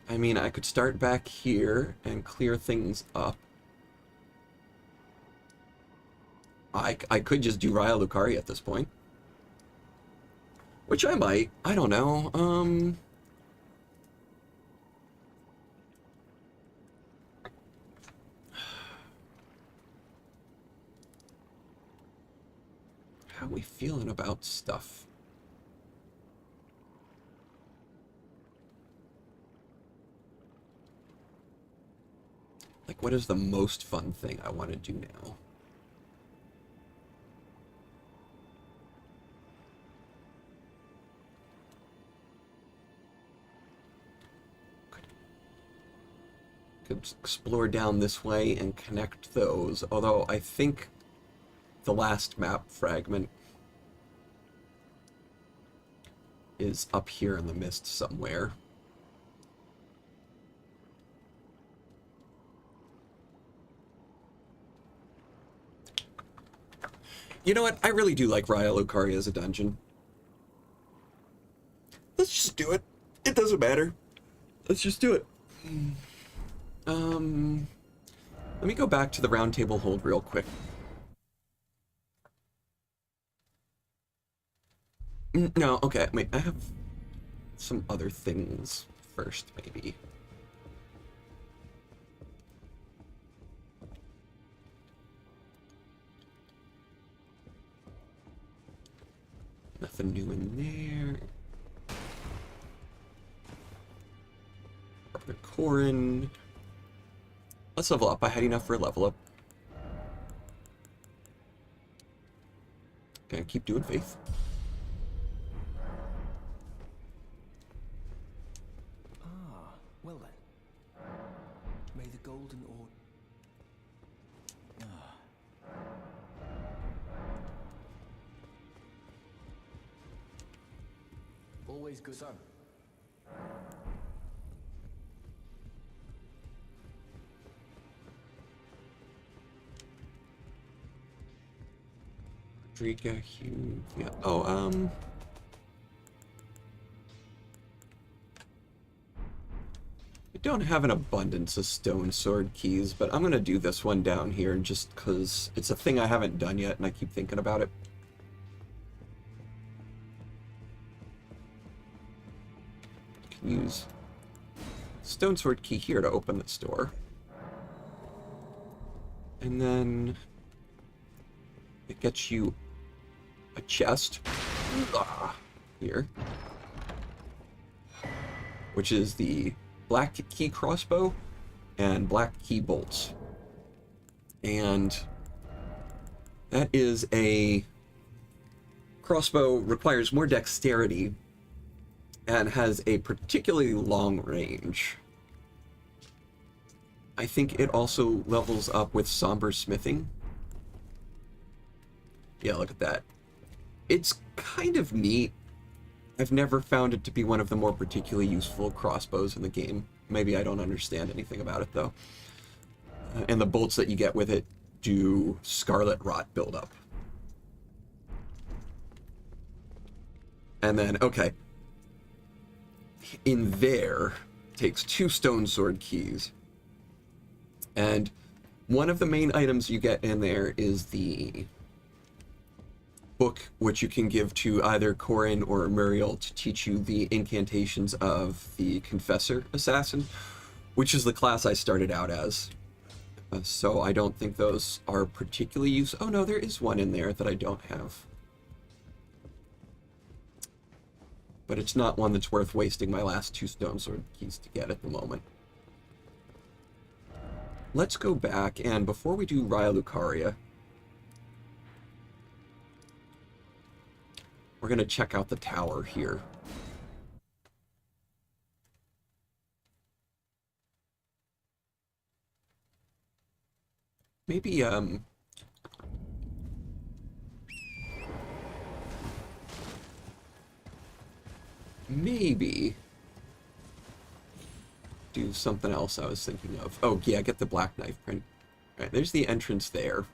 I mean, I could start back here and clear things up. I could just do Raya Lucaria at this point. Which I might. I don't know. How are we feeling about stuff? Like, what is the most fun thing I want to do now? Could explore down this way and connect those, although I think the last map fragment is up here in the mist somewhere. You know what? I really do like Raya Lucaria as a dungeon. Let's just do it. It doesn't matter. Let's just do it. Let me go back to the round table hold real quick. No, okay, wait, I have some other things first, maybe. Nothing new in there. Corin. Let's level up. I had enough for a level up. Okay, keep doing faith. Ah, well then. May the golden orb. Always good. Son. Rodriga, Hugh, yeah. Oh, I don't have an abundance of stone sword keys, but I'm gonna do this one down here just because it's a thing I haven't done yet and I keep thinking about it. I can use stone sword key here to open this door. And then it gets you a chest here, which is the black key crossbow and black key bolts. And that is a crossbow, requires more dexterity and has a particularly long range. I think it also levels up with somber smithing. Yeah, look at that. It's kind of neat. I've never found it to be one of the more particularly useful crossbows in the game. Maybe I don't understand anything about it, though. And the bolts that you get with it do scarlet rot buildup. And then, okay. In there, takes 2 stone sword keys. And one of the main items you get in there is the book, which you can give to either Corin or Muriel to teach you the incantations of the Confessor Assassin, which is the class I started out as. So I don't think those are particularly useful. Oh no, there is one in there that I don't have. But it's not one that's worth wasting my last 2 stone sword keys to get at the moment. Let's go back, and before we do Raya Lucaria, we're going to check out the tower here. Maybe, maybe do something else I was thinking of. Oh, yeah, get the black knife print. All right, there's the entrance there.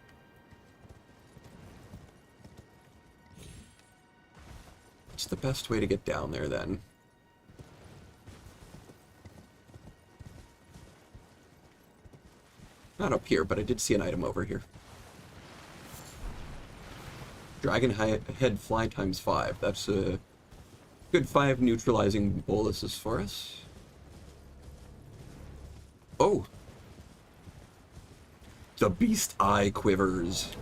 What's the best way to get down there, then? Not up here, but I did see an item over here. Dragon Head Fly times 5. That's a good 5 neutralizing boluses for us. Oh! The Beast Eye Quivers.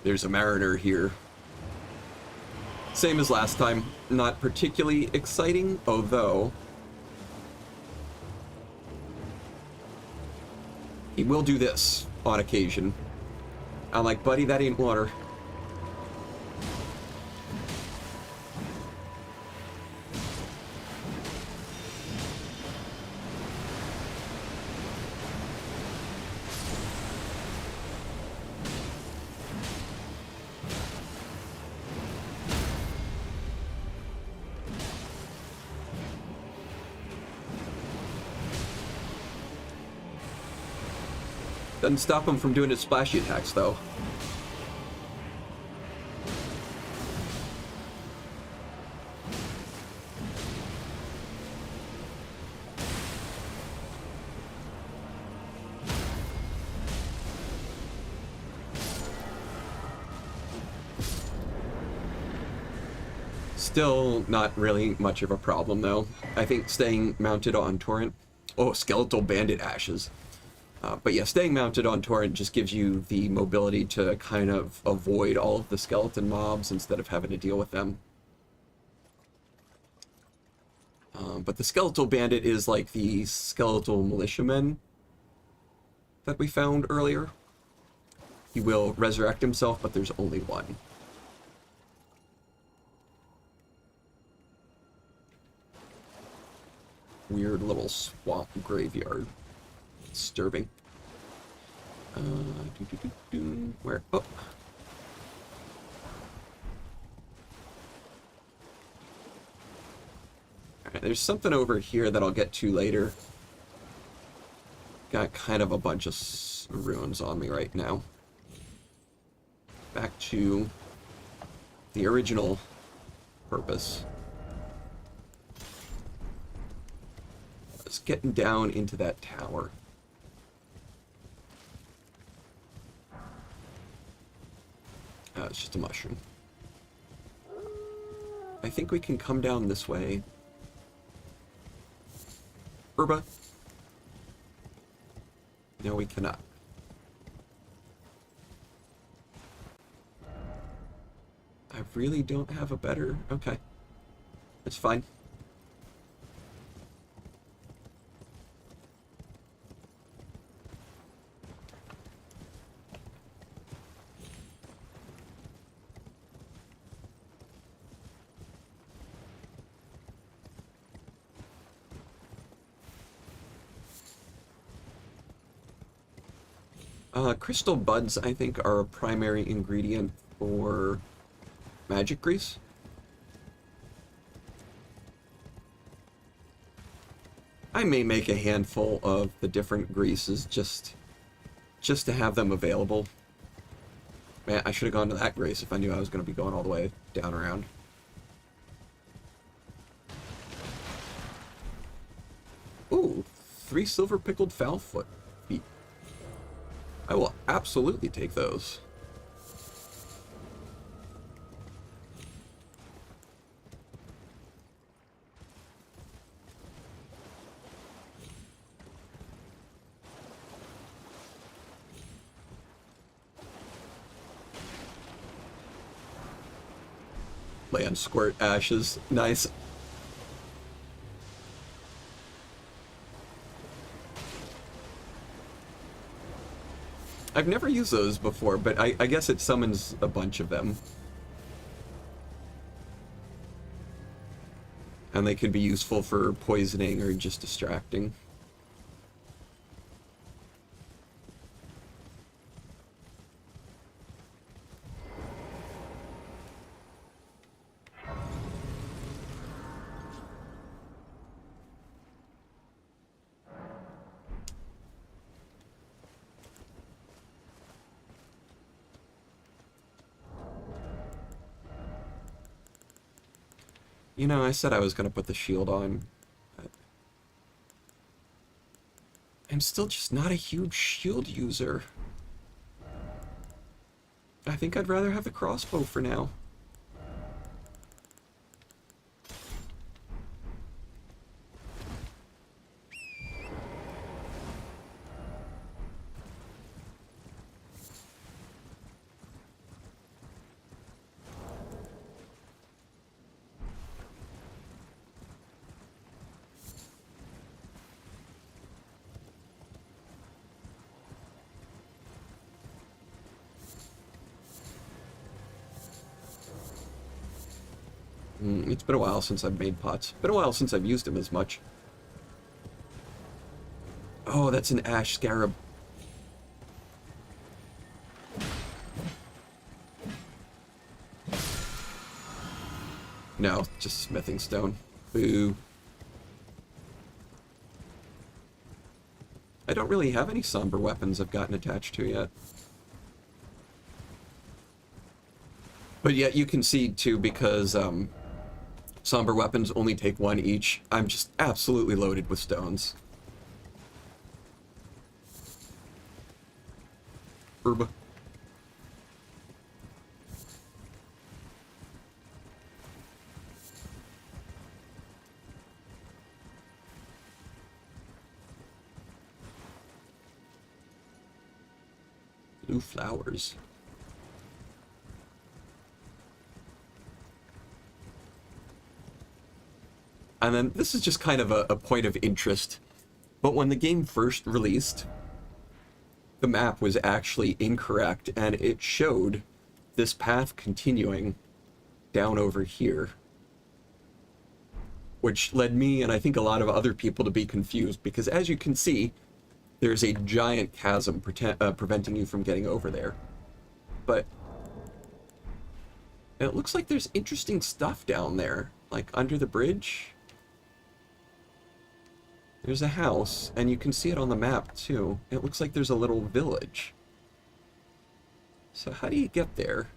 There's a Mariner here. Same as last time. Not particularly exciting, although he will do this on occasion. I'm like, buddy, that ain't water. Doesn't stop him from doing his splashy attacks, though. Still not really much of a problem, though. I think staying mounted on Torrent... Oh, Skeletal Bandit Ashes. But yeah, staying mounted on Torrent just gives you the mobility to kind of avoid all of the skeleton mobs instead of having to deal with them. But the Skeletal Bandit is like the Skeletal Militiamen that we found earlier. He will resurrect himself, but there's only one. Weird little swamp graveyard. Disturbing. Where? Oh. Alright, there's something over here that I'll get to later. Got kind of a bunch of ruins on me right now. Back to the original purpose. It's getting down into that tower. It's just a mushroom. I think we can come down this way. Herba. No, we cannot. I really don't have a better... Okay. It's fine. Crystal buds, I think, are a primary ingredient for magic grease. I may make a handful of the different greases just to have them available. Man, I should have gone to that grace if I knew I was going to be going all the way down around. Ooh, 3 silver pickled fowl foot feet. I will absolutely take those. Land squirt ashes. Nice. I've never used those before, but I guess it summons a bunch of them. And they could be useful for poisoning or just distracting. You know, I said I was going to put the shield on. I'm still just not a huge shield user. I think I'd rather have the crossbow for now. It's been a while since I've made pots. Been a while since I've used them as much. Oh, that's an ash scarab. No, just smithing stone. Boo. I don't really have any somber weapons I've gotten attached to yet. But yet you can see, too, because somber weapons only take one each. I'm just absolutely loaded with stones. Herb. Blue flowers. And then this is just kind of a point of interest. But when the game first released, the map was actually incorrect, and it showed this path continuing down over here. Which led me, and I think a lot of other people, to be confused, because as you can see, there's a giant chasm preventing you from getting over there. But it looks like there's interesting stuff down there, like under the bridge. There's a house, and you can see it on the map, too. It looks like there's a little village. So how do you get there?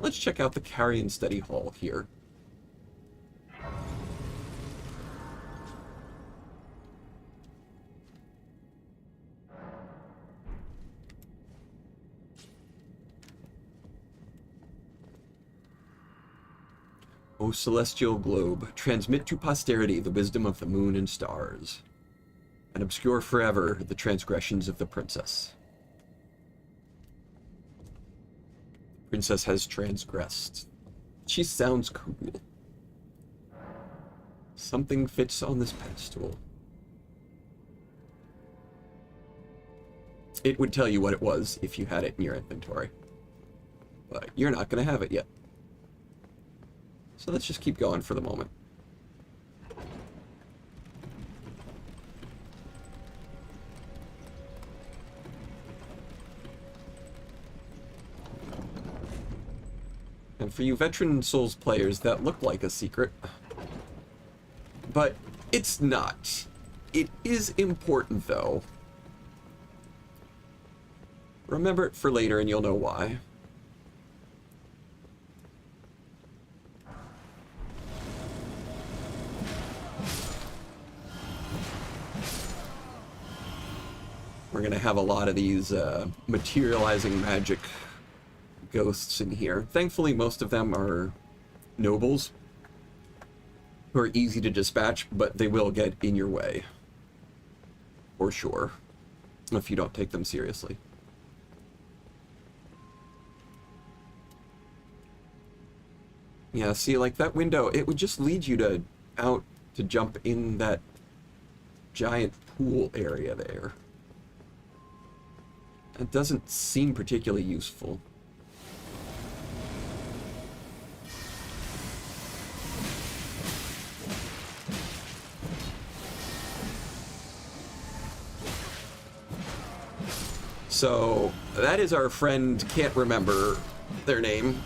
Let's check out the Carrion Study Hall here. O celestial globe, transmit to posterity the wisdom of the moon and stars, and obscure forever the transgressions of the princess. Princess has transgressed. She sounds cool. Something fits on this pedestal. It would tell you what it was if you had it in your inventory. But you're not going to have it yet. So let's just keep going for the moment. And for you veteran Souls players, that looked like a secret. But it's not. It is important, though. Remember it for later and you'll know why. We're going to have a lot of these materializing magic ghosts in here. Thankfully, most of them are nobles who are easy to dispatch, but they will get in your way. For sure. If you don't take them seriously. Yeah, see, like that window, it would just lead you to out to jump in that giant pool area there. It doesn't seem particularly useful. So, that is our friend, can't remember their name.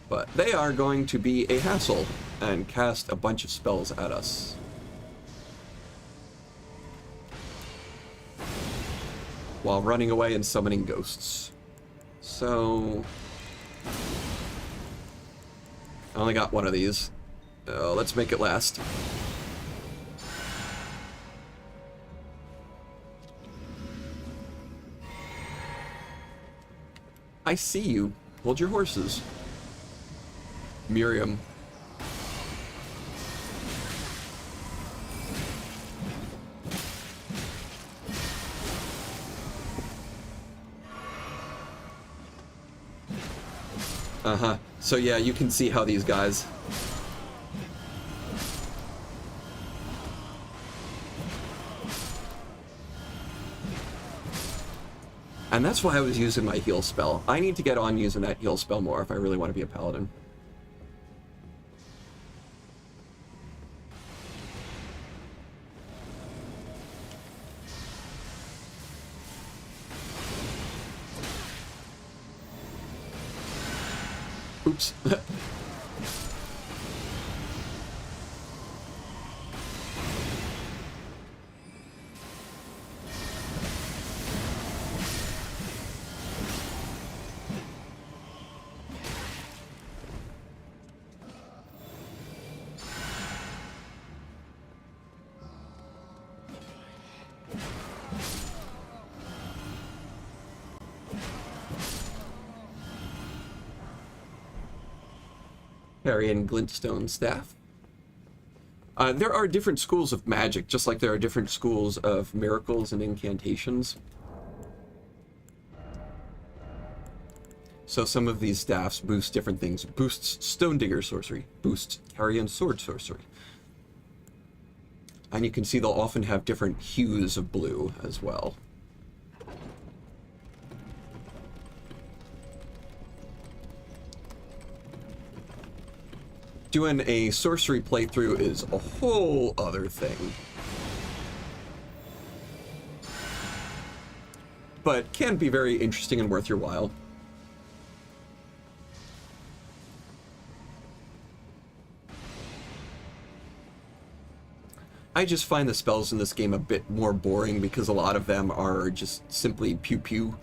But they are going to be a hassle and cast a bunch of spells at us. While running away and summoning ghosts. So... I only got one of these. Let's make it last. I see you. Hold your horses. Miriam. Uh-huh. So yeah, you can see how these guys... And that's why I was using my heal spell. I need to get on using that heal spell more if I really want to be a paladin. Oops. Carrying glintstone staff. There are different schools of magic, just like there are different schools of miracles and incantations. So some of these staffs boost different things. Boosts Stone Digger sorcery. Boosts Carrion Sword sorcery. And you can see they'll often have different hues of blue as well. Doing a sorcery playthrough is a whole other thing. But can be very interesting and worth your while. I just find the spells in this game a bit more boring because a lot of them are just simply pew-pew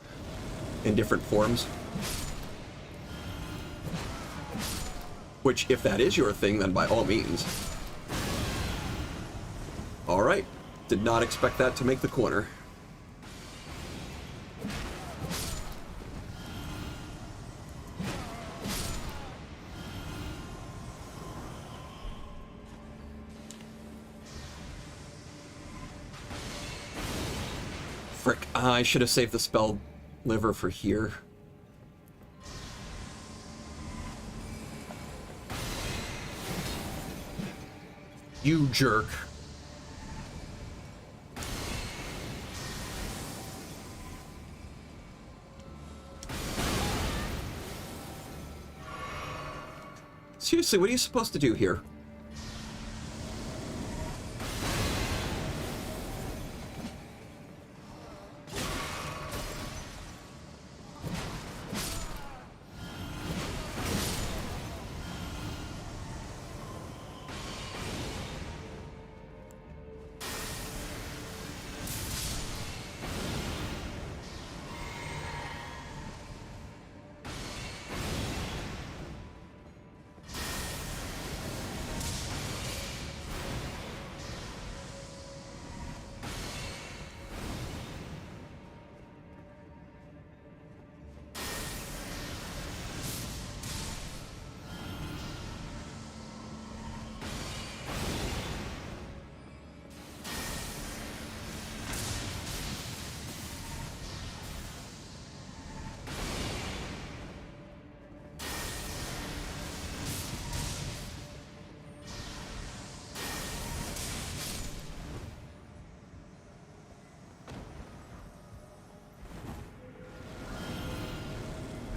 in different forms. Which, if that is your thing, then by all means. Alright. Did not expect that to make the corner. Frick. I should have saved the spell liver for here. You jerk. Seriously, what are you supposed to do here?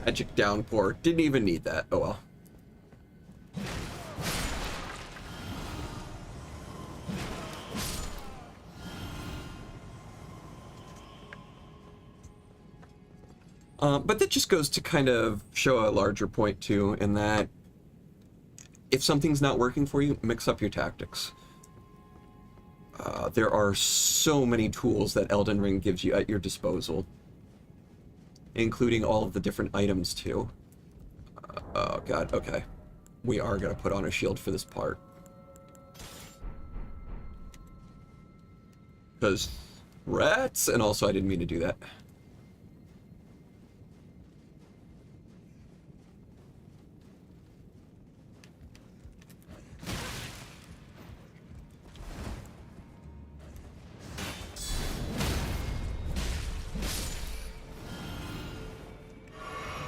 Magic downpour. Didn't even need that. Oh well. But that just goes to kind of show a larger point too, in that if something's not working for you, mix up your tactics. There are so many tools that Elden Ring gives you at your disposal, including all of the different items too. Oh god, okay. We are gonna put on a shield for this part. Because rats, and also I didn't mean to do that.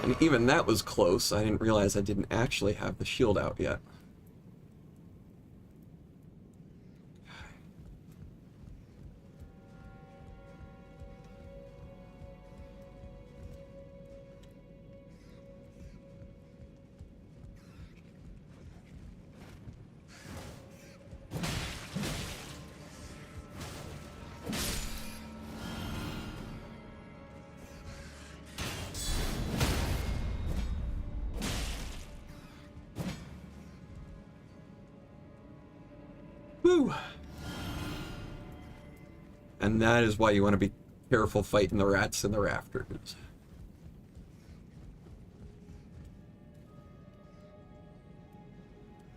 And even that was close. I didn't realize I didn't actually have the shield out yet. Woo! And that is why you want to be careful fighting the rats in the rafters.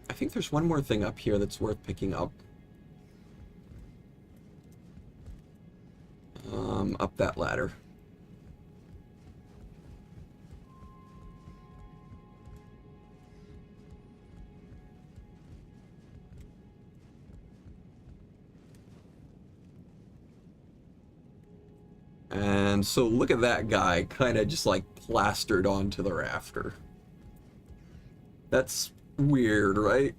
I think there's one more thing up here that's worth picking up. Up that ladder. And so look at that guy kind of just like plastered onto the rafter. That's weird, right?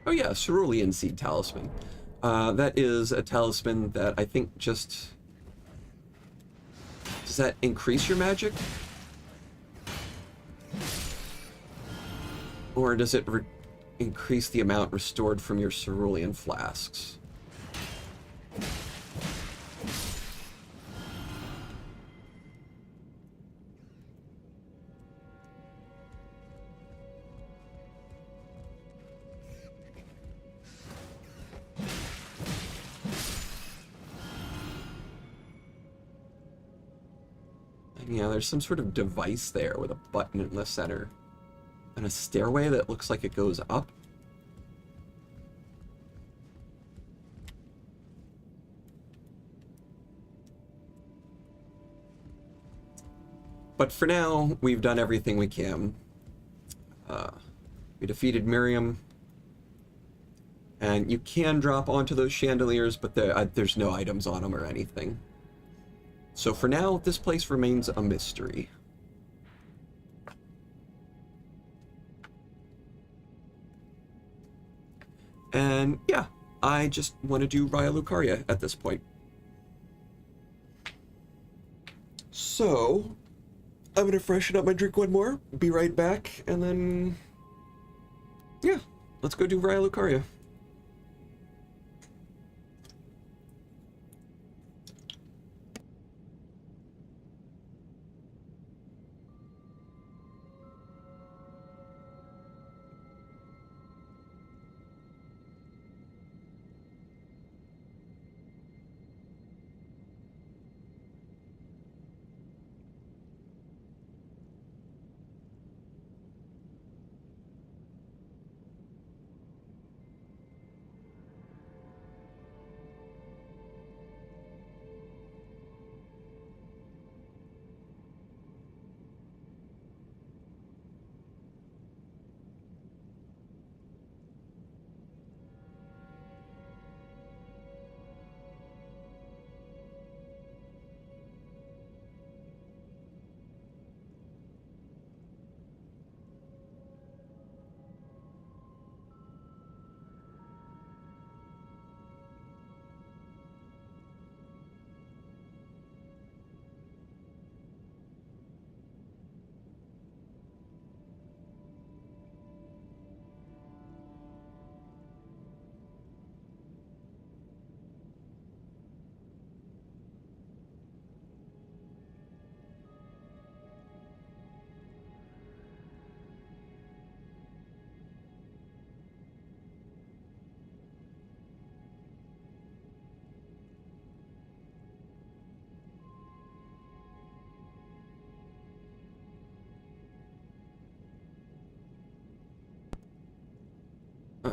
Oh yeah, Cerulean Seed Talisman. That is a talisman that I think just... Does that increase your magic? Or does it increase the amount restored from your cerulean flasks? Yeah, there's some sort of device there with a button in the center. And a stairway that looks like it goes up. But for now, we've done everything we can. We defeated Miriam. And you can drop onto those chandeliers, but there's no items on them or anything. So for now, this place remains a mystery. And yeah, I just want to do Raya Lucaria at this point. So, I'm going to freshen up my drink one more, be right back, and then... yeah, let's go do Raya Lucaria.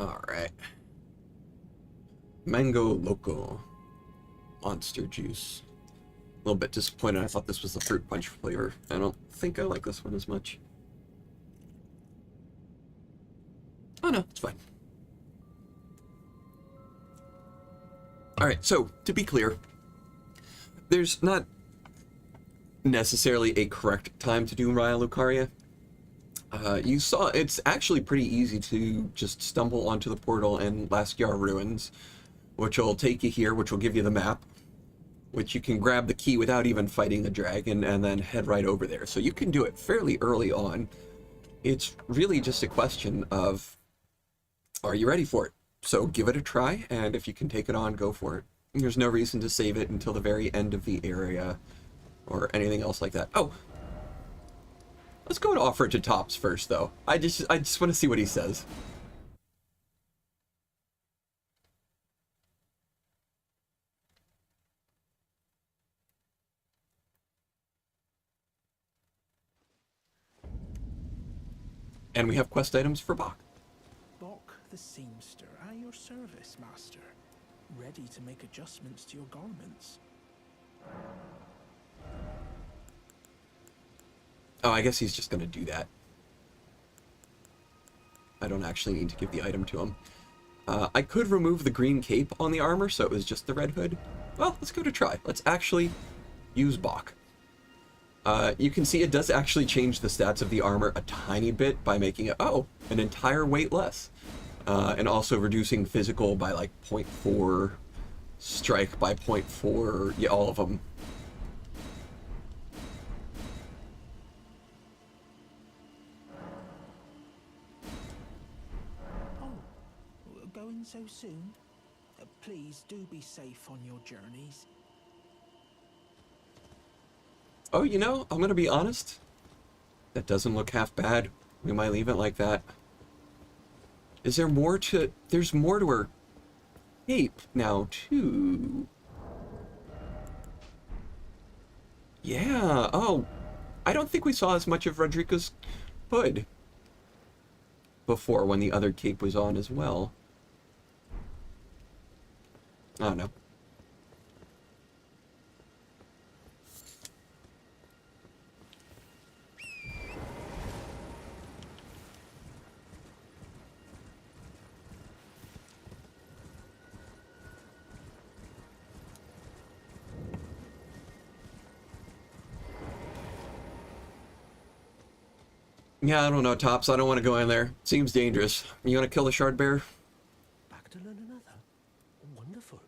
Alright. Mango Loco. Monster juice. A little bit disappointed. I thought this was the fruit punch flavor. I don't think I like this one as much. Oh no, it's fine. Alright, so, to be clear, there's not necessarily a correct time to do Raya Lucaria. You saw, it's actually pretty easy to just stumble onto the portal in Laskyar Ruins, which will take you here, which will give you the map, which you can grab the key without even fighting the dragon, and then head right over there. So you can do it fairly early on. It's really just a question of, are you ready for it? So give it a try, and if you can take it on, go for it. There's no reason to save it until the very end of the area, or anything else like that. Oh! Let's go and offer it to Tops first, though. I just want to see what he says. And we have quest items for Bach. Bok the seamster, at your service, master. Ready to make adjustments to your garments. Oh, I guess he's just going to do that. I don't actually need to give the item to him. I could remove the green cape on the armor, so it was just the red hood. Well, let's give it a try. Let's actually use Bach. You can see it does actually change the stats of the armor a tiny bit by making it, an entire weight less. And also reducing physical by like 0.4, strike by 0.4, yeah, all of them. Going so soon? Please do be safe on your journeys. Oh, you know, I'm gonna be honest. That doesn't look half bad. We might leave it like that. Is there more to... There's more to her cape now, too. Yeah, oh. I don't think we saw as much of Rodrigo's hood before when the other cape was on as well. I don't know. Yeah, I don't know, Tops. I don't want to go in there. Seems dangerous. You want to kill the shard bear? Back to learn another? Wonderful.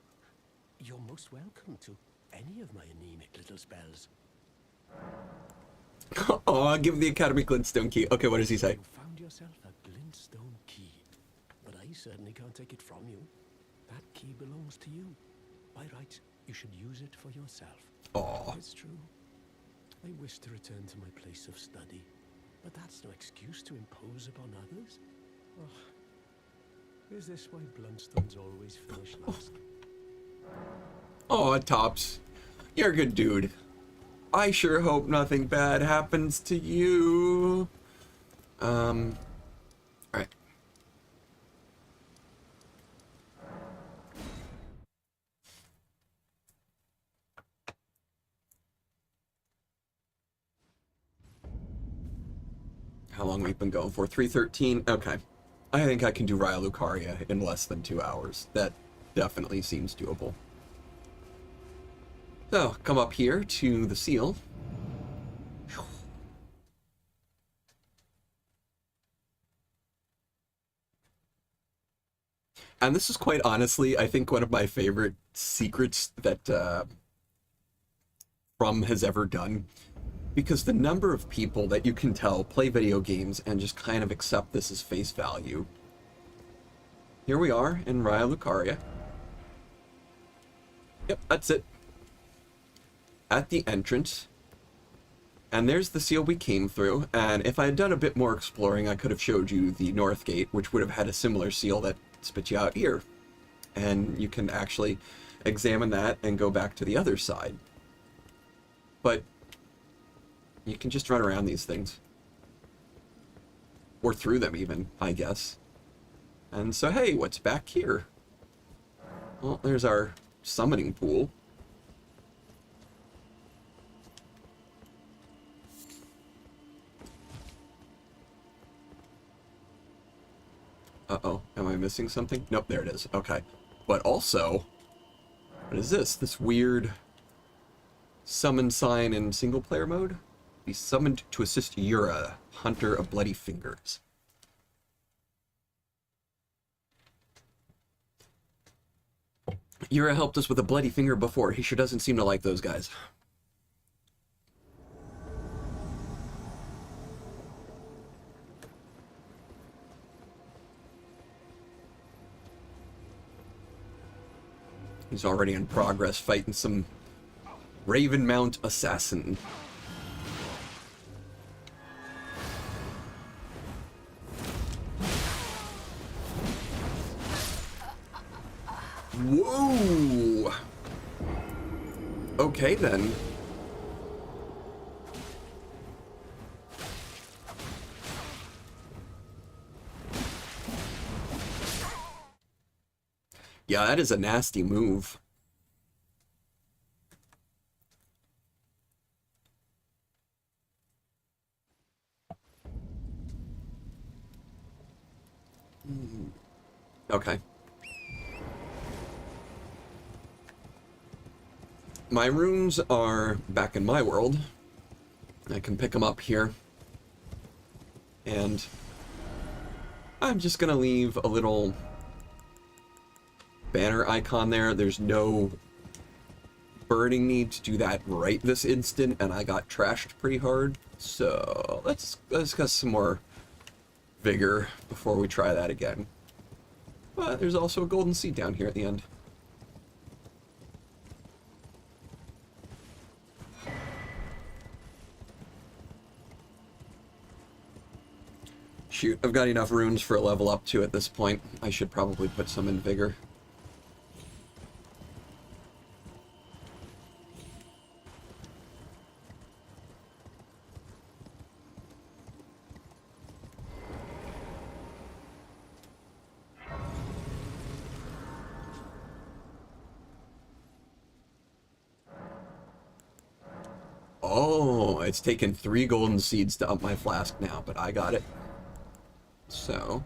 You're most welcome to any of my anemic little spells. Oh, give the Academy Glintstone key. Okay, what does he say? You found yourself a glintstone key, but I certainly can't take it from you. That key belongs to you. By rights, you should use it for yourself. Aw. It's true. I wish to return to my place of study, but that's no excuse to impose upon others. Oh, is this why Bluntstones always finish last? Oh, Tops. You're a good dude. I sure hope nothing bad happens to you. Alright. How long we've been going for? 3:13? Okay. I think I can do Raya Lucaria in less than 2 hours. That definitely seems doable. So, come up here to the seal. And this is quite honestly, I think, one of my favorite secrets that From has ever done. Because the number of people that you can tell play video games and just kind of accept this as face value. Here we are in Raya Lucaria. Yep, that's it. At the entrance. And there's the seal we came through. And if I had done a bit more exploring, I could have showed you the north gate, which would have had a similar seal that spits you out here. And you can actually examine that and go back to the other side. But you can just run around these things. Or through them even, I guess. And so, hey, what's back here? Well, there's our summoning pool. Uh-oh, am I missing something? Nope, there it is. Okay. But also, what is this? This weird summon sign in single-player mode? Be summoned to assist Yura, Hunter of Bloody Fingers. Yura helped us with a bloody finger before. He sure doesn't seem to like those guys. He's already in progress fighting some Ravenmount assassin. Whoa! Okay then. Yeah, that is a nasty move. Okay. My runes are back in my world. I can pick them up here. And I'm just gonna leave a little banner icon there. There's no burning need to do that right this instant, and I got trashed pretty hard. So let's get some more vigor before we try that again. But there's also a golden seed down here at the end. Shoot, I've got enough runes for a level up to at this point. I should probably put some in vigor. Oh, it's taken 3 golden seeds to up my flask now, but I got it. So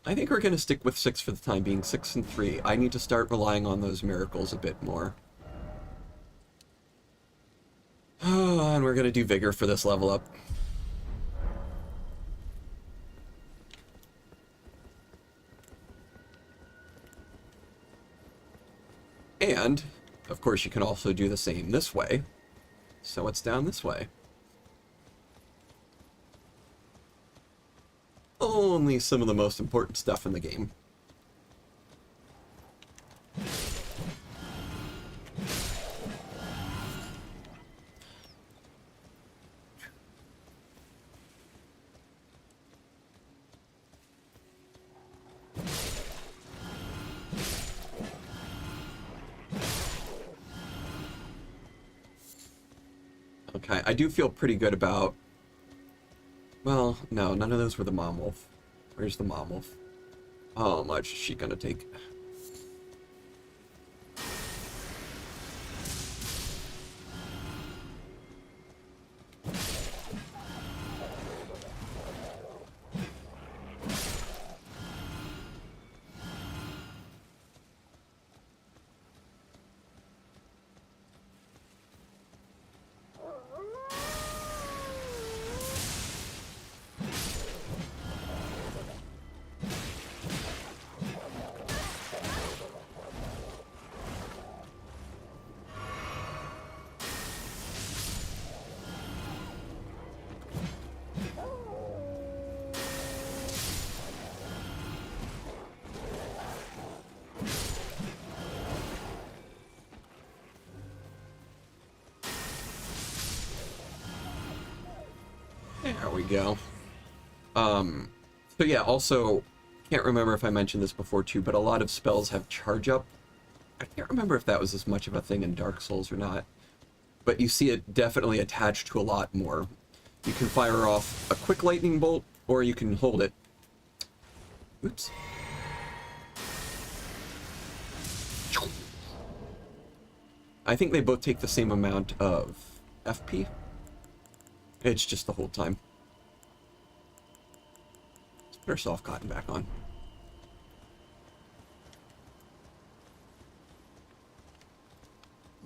I think we're going to stick with 6 for the time being. 6 and 3. I need to start relying on those miracles a bit more. And we're going to do vigor for this level up. And, of course, you can also do the same this way. So it's down this way. Only some of the most important stuff in the game. Okay, I do feel pretty good about... Well, no, none of those were the mom wolf. Where's the mom wolf? How much is she gonna take? There we go. So yeah, also, can't remember if I mentioned this before too, but a lot of spells have charge up. I can't remember if that was as much of a thing in Dark Souls or not, but you see it definitely attached to a lot more. You can fire off a quick lightning bolt, or you can hold it Oops. I think they both take the same amount of FP. It's just the whole time. Let's put our soft cotton back on.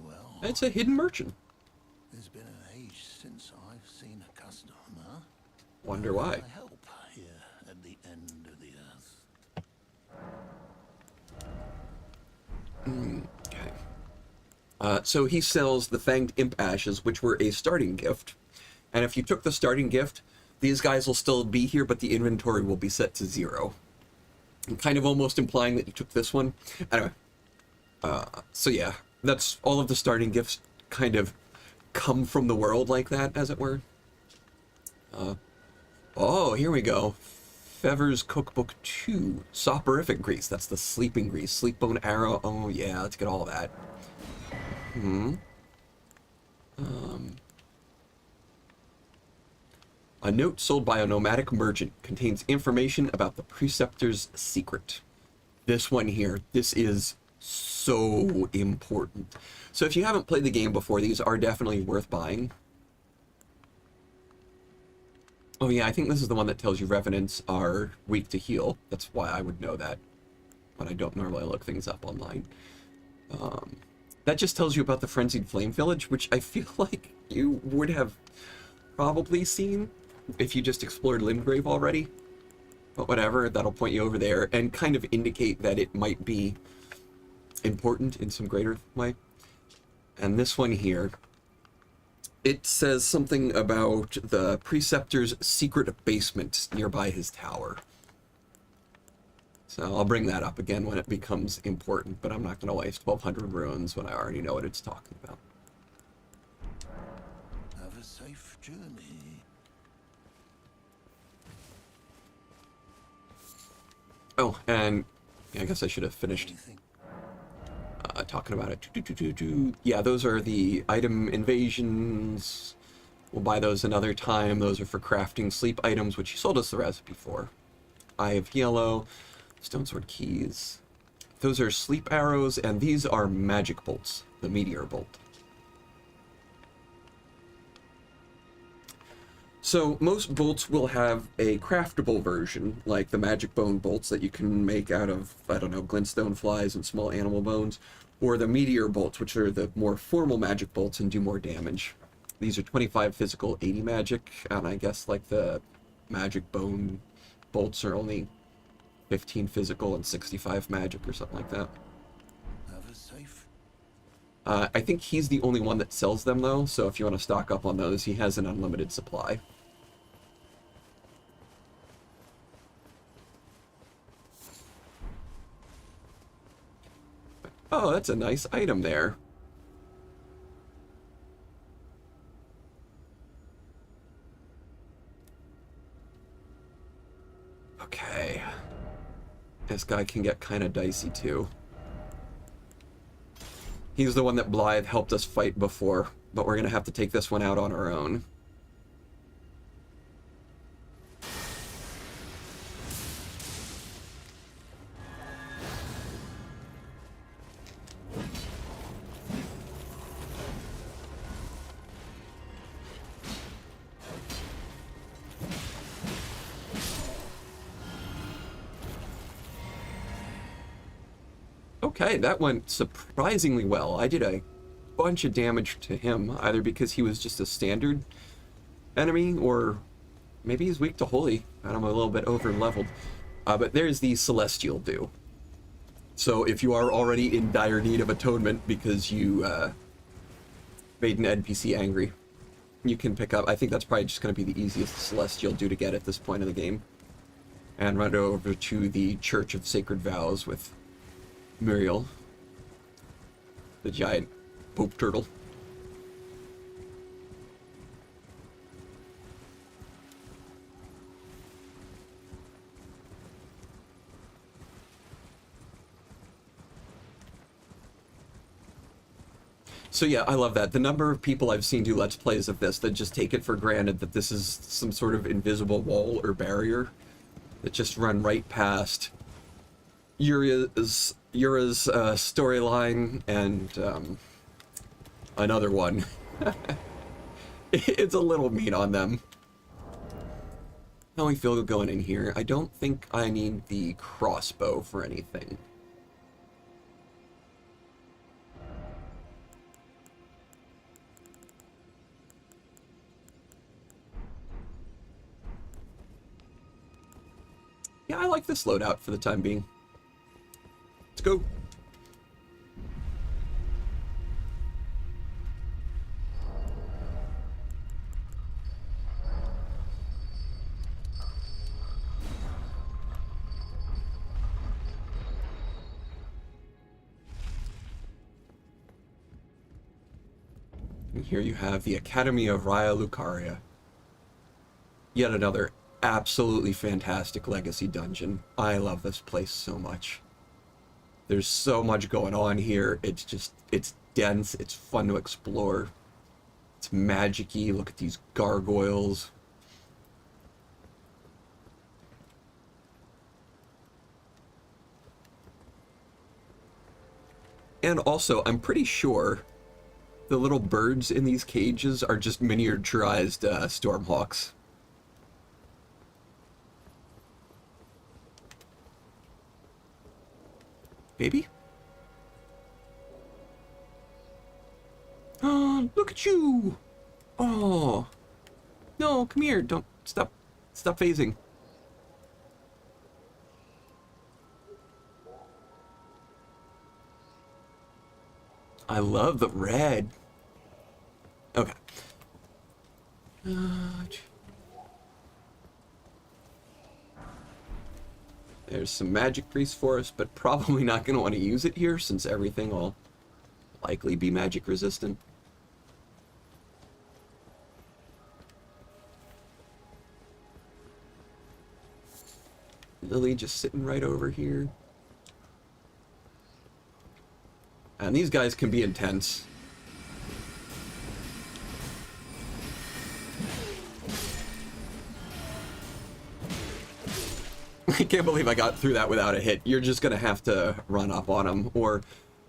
Well, It's a hidden merchant. there's been an age since I've seen a customer. Wonder why. I help here at the end of the earth. Okay. So he sells the Fanged Imp Ashes, which were a starting gift. And if you took the starting gift, these guys will still be here, but the inventory will be set to 0. I'm kind of almost implying that you took this one. Anyway. So yeah, that's all of the starting gifts kind of come from the world like that, as it were. Oh, here we go. Fever's Cookbook 2. Soporific Grease. That's the sleeping grease. Sleep Bone Arrow. Oh, yeah, let's get all that. A note sold by a nomadic merchant contains information about the Preceptor's secret. This one here, this is so important. So if you haven't played the game before, these are definitely worth buying. Oh yeah, I think this is the one that tells you revenants are weak to heal. That's why I would know that, but I don't normally look things up online. That just tells you about the Frenzied Flame Village, which I feel like you would have probably seen if you just explored Limgrave already. But whatever, that'll point you over there and kind of indicate that it might be important in some greater way. And this one here, it says something about the Preceptor's secret basement nearby his tower. So I'll bring that up again when it becomes important, but I'm not going to waste 1,200 runes when I already know what it's talking about. Have a safe journey. Oh, and yeah, I guess I should have finished talking about it. Yeah, those are the item invasions. We'll buy those another time. Those are for crafting sleep items, which he sold us the recipe for. Eye of Yellow, Stone Sword Keys. Those are sleep arrows, and these are magic bolts, the meteor bolt. So most bolts will have a craftable version, like the magic bone bolts that you can make out of, I don't know, glintstone flies and small animal bones, or the meteor bolts, which are the more formal magic bolts and do more damage. These are 25 physical, 80 magic, and I guess like the magic bone bolts are only 15 physical and 65 magic or something like that. Have a safe. I think he's the only one that sells them though, so if you want to stock up on those, he has an unlimited supply. Oh, that's a nice item there. Okay. This guy can get kind of dicey too. He's the one that Blythe helped us fight before, but we're gonna have to take this one out on our own. Okay, that went surprisingly well. I did a bunch of damage to him, either because he was just a standard enemy, or maybe he's weak to holy, and I'm a little bit over leveled. But there's the Celestial Dew. So if you are already in dire need of atonement because you made an NPC angry, you can pick up, I think that's probably just going to be the easiest Celestial Dew to get at this point in the game. And run over to the Church of Sacred Vows with Muriel, the giant poop turtle. So yeah, I love that. The number of people I've seen do Let's Plays of this that just take it for granted that this is some sort of invisible wall or barrier that just run right past Yura's storyline and another one. It's a little mean on them. How we feel going in here? I don't think I need the crossbow for anything. Yeah, I like this loadout for the time being. Let's go. And here you have the Academy of Raya Lucaria. Yet another absolutely fantastic legacy dungeon. I love this place so much. There's so much going on here. It's dense, it's fun to explore. It's magic-y. Look at these gargoyles. And also, I'm pretty sure the little birds in these cages are just miniaturized Stormhawks. Baby? Oh, look at you! Oh. No, come here. Don't stop phasing. I love the red. Okay. There's some magic priest for us, but probably not going to want to use it here since everything will likely be magic resistant. Lily just sitting right over here. And these guys can be intense. I can't believe I got through that without a hit. You're just going to have to run up on them. Or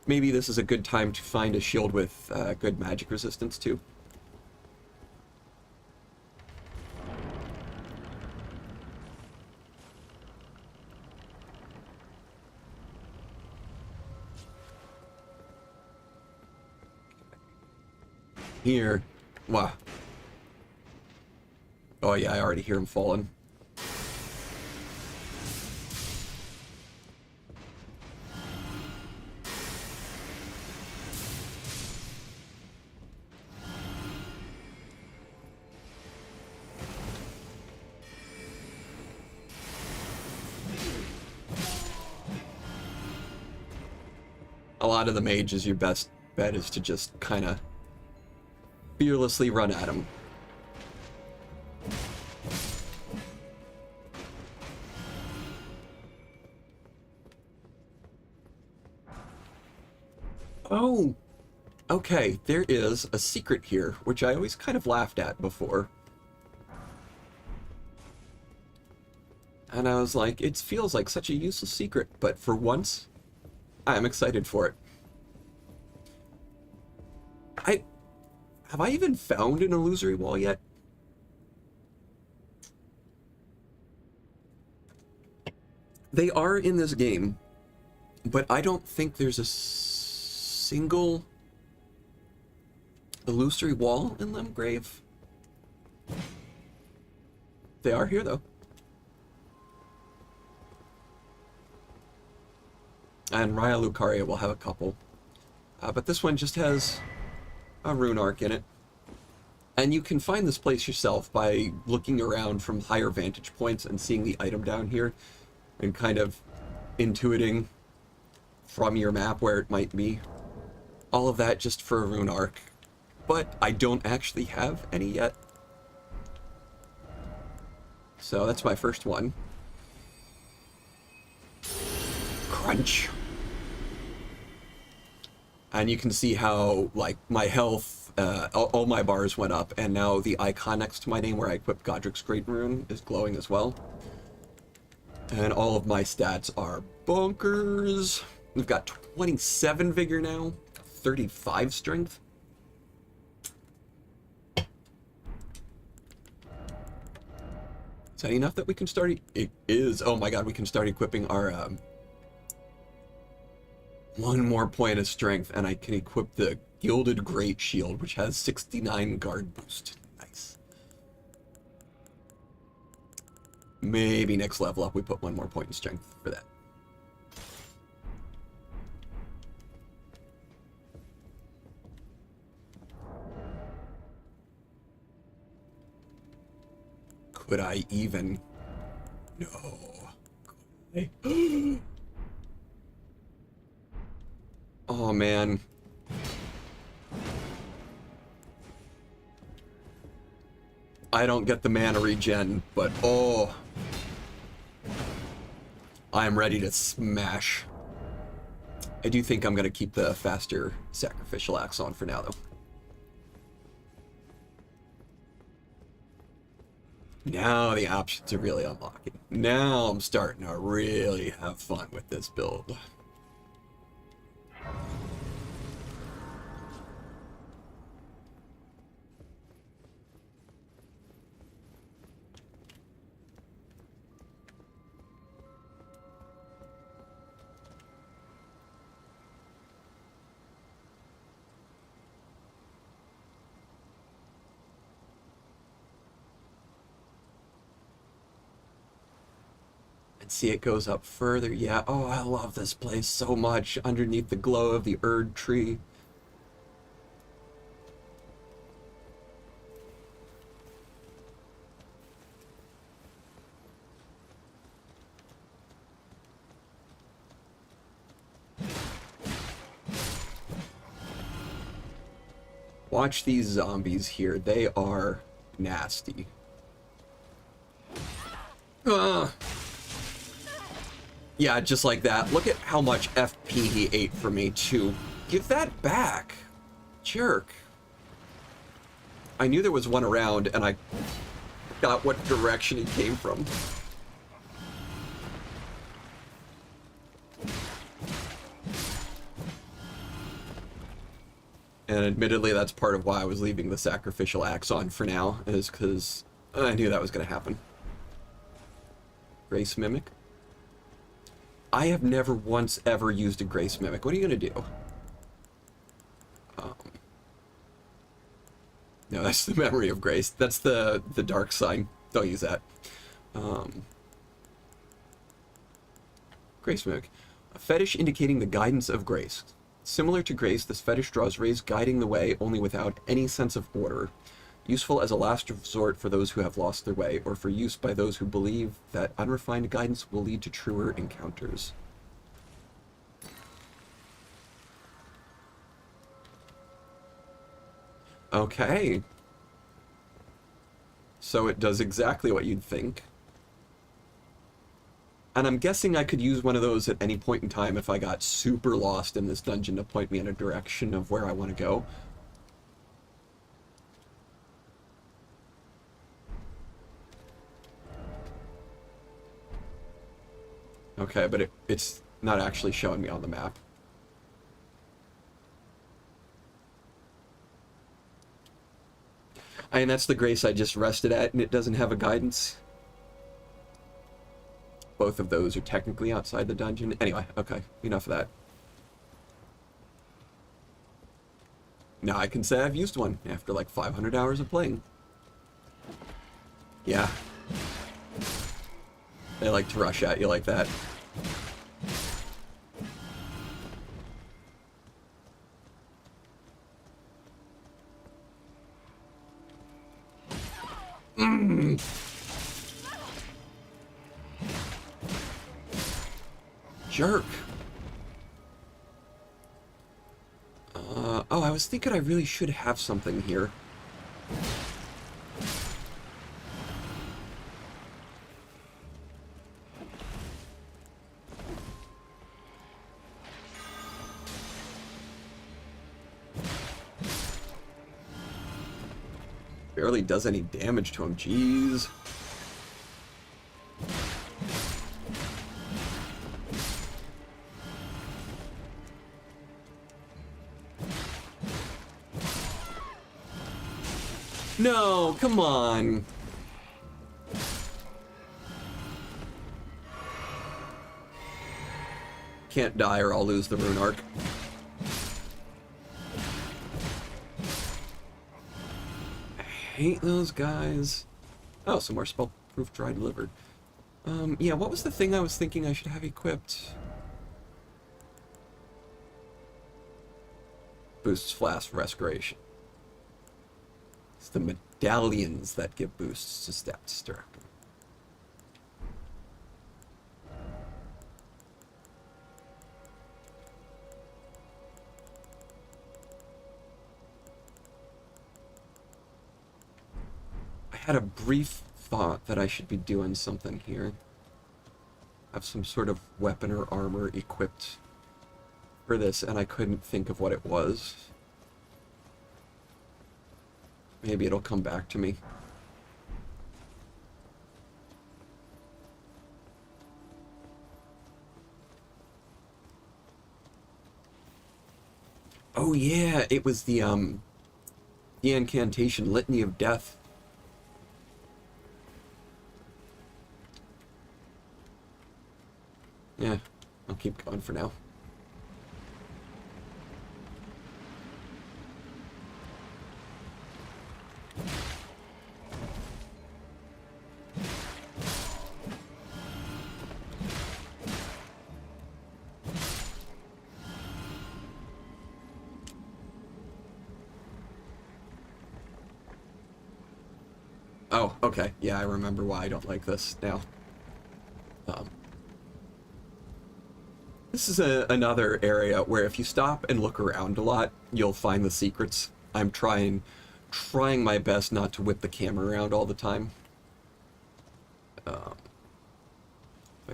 maybe this is a good time to find a shield with good magic resistance too. Here. Wow. Oh yeah, I already hear him falling. A lot of the mages, your best bet is to just kind of fearlessly run at him. Oh, okay, there is a secret here, which I always kind of laughed at before. And I was like, it feels like such a useless secret, but for once, I'm excited for it. Have I even found an illusory wall yet? They are in this game, but I don't think there's a single illusory wall in Limgrave. They are here, though. And Raya Lucaria will have a couple. But this one just has a rune arc in it. And you can find this place yourself by looking around from higher vantage points and seeing the item down here and kind of intuiting from your map where it might be. All of that just for a rune arc. But I don't actually have any yet. So that's my first one. Crunch. And you can see how, like, my health, all my bars went up, and now the icon next to my name where I equipped Godric's Great Rune is glowing as well. And all of my stats are bonkers. We've got 27 vigor now, 35 strength. Is that enough that we can start? It is. Oh my god, we can start equipping our one more point of strength, and I can equip the Gilded Great Shield, which has 69 guard boost. Nice. Maybe next level up we put one more point in strength for that. Could I even? No. Oh man. I don't get the mana regen, but oh. I'm ready to smash. I do think I'm going to keep the faster sacrificial axe on for now, though. Now the options are really unlocking. Now I'm starting to really have fun with this build. See, it goes up further. Yeah, oh, I love this place so much. Underneath the glow of the Erd tree. Watch these zombies here. They are nasty. Yeah, just like that. Look at how much FP he ate for me, too. Give that back. Jerk. I knew there was one around, and I forgot what direction he came from. And admittedly, that's part of why I was leaving the sacrificial axe on for now, is because I knew that was going to happen. Grace Mimic. I have never once ever used a Grace Mimic. What are you going to do? No, that's the Memory of Grace. That's the dark sign. Don't use that. Grace Mimic. A fetish indicating the guidance of grace. Similar to grace, this fetish draws rays guiding the way, only without any sense of order. Useful as a last resort for those who have lost their way, or for use by those who believe that unrefined guidance will lead to truer encounters. Okay. So it does exactly what you'd think. And I'm guessing I could use one of those at any point in time if I got super lost in this dungeon to point me in a direction of where I want to go. Okay, but it's not actually showing me on the map. And that's the grace I just rested at, and it doesn't have a guidance. Both of those are technically outside the dungeon. Anyway, okay, enough of that. Now I can say I've used one after like 500 hours of playing. Yeah. They like to rush at you like that. Jerk. Oh, I was thinking I really should have something here. Barely does any damage to him, jeez. No, come on. Can't die or I'll lose the rune arc. I hate those guys. Oh, some more spellproof dry delivered. Yeah, what was the thing I was thinking I should have equipped? Boosts flask restoration. It's the medallions that give boosts to stats directly. I had a brief thought that I should be doing something here. Have some sort of weapon or armor equipped for this, and I couldn't think of what it was. Maybe it'll come back to me. Oh yeah, it was the incantation Litany of Death. Yeah, I'll keep going for now. Oh, okay. Yeah, I remember why I don't like this now. This is another area where if you stop and look around a lot, you'll find the secrets. I'm trying my best not to whip the camera around all the time. But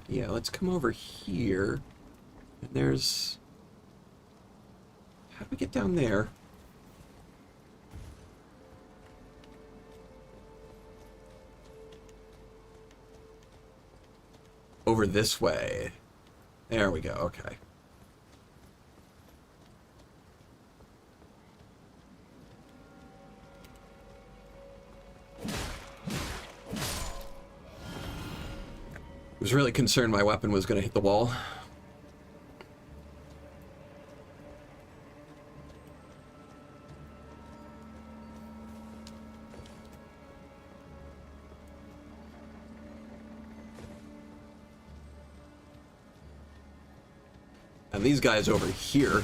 yeah, let's come over here. And there's... How do we get down there? Over this way. There we go, okay. I was really concerned my weapon was going to hit the wall. And these guys over here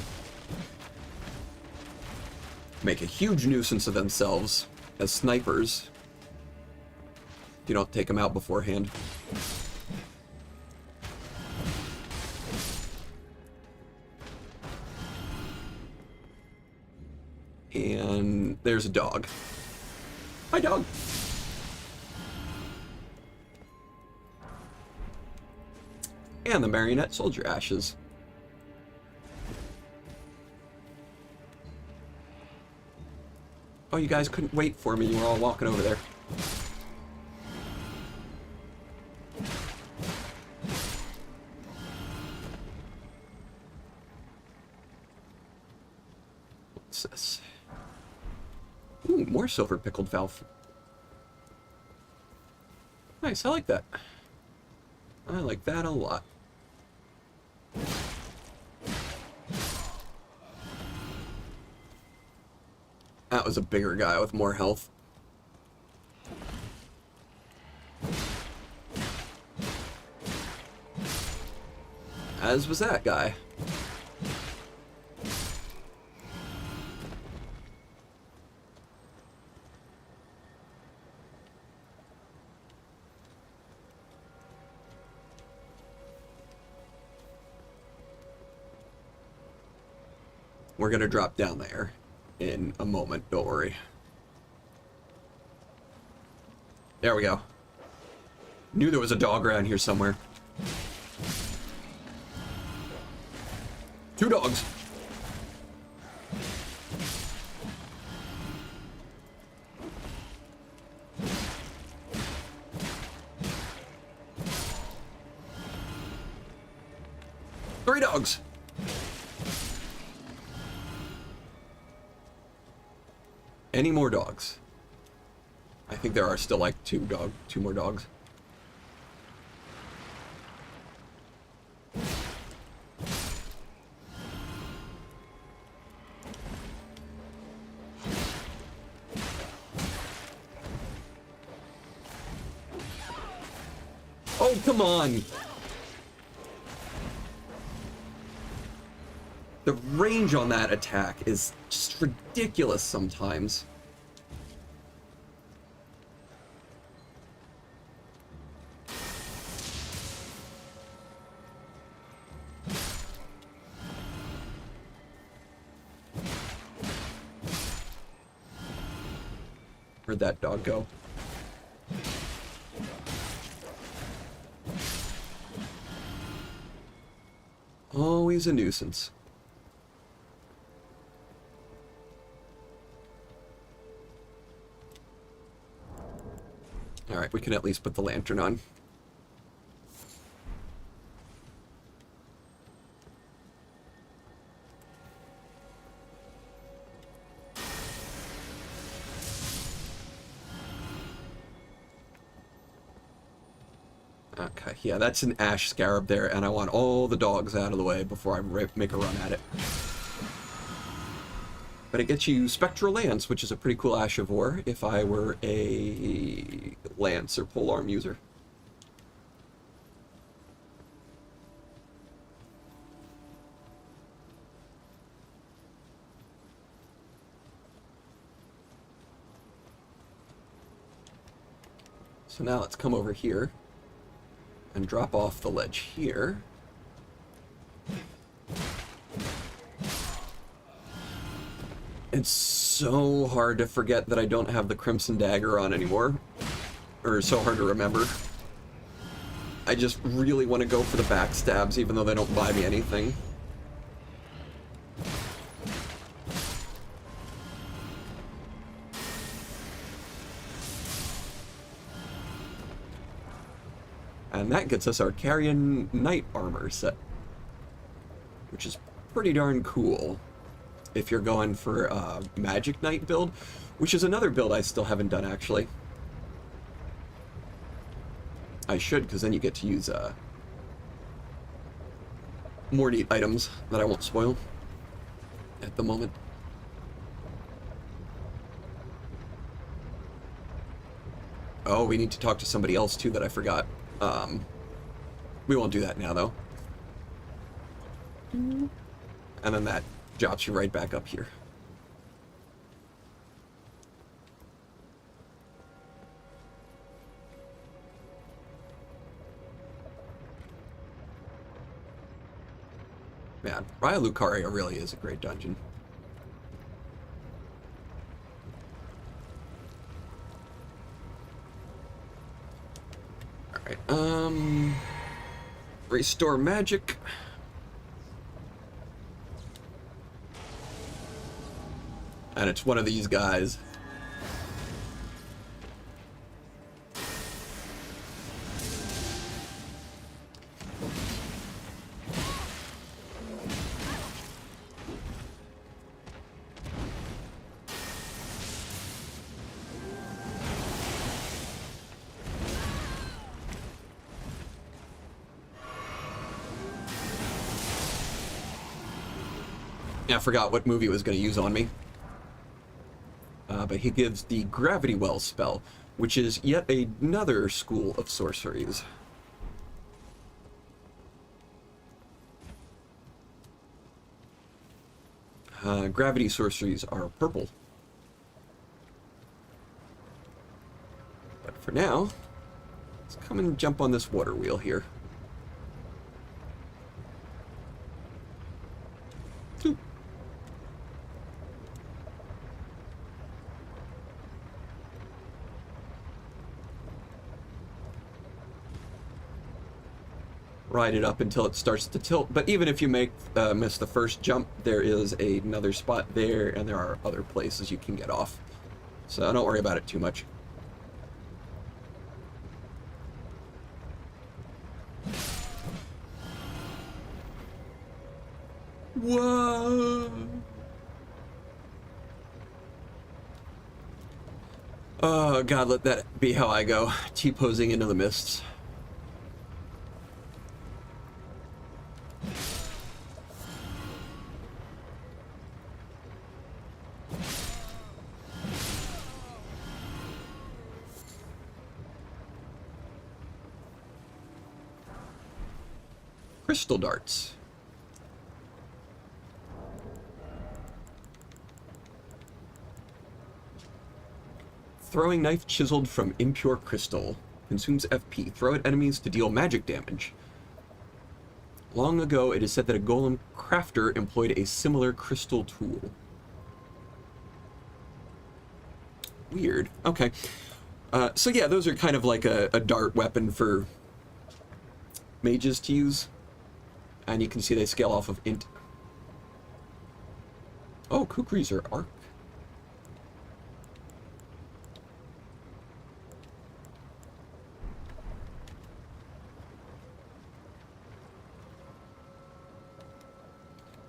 make a huge nuisance of themselves as snipers. You don't take them out beforehand. And there's a dog. Hi, dog. And the marionette soldier ashes. Oh, you guys couldn't wait for me. You were all walking over there. What's this? Ooh, more silver pickled valve. Nice, I like that. I like that a lot. That was a bigger guy with more health. As was that guy. We're gonna drop down there in a moment, don't worry. There we go. Knew there was a dog around here somewhere. 2 dogs. Three dogs. Any more dogs? I think there are still like two more dogs. Oh, come on! The range on that attack is just ridiculous sometimes. Where'd that dog go? Always a nuisance. Alright, we can at least put the lantern on. Okay, yeah, that's an ash scarab there, and I want all the dogs out of the way before I make a run at it. But it gets you Spectral Lance, which is a pretty cool Ash of War if I were a Lance or Polearm user. So now let's come over here and drop off the ledge here. It's so hard to forget that I don't have the Crimson Dagger on anymore. Or so hard to remember. I just really want to go for the backstabs even though they don't buy me anything. And that gets us our Carrion Knight armor set, which is pretty darn cool if you're going for a Magic Knight build, which is another build I still haven't done, actually. I should, because then you get to use more neat items that I won't spoil at the moment. Oh, we need to talk to somebody else, too, that I forgot. We won't do that now, though. And then that drops you right back up here. Man, Raya Lucaria really is a great dungeon. Alright, restore magic. And it's one of these guys. Yeah, I forgot what movie it was going to use on me. But he gives the Gravity Well spell, which is yet another school of sorceries. Gravity sorceries are purple. But for now, let's come and jump on this water wheel here. Ride it up until it starts to tilt, but even if you miss the first jump, there is another spot there, and there are other places you can get off. So don't worry about it too much. Whoa! Oh god, let that be how I go. T-posing into the mists. Crystal darts. Throwing knife chiseled from impure crystal. Consumes FP. Throw at enemies to deal magic damage. Long ago, it is said that a golem crafter employed a similar crystal tool. Weird. Okay. So yeah, those are kind of like a dart weapon for mages to use. And you can see they scale off of int. Oh, kukris are arc.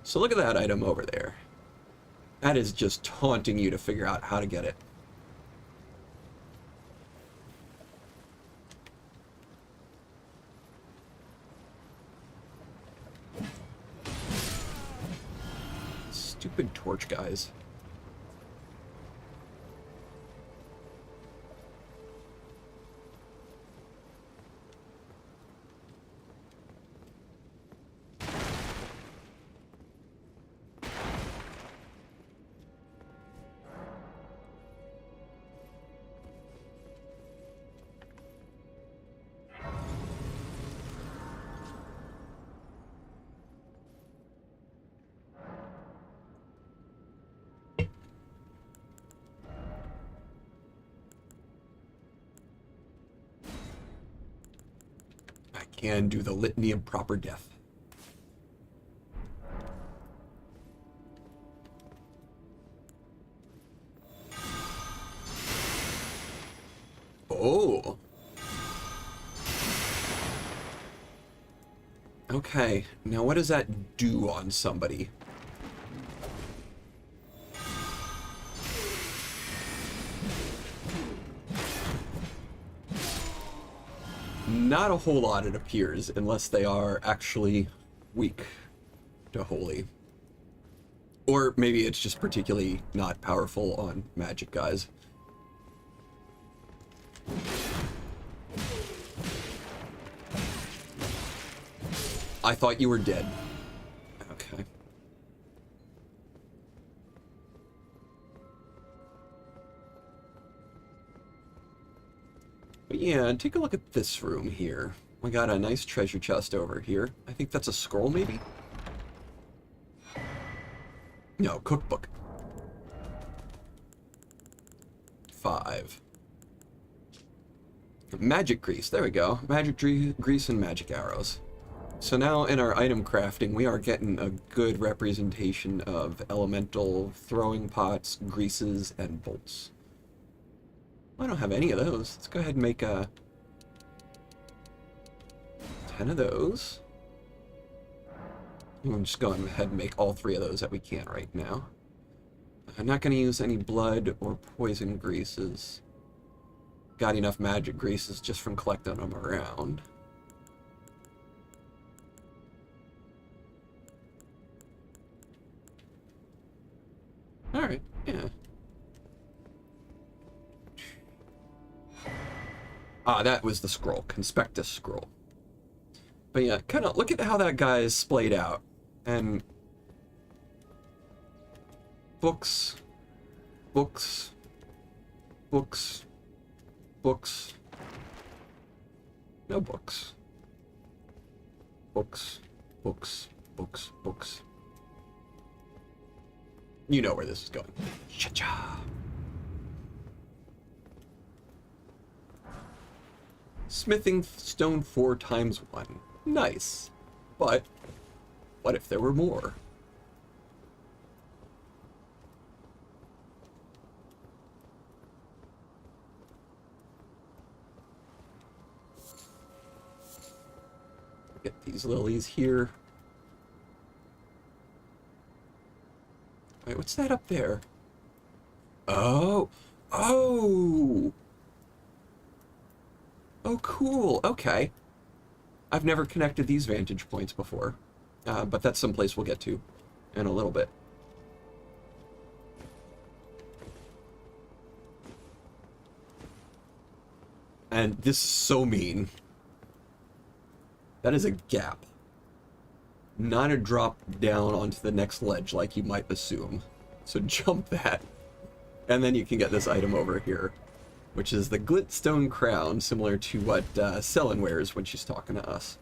So look at that item over there. That is just taunting you to figure out how to get it. Stupid torch guys. I can do the litany of proper death. Oh. Okay, now what does that do on somebody? Not a whole lot, it appears, unless they are actually weak to holy. Or maybe it's just particularly not powerful on magic guys. I thought you were dead. Okay. But yeah, take a look at this room here. We got a nice treasure chest over here. I think that's a scroll, maybe? No, cookbook. 5. Magic grease, there we go. Magic grease and magic arrows. So now in our item crafting, we are getting a good representation of elemental throwing pots, greases, and bolts. I don't have any of those. Let's go ahead and make 10 of those. I'm just going ahead and make all 3 of those that we can right now. I'm not going to use any blood or poison greases. Got enough magic greases just from collecting them around. Alright, yeah. Ah, that was the scroll. Conspectus scroll. But yeah, kind of look at how that guy is splayed out. And books, books, books, books, no books, books, books, books, books. You know where this is going. Cha-cha. Smithing stone 4 times 1. Nice. But what if there were more? Get these lilies here. Wait, what's that up there? Oh, Oh! Oh, cool. Okay. I've never connected these vantage points before. But that's someplace we'll get to in a little bit. And this is so mean. That is a gap. Not a drop down onto the next ledge like you might assume. So jump that. And then you can get this item over here, which is the Glitstone Crown, similar to what Selin wears when she's talking to us.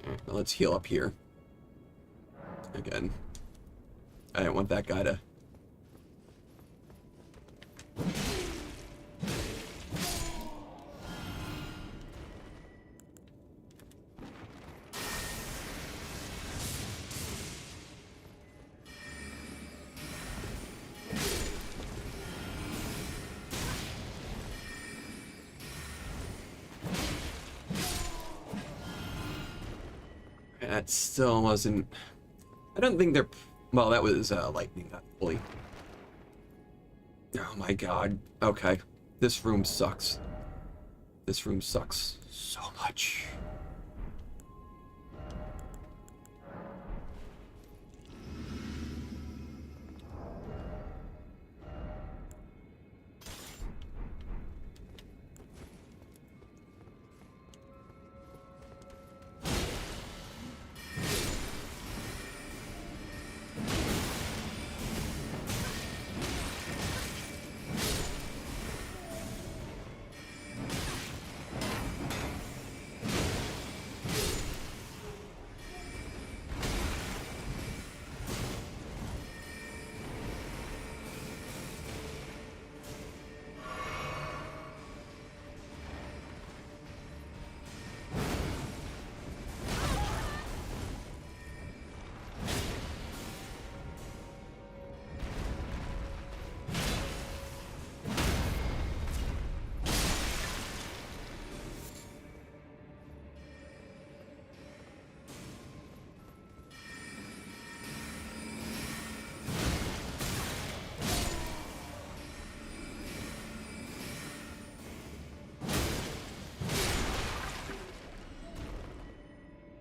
Alright, well, let's heal up here. Again. I don't want that guy to... That still wasn't... I don't think they're... Well, that was lightning, not fully. Oh my god. Okay. This room sucks. This room sucks so much.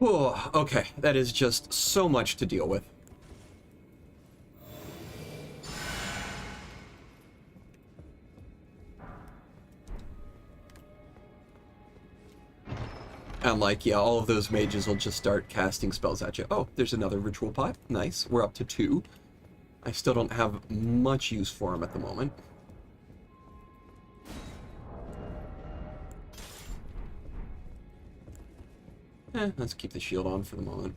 Oh, okay, that is just so much to deal with. And like, yeah, all of those mages will just start casting spells at you. Oh, there's another ritual pipe. Nice. We're up to 2. I still don't have much use for them at the moment. Let's keep the shield on for the moment.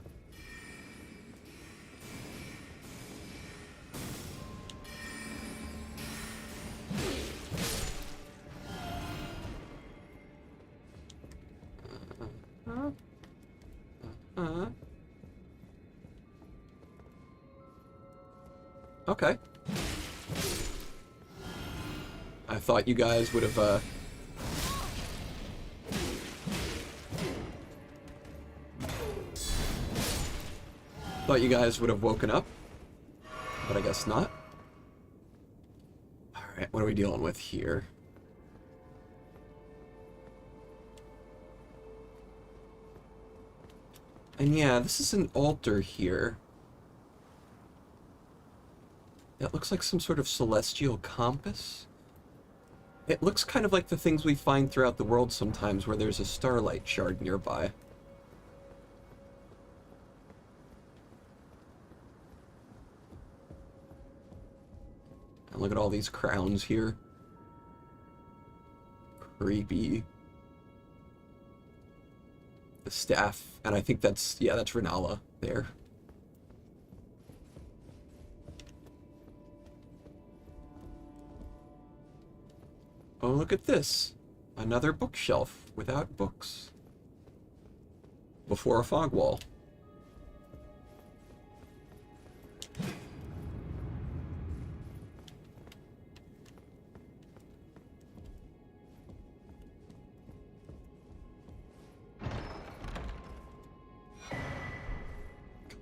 Okay. I thought you guys would have, Thought you guys would have woken up, but I guess not. Alright, what are we dealing with here? And yeah, this is an altar here. That looks like some sort of celestial compass. It looks kind of like the things we find throughout the world sometimes where there's a starlight shard nearby. And look at all these crowns here. Creepy. The staff, and I think that's, yeah, that's Renala there. Oh, look at this. Another bookshelf without books. Before a fog wall.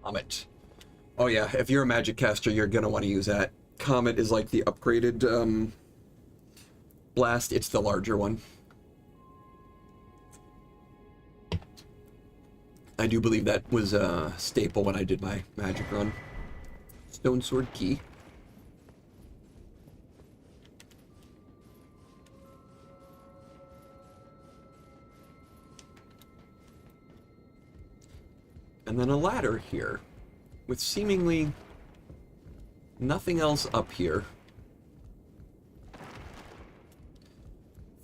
Comet. Oh yeah, if you're a magic caster, you're gonna want to use that. Comet is like the upgraded blast. It's the larger one. I do believe that was a staple when I did my magic run. Stone sword key. And then a ladder here, with seemingly nothing else up here.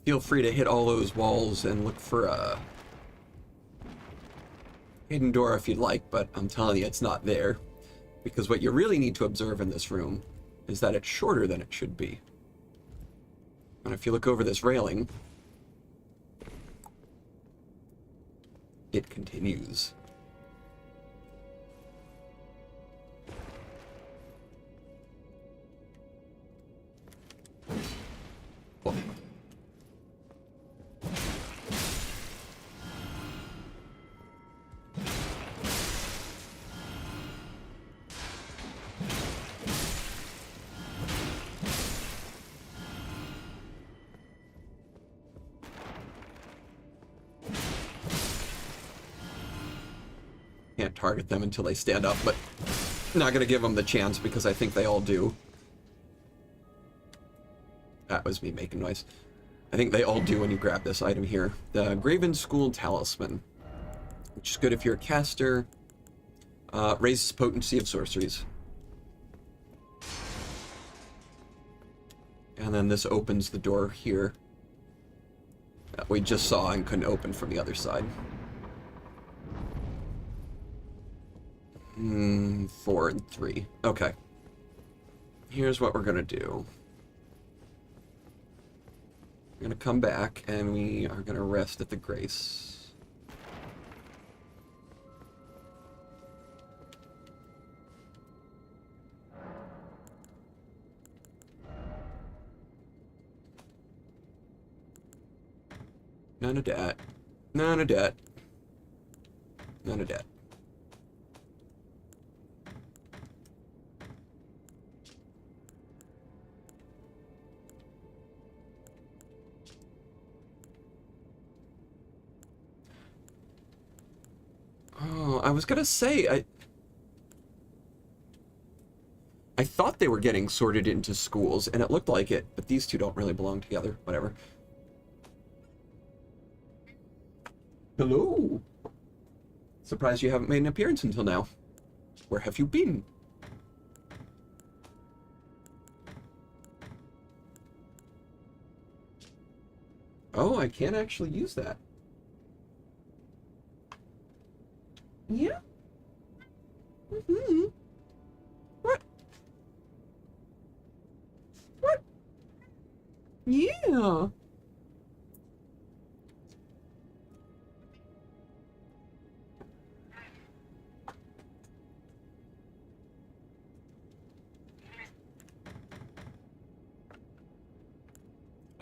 Feel free to hit all those walls and look for a hidden door if you'd like, but I'm telling you, it's not there. Because what you really need to observe in this room is that it's shorter than it should be. And if you look over this railing, it continues. Oh. Can't target them until they stand up, but not gonna give them the chance because I think they all do. That was me making noise. I think they all do when you grab this item here. The Graven School Talisman, which is good if you're a caster. Raises potency of sorceries. And then this opens the door here that we just saw and couldn't open from the other side. 4 and 3. Okay. Here's what we're gonna do. We're gonna come back and we are gonna rest at the Grace. None of that. None of that. None of that. Oh, I was gonna say, I thought they were getting sorted into schools, and it looked like it, but these two don't really belong together. Whatever. Hello. Surprised you haven't made an appearance until now. Where have you been? Oh, I can't actually use that. Yeah. Mm-hmm. What? What? Yeah.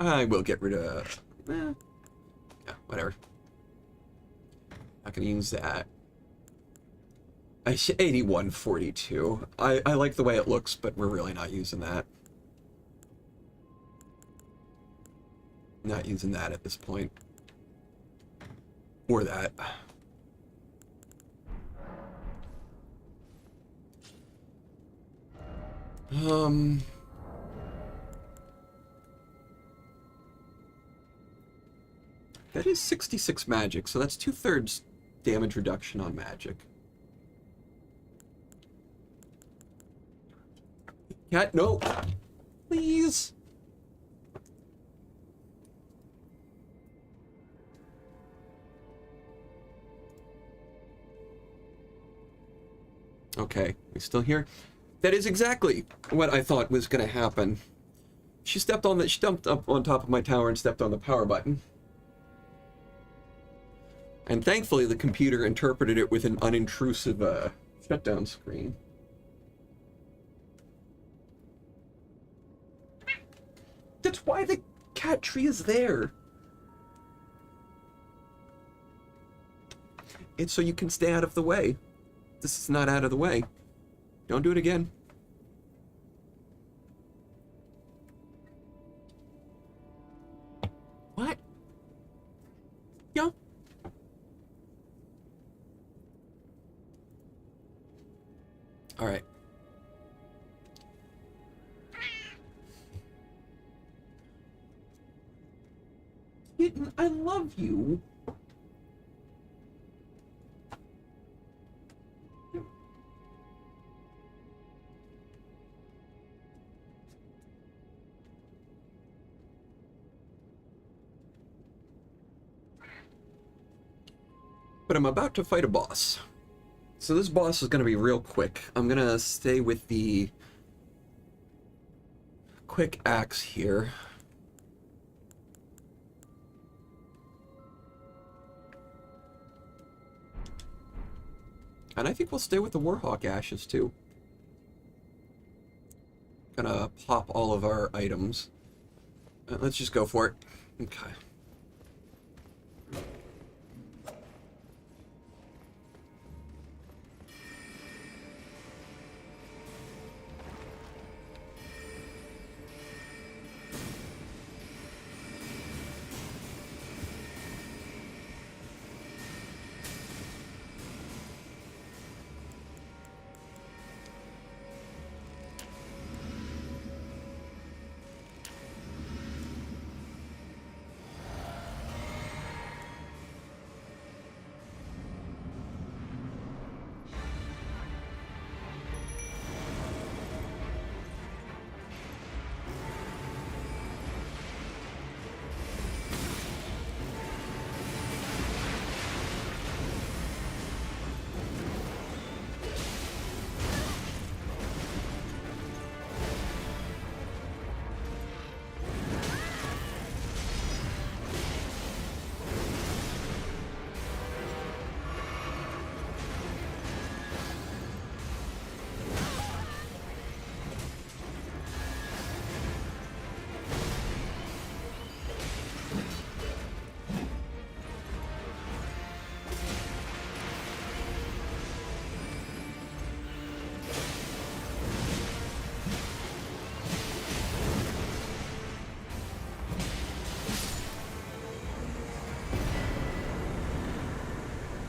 I will get rid of... yeah, whatever. Not gonna use that. 8142. I like the way it looks, but we're really not using that. Not using that at this point. Or that. That is 66 magic, so that's 2/3 damage reduction on magic. Cat, no! Please! Okay, we still here? That is exactly what I thought was gonna happen. She jumped up on top of my tower and stepped on the power button. And thankfully the computer interpreted it with an unintrusive shutdown screen. That's why the cat tree is there. It's so you can stay out of the way. This is not out of the way. Don't do it again. What? Yo. All right. Kitten, I love you. But I'm about to fight a boss. So this boss is going to be real quick. I'm going to stay with the quick axe here. And I think we'll stay with the Warhawk ashes too. Gonna pop all of our items. Let's just go for it. Okay.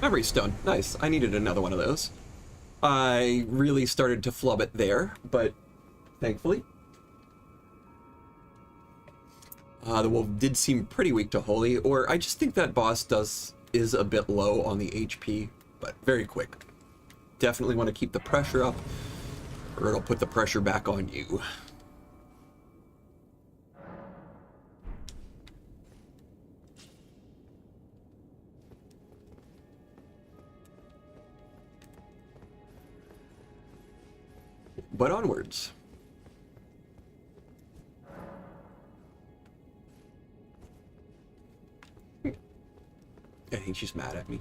Memory stone. Nice. I needed another one of those. I really started to flub it there, but thankfully. The wolf did seem pretty weak to holy, or I just think that boss is a bit low on the HP, but very quick. Definitely want to keep the pressure up, or it'll put the pressure back on you. But onwards. I think she's mad at me.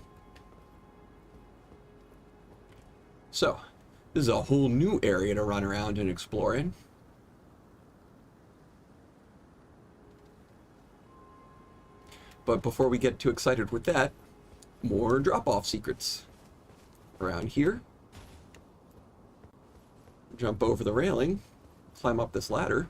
So, this is a whole new area to run around and explore in. But before we get too excited with that, more drop-off secrets. Around here. Jump over the railing, climb up this ladder.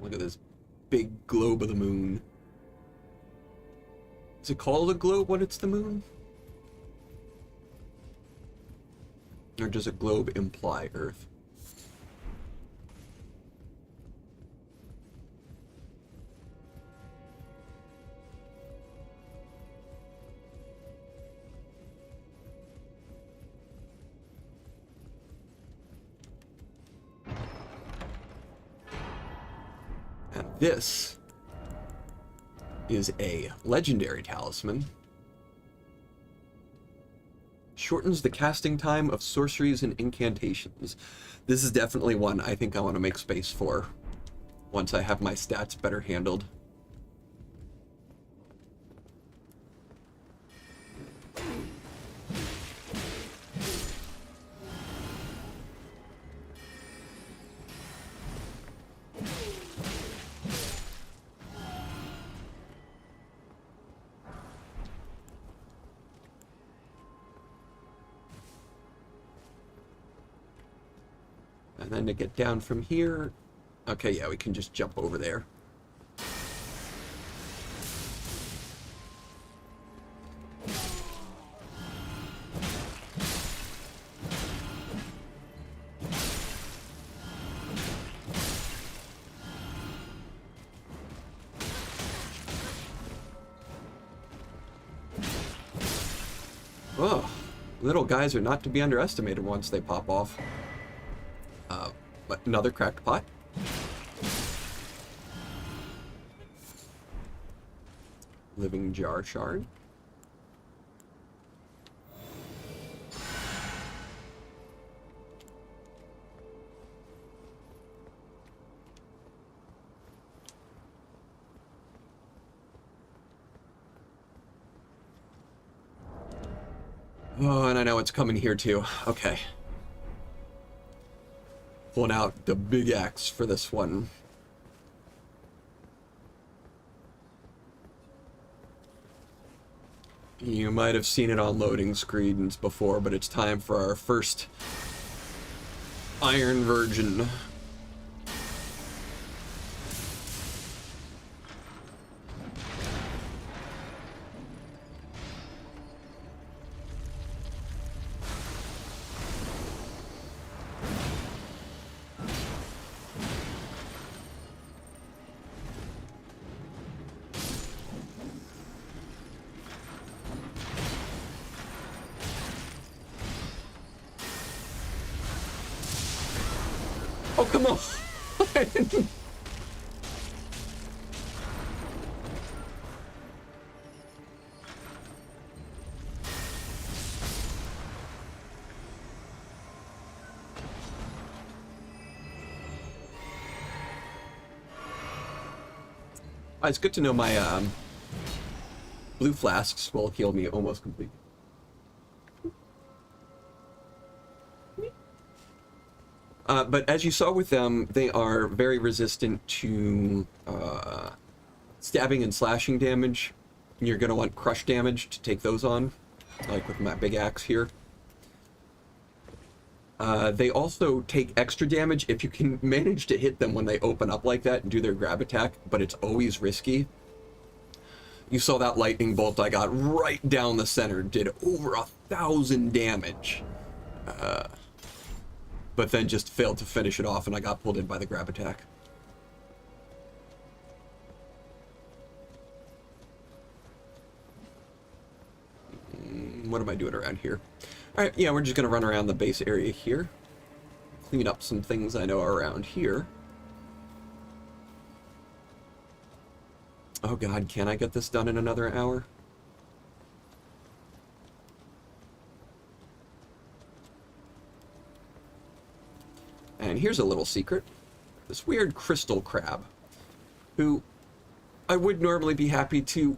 Look at this big globe of the moon. Is it called a globe when it's the moon? Or does a globe imply Earth? And this is a legendary talisman. Shortens the casting time of sorceries and incantations. This is definitely one I think I want to make space for once I have my stats better handled. And then to get down from here... Okay, yeah, we can just jump over there. Oh, little guys are not to be underestimated once they pop off. But another cracked pot. Living jar shard. Oh, and I know it's coming here too. Okay. Pulling out the big axe for this one. You might have seen it on loading screens before, but it's time for our first Iron Virgin. Oh, come on! It's good to know my blue flasks will heal me almost completely. But as you saw with them, they are very resistant to stabbing and slashing damage. You're going to want crush damage to take those on, like with my big axe here. They also take extra damage if you can manage to hit them when they open up like that and do their grab attack, but it's always risky. You saw that lightning bolt I got right down the center, did over 1,000 damage. But then just failed to finish it off and I got pulled in by the grab attack. What am I doing around here? Alright, yeah, we're just going to run around the base area here. Clean up some things I know are around here. Oh god, can I get this done in another hour? And here's a little secret. This weird crystal crab, who I would normally be happy to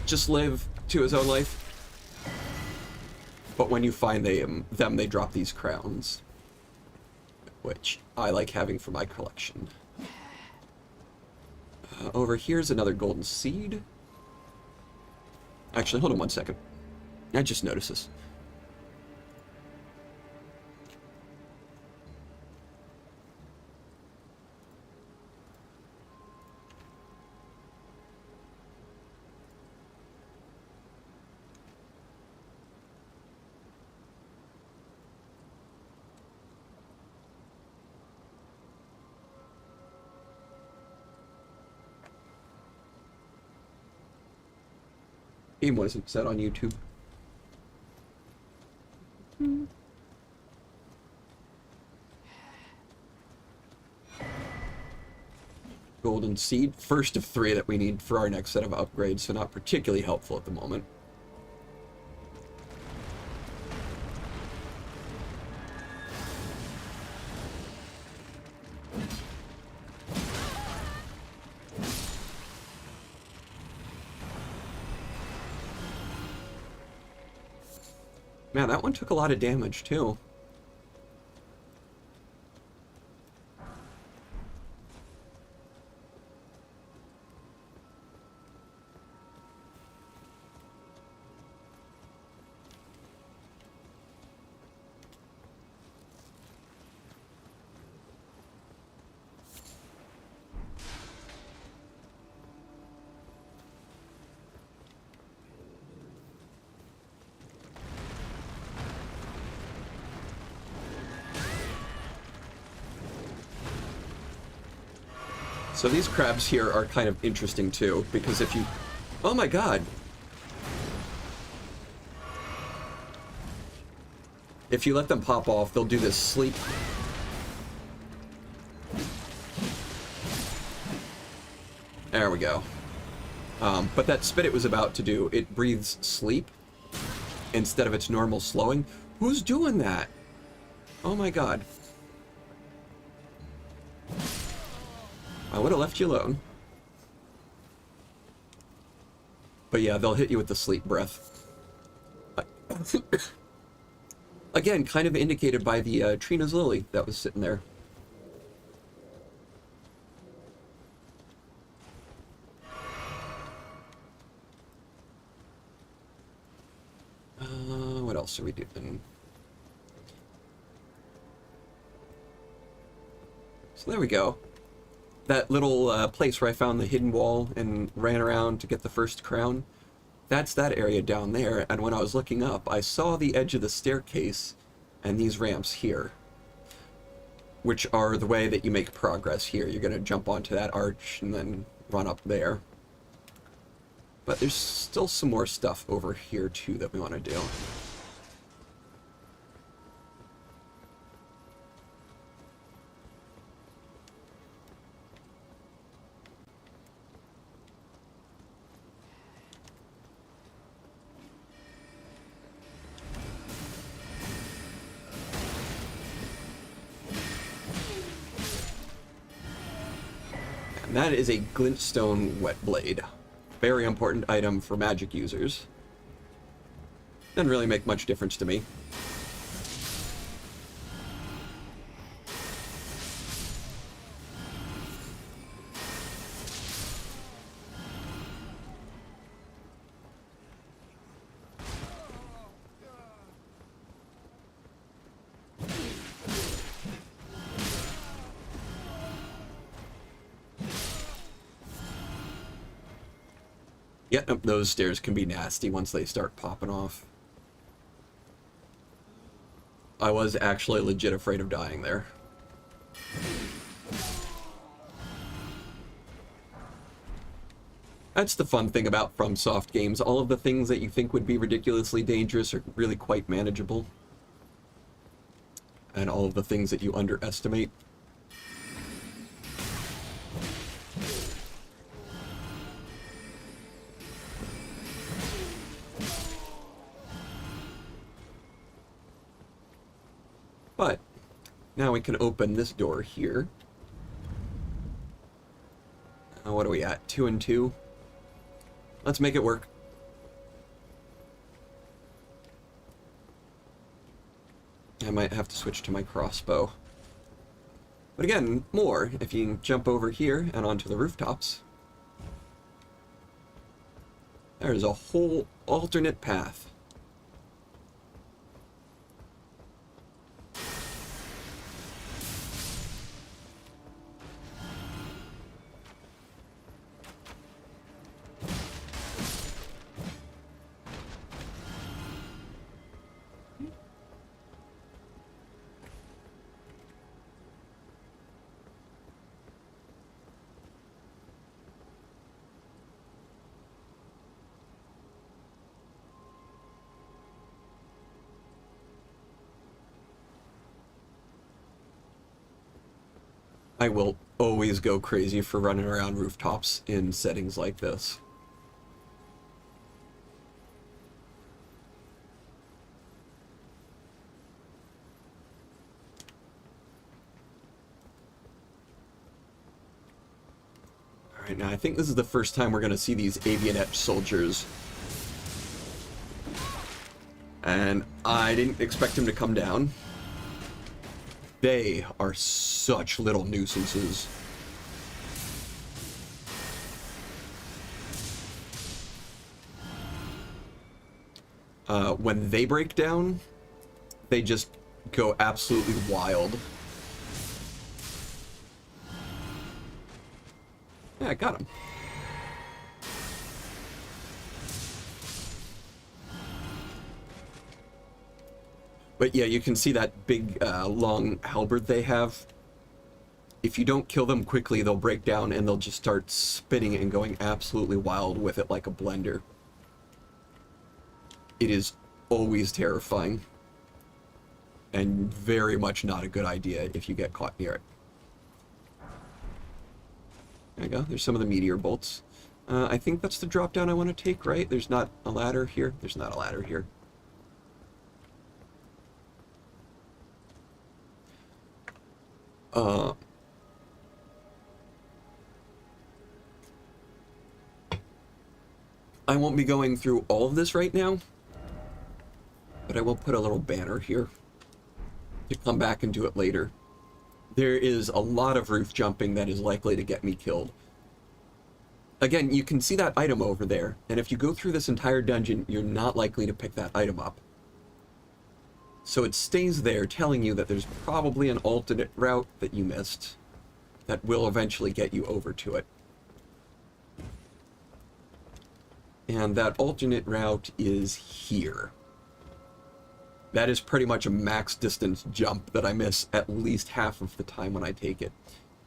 just live to his own life. But when you find them, they drop these crowns, which I like having for my collection. Over here's another golden seed. Actually, hold on one second. I just noticed this. Game wasn't set on YouTube. Golden seed, first of 3 that we need for our next set of upgrades, so not particularly helpful at the moment. Man, that one took a lot of damage, too. So these crabs here are kind of interesting too, because if you... Oh my god! If you let them pop off, they'll do this sleep. There we go. But that spit it was about to do, it breathes sleep instead of its normal slowing. Who's doing that? Oh my god. I would have left you alone. But yeah, they'll hit you with the sleep breath. Again, kind of indicated by the Trina's Lily that was sitting there. What else are we doing? So there we go. That little place where I found the hidden wall and ran around to get the first crown, that's that area down there. And when I was looking up, I saw the edge of the staircase and these ramps here, which are the way that you make progress here. You're going to jump onto that arch and then run up there. But there's still some more stuff over here too that we want to do. And that is a glintstone wet blade. Very important item for magic users. Doesn't really make much difference to me. Yep, those stairs can be nasty once they start popping off. I was actually legit afraid of dying there. That's the fun thing about FromSoft games. All of the things that you think would be ridiculously dangerous are really quite manageable. And all of the things that you underestimate. But now we can open this door here. What are we at? 2 and 2? Let's make it work. I might have to switch to my crossbow. But again, more if you jump over here and onto the rooftops. There's a whole alternate path. I will always go crazy for running around rooftops in settings like this. Alright, now I think this is the first time we're going to see these Avionet soldiers. And I didn't expect him to come down. They are such little nuisances. When they break down, they just go absolutely wild. Yeah, I got him. But yeah, you can see that big, long halberd they have. if you don't kill them quickly, they'll break down and they'll just start spinning and going absolutely wild with it like a blender. It is always terrifying. And very much not a good idea if you get caught near it. There you go. There's some of the meteor bolts. I think that's the drop down I want to take, right? There's not a ladder here. There's not a ladder here. I won't be going through all of this right now, but I will put a little banner here to come back and do it later. There is a lot of roof jumping that is likely to get me killed. Again, you can see that item over there, and if you go through this entire dungeon, you're not likely to pick that item up. So it stays there telling you that there's probably an alternate route that you missed that will eventually get you over to it. And that alternate route is here. That is pretty much a max distance jump that I miss at least half of the time when I take it.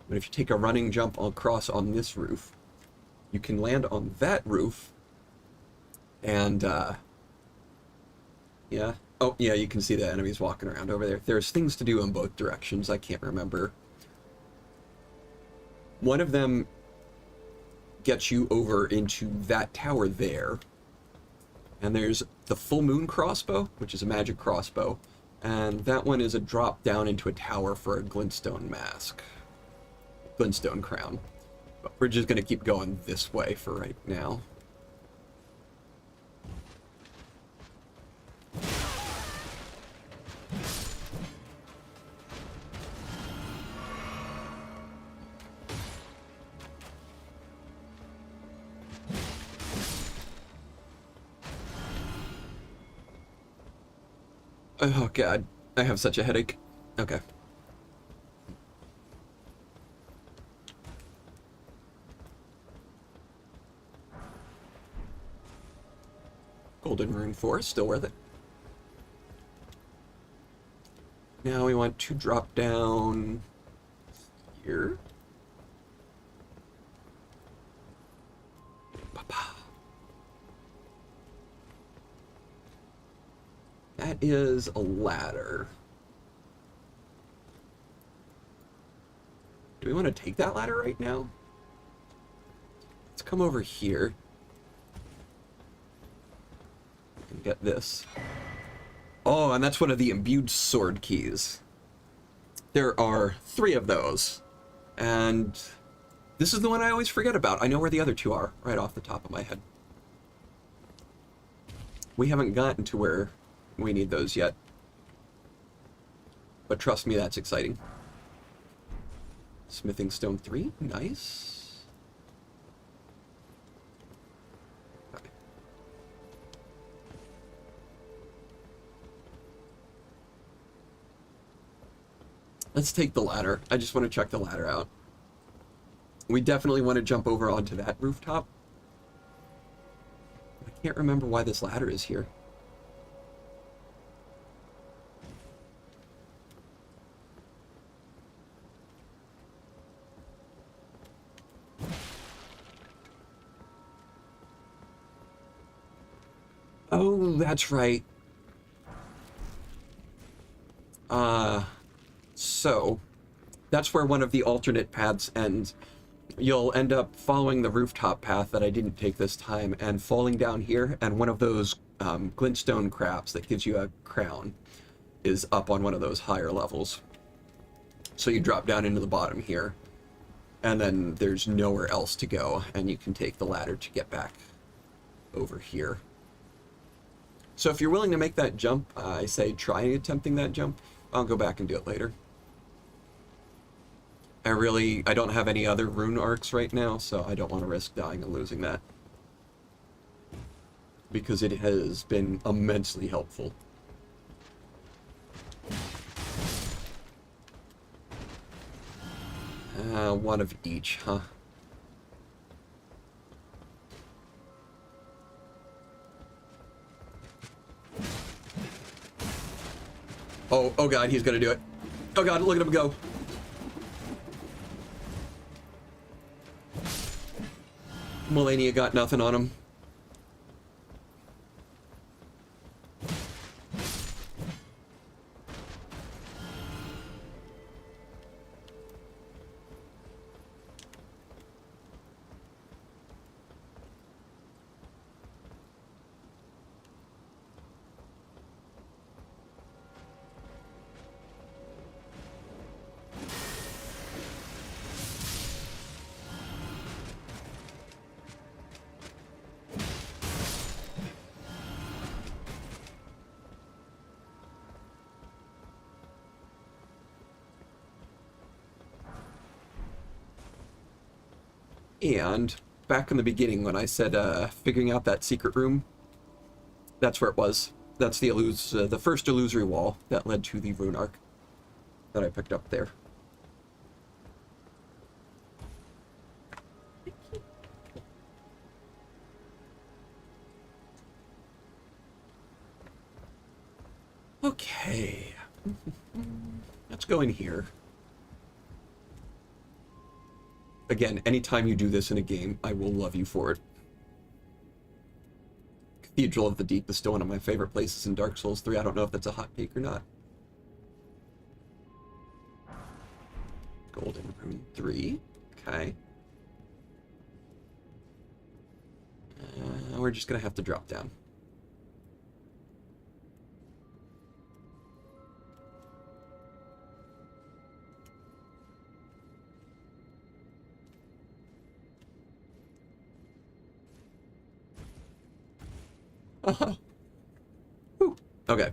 But if you take a running jump across on this roof, you can land on that roof, and, yeah. Oh, yeah, you can see the enemies walking around over there. There's things to do in both directions. I can't remember. One of them gets you over into that tower there. And there's the full moon crossbow, which is a magic crossbow. And that one is a drop down into a tower for a glintstone mask. Glintstone crown. But we're just going to keep going this way for right now. Oh god, I have such a headache. Okay. Golden Rune Forest, still worth it. Now we want to drop down here. That is a ladder. Do we want to take that ladder right now? Let's come over here and get this. Oh, and that's one of the imbued sword keys. There are 3 of those. And this is the one I always forget about. I know where the other 2 are, right off the top of my head. We haven't gotten to where we need those yet. But trust me, that's exciting. Smithing stone 3, nice. Okay. Let's take the ladder. I just want to check the ladder out. We definitely want to jump over onto that rooftop. I can't remember why this ladder is here. Oh, that's right. So that's where one of the alternate paths ends. You'll end up following the rooftop path that I didn't take this time and falling down here, and one of those glintstone crabs that gives you a crown is up on one of those higher levels. So you drop down into the bottom here, and then there's nowhere else to go, and you can take the ladder to get back over here. So if you're willing to make that jump, I say try attempting that jump. I'll go back and do it later. I don't have any other rune arcs right now, so I don't want to risk dying and losing that. Because it has been immensely helpful. One of each, huh? Oh god, he's gonna do it. Oh god, look at him go. Melania got nothing on him. And back in the beginning when I said figuring out that secret room, that's where it was. That's the first illusory wall that led to the rune arc that I picked up there. Okay. Let's go in here. Again, anytime you do this in a game, I will love you for it. Cathedral of the Deep is still one of my favorite places in Dark Souls 3. I don't know if that's a hot take or not. Golden Rune 3. Okay. We're just going to have to drop down. Whew. Okay.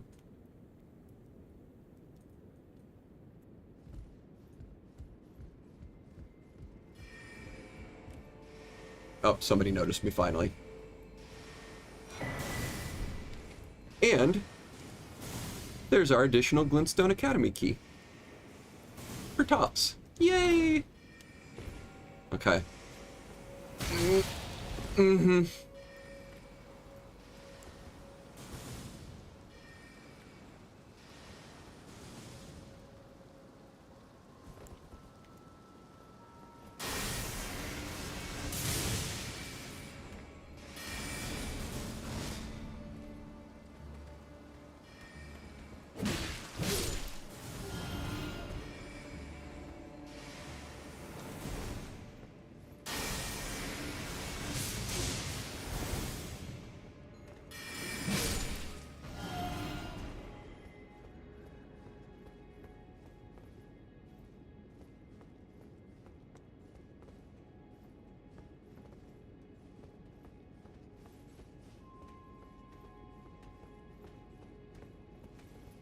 Oh, somebody noticed me finally. And there's our additional Glintstone Academy key. For tops. Yay! Okay. Mm-hmm.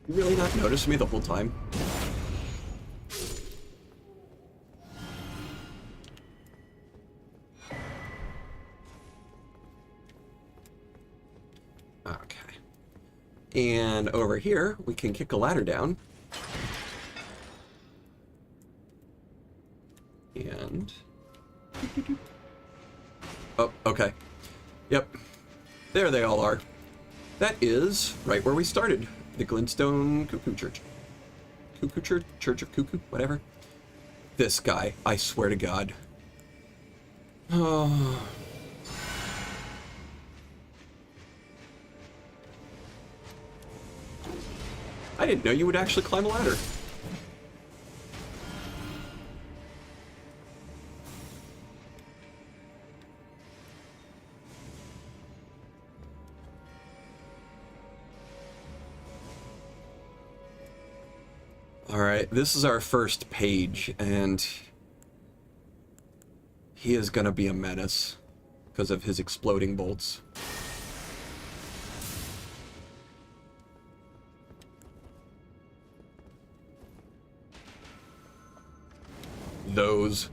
You really not noticed me the whole time? Okay. And over here, we can kick a ladder down. And... Oh, okay. Yep. There they all are. That is right where we started. The Glintstone Cuckoo Church. Cuckoo Church? Church of Cuckoo? Whatever. This guy, I swear to God. Oh. I didn't know you would actually climb a ladder. Alright, this is our first page, and he is gonna be a menace because of his exploding bolts. Those.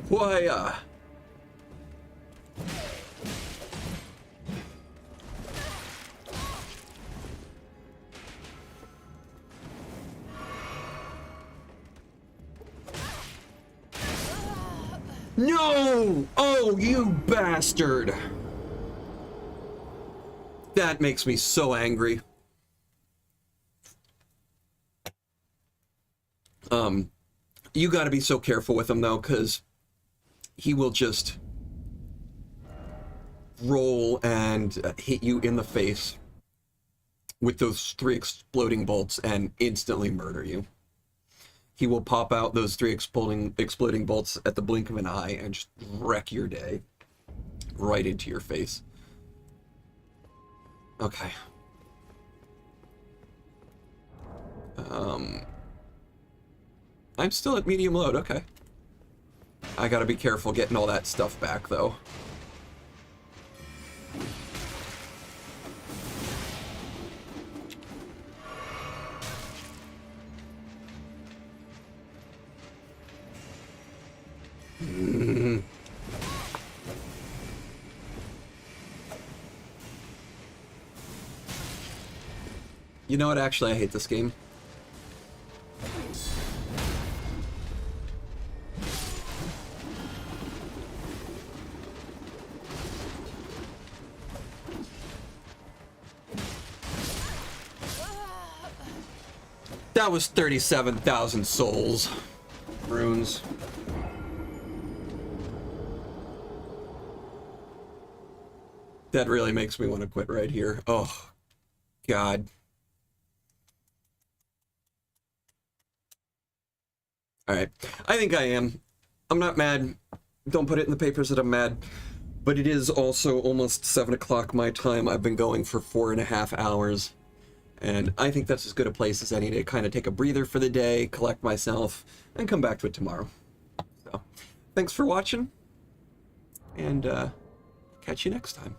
Why, No! Oh, you bastard! That makes me so angry. You got to be so careful with him though, because he will just roll and hit you in the face with those 3 exploding bolts and instantly murder you. He will pop out those 3 exploding bolts at the blink of an eye and just wreck your day right into your face. Okay. I'm still at medium load, okay. I gotta be careful getting all that stuff back, though. You know what? Actually, I hate this game. That was 37,000 souls. Runes. That really makes me want to quit right here. Oh, God. Alright. I think I am. I'm not mad. Don't put it in the papers that I'm mad. But it is also almost 7 o'clock my time. I've been going for 4.5 hours. And I think that's as good a place as any to kind of take a breather for the day, collect myself, and come back to it tomorrow. So, thanks for watching. And, catch you next time.